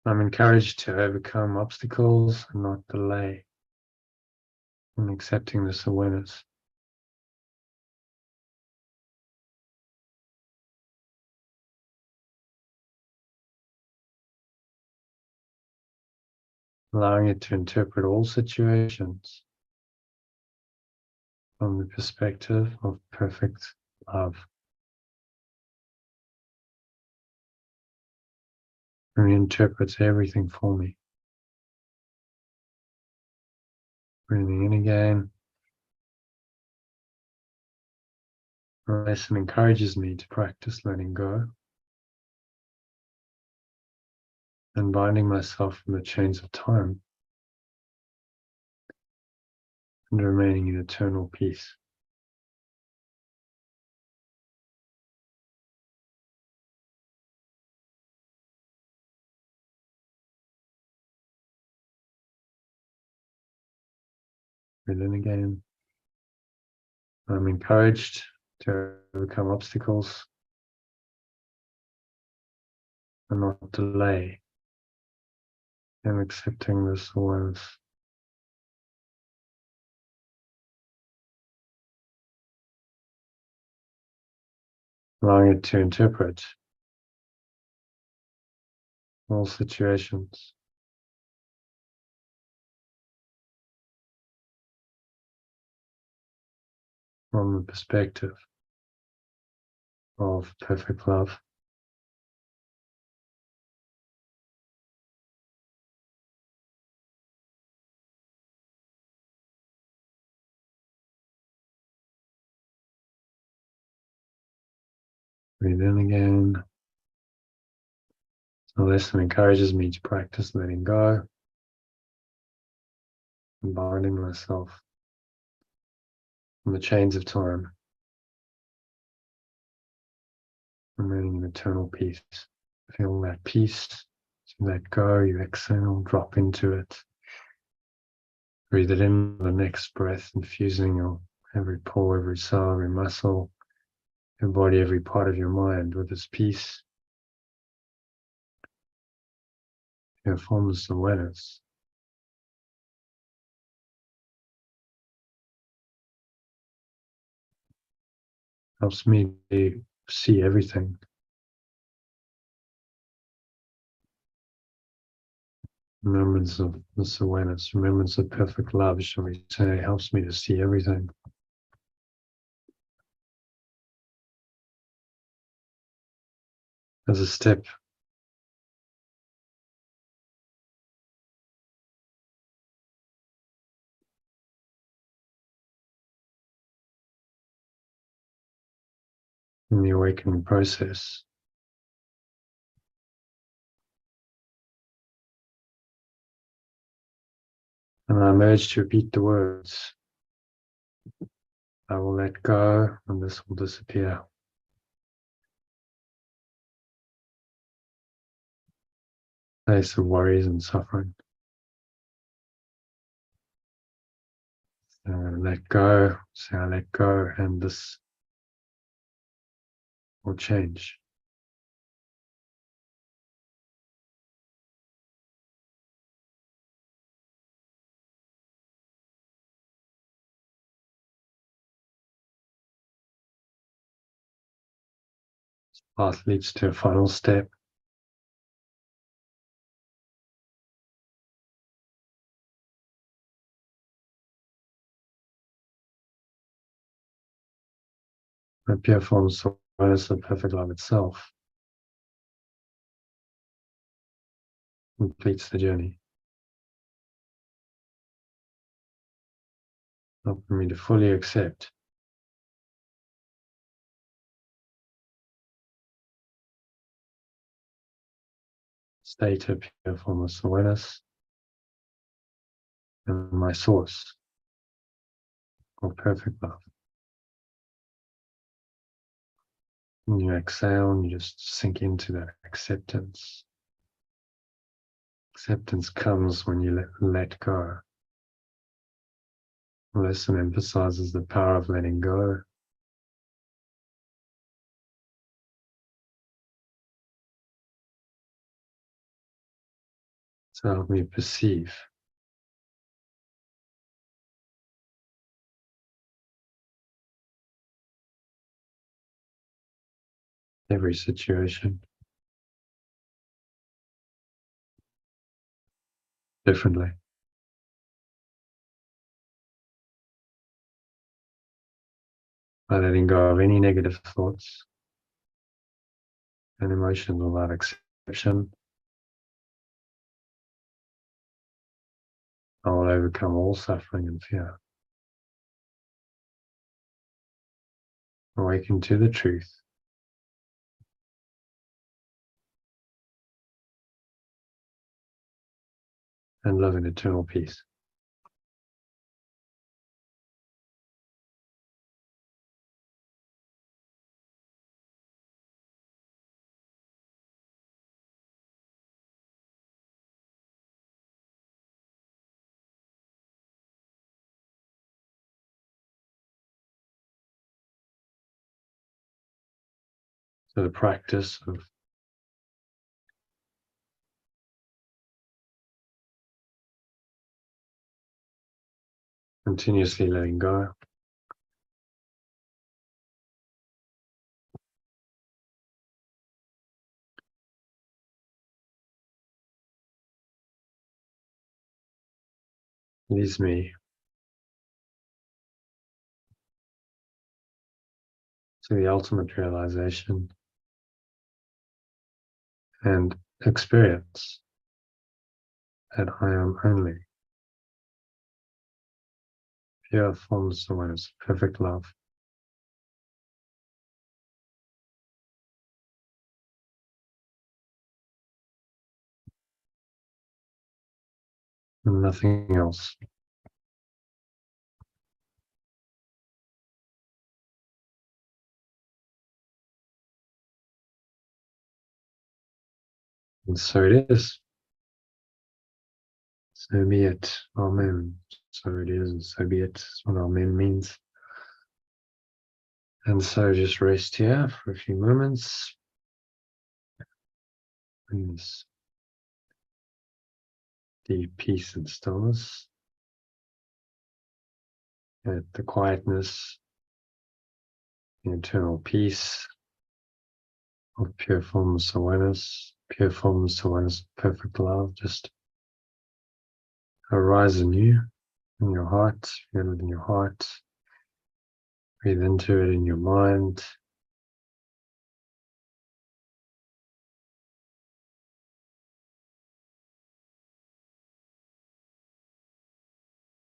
I'm encouraged to overcome obstacles and not delay in accepting this awareness. Allowing it to interpret all situations from the perspective of perfect love. And it interprets everything for me. Breathing in again. The lesson encourages me to practice letting go and binding myself from the chains of time and remaining in eternal peace. Breathe in again. I'm encouraged to overcome obstacles and not delay in accepting this awareness. Allowing it to interpret all situations from the perspective of perfect love. Breathe in again. The lesson encourages me to practice letting go and binding myself from the chains of time, remaining in eternal peace. Feel that peace. So let go, you exhale, drop into it. Breathe it in the next breath, infusing your every pore, every cell, every muscle, your body, every part of your mind with this peace. Your formless awareness. Helps me to see everything. Remembrance of this awareness, remembrance of perfect love, shall we say, helps me to see everything. As a step in the awakening process. And I'm urged to repeat the words, I will let go and this will disappear. Place of worries and suffering. Let go, say I let go, and this will change. Path leads to a final step. The pure forms of awareness of perfect love itself completes the journey. Helping me to fully accept state of pure formless awareness and my source of perfect love. When you exhale and you just sink into that acceptance. Acceptance comes when you let go. The lesson emphasizes the power of letting go. to help me perceive every situation differently. By letting go of any negative thoughts and emotions without exception, I will overcome all suffering and fear. Awaken to the truth and live in eternal peace. So the practice of continuously letting go leads me to the ultimate realization and experience that I am only pure formless awareness, perfect love. And nothing else. And so it is. So be it. Amen. So it is, and so be it. That's what Amen means. And so just rest here for a few moments. In this deep peace and stillness. At the quietness, the eternal peace of pure formless awareness, perfect love, just arise in you, in your heart, feel it in your heart, breathe into it in your mind,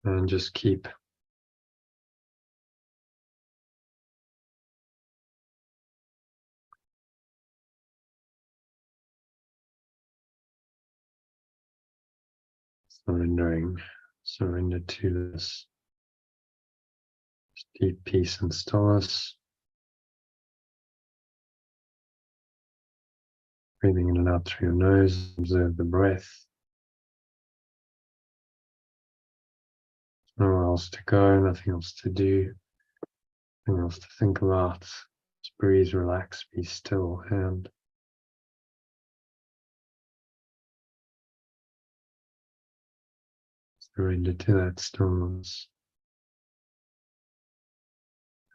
and just keep surrender to this deep peace and stillness, breathing in and out through your nose, observe the breath. Nowhere else to go, nothing else to do, nothing else to think about. Just breathe, relax, be still, and surrender to that stillness.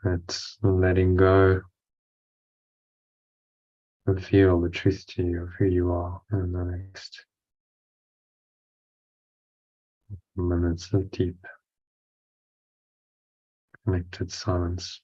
That's letting go, reveal the truth to you of who you are in the next minutes of deep, connected silence.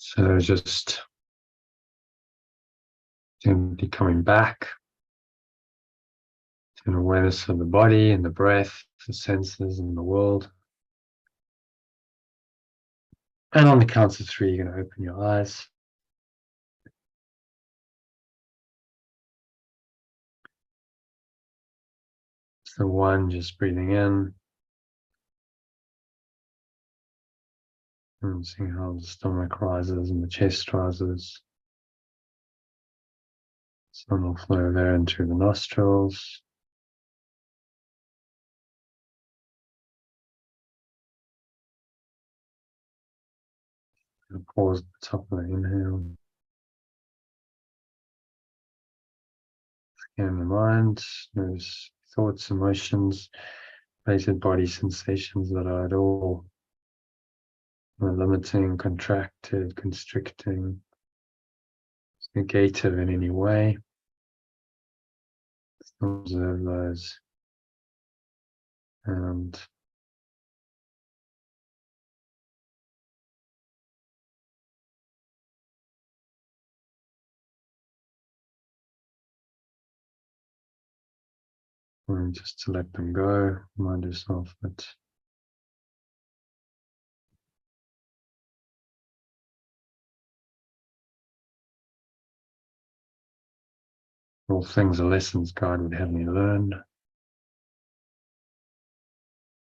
So just gently coming back to an awareness of the body and the breath, the senses and the world. And on the count of 3, you're going to open your eyes. So 1, just breathing in. And seeing how the stomach rises and the chest rises. Sun will flow there into the nostrils. And pause at the top of the inhale. Scan the mind, notice thoughts, emotions, related body sensations that are at all limiting, contracted, constricting, negative in any way. Observe those. And just to let them go, remind yourself that all things are lessons God would have me learn.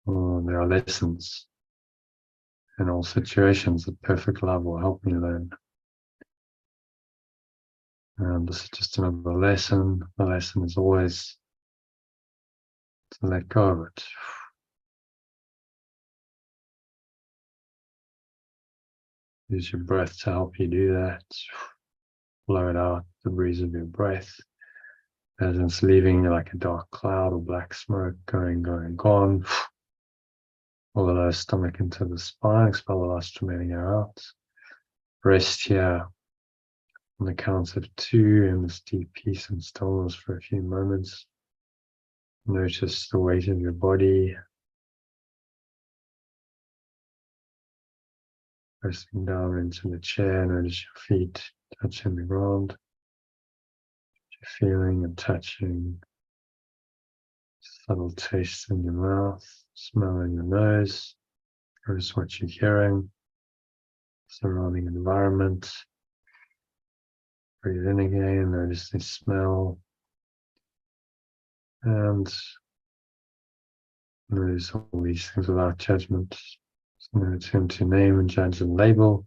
Or there are lessons in all situations that perfect love will help me learn. And this is just another lesson. The lesson is always to let go of it. Use your breath to help you do that. Blow it out, the breeze of your breath. As it's leaving like a dark cloud or black smoke, going, gone. All the lower stomach into the spine, expel the last remaining air out. Rest here on the count of 2 in this deep peace and stillness for a few moments. Notice the weight of your body. Pressing down into the chair, notice your feet touching the ground. You're feeling and touching. Subtle taste in your mouth, smell in your nose. Notice what you're hearing. Surrounding environment. Breathe in again, notice the smell. And notice all these things without judgment. So I'm going to attempt to name and judge and label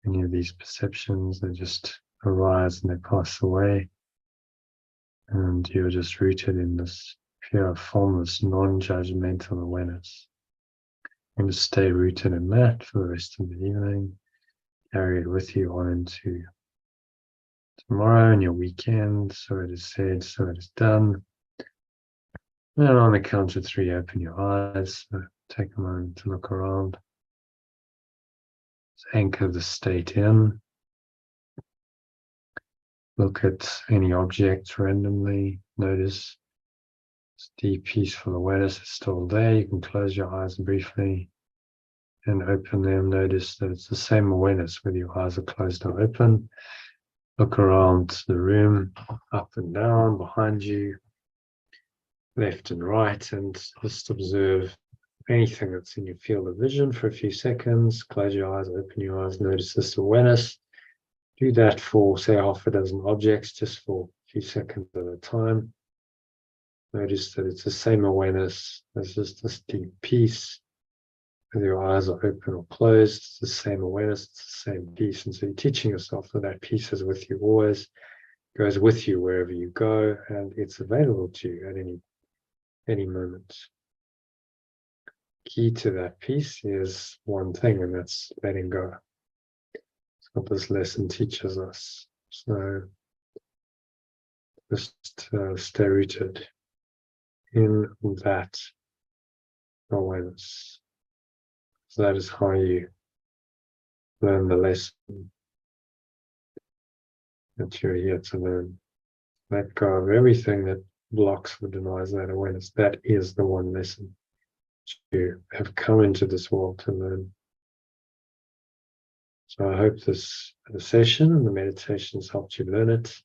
any of these perceptions. They just arise and they pass away. And you're just rooted in this pure, formless, non-judgmental awareness. And just stay rooted in that for the rest of the evening. Carry it with you on into tomorrow and your weekend. So it is said, so it is done. And on the count of 3, open your eyes. So take a moment to look around. Just anchor the state in. Look at any object randomly. Notice it's deep, peaceful awareness is still there. You can close your eyes briefly and open them. Notice that it's the same awareness whether your eyes are closed or open. Look around the room, up and down, behind you, left and right, and just observe anything that's in your field of vision for a few seconds. Close your eyes, open your eyes, notice this awareness. Do that for, say, half a dozen objects, just for a few seconds at a time. Notice that it's the same awareness. There's just this deep peace. Whether your eyes are open or closed, it's the same awareness, it's the same peace. And so you're teaching yourself that that peace is with you always, goes with you wherever you go, and it's available to you at any moment. Key to that peace is one thing, and that's letting go. It's what this lesson teaches us. So just stay rooted in that awareness. So that is how you learn the lesson that you're here to learn. Let go of everything that blocks or denies that awareness. That is the one lesson you have come into this world to learn. So I hope this session and the meditations helped you learn it.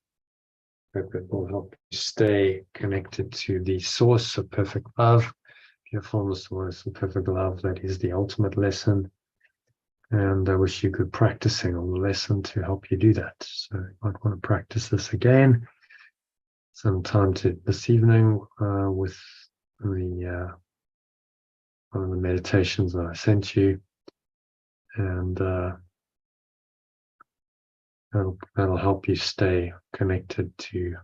I hope it will help you stay connected to the source of perfect love. Your formless source of perfect love, that is the ultimate lesson. And I wish you good practicing on the lesson to help you do that. So you might want to practice this again sometime this evening with the one of the meditations that I sent you, and that'll help you stay connected to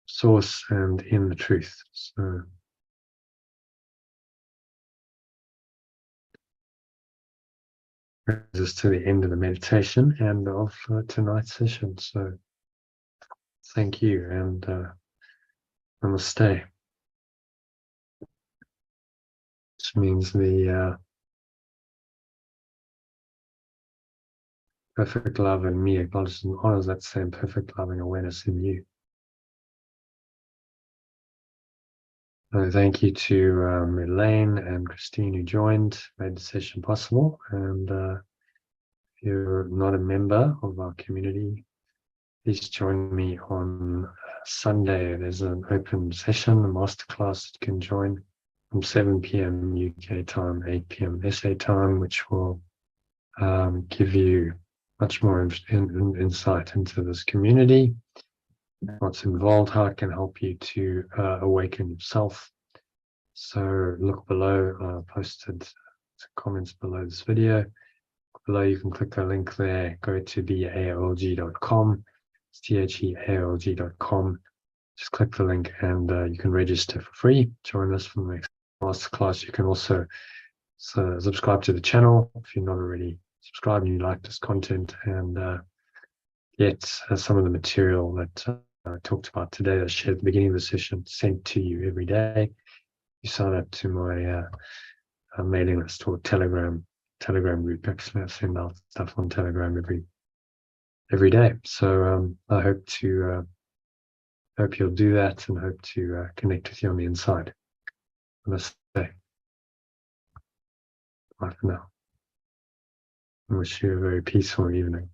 source and in the truth. So brings us to the end of the meditation and of tonight's session. So thank you, and namaste. Which means the perfect love in me acknowledges and honors that same perfect loving awareness in you. So thank you to Elaine and Christine who joined, made the session possible. And if you're not a member of our community, please join me on Sunday. There's an open session, a masterclass that you can join from 7 p.m. UK time, 8 p.m. SA time, which will give you much more insight into this community, what's involved, how it can help you to awaken yourself. So look below, posted comments below this video. Below you can click the link there, go to theaolg.com, it's theaolg.com. Just click the link and you can register for free. Join us for the next masterclass. You can also subscribe to the channel if you're not already subscribed and you like this content, and get some of the material that I talked about today, that I shared at the beginning of the session, sent to you every day. You sign up to my mailing list or Telegram group. Actually, I send out stuff on Telegram every day. So I hope you'll do that, and hope to connect with you on the inside. Namaste. Bye for now. I wish you a very peaceful evening.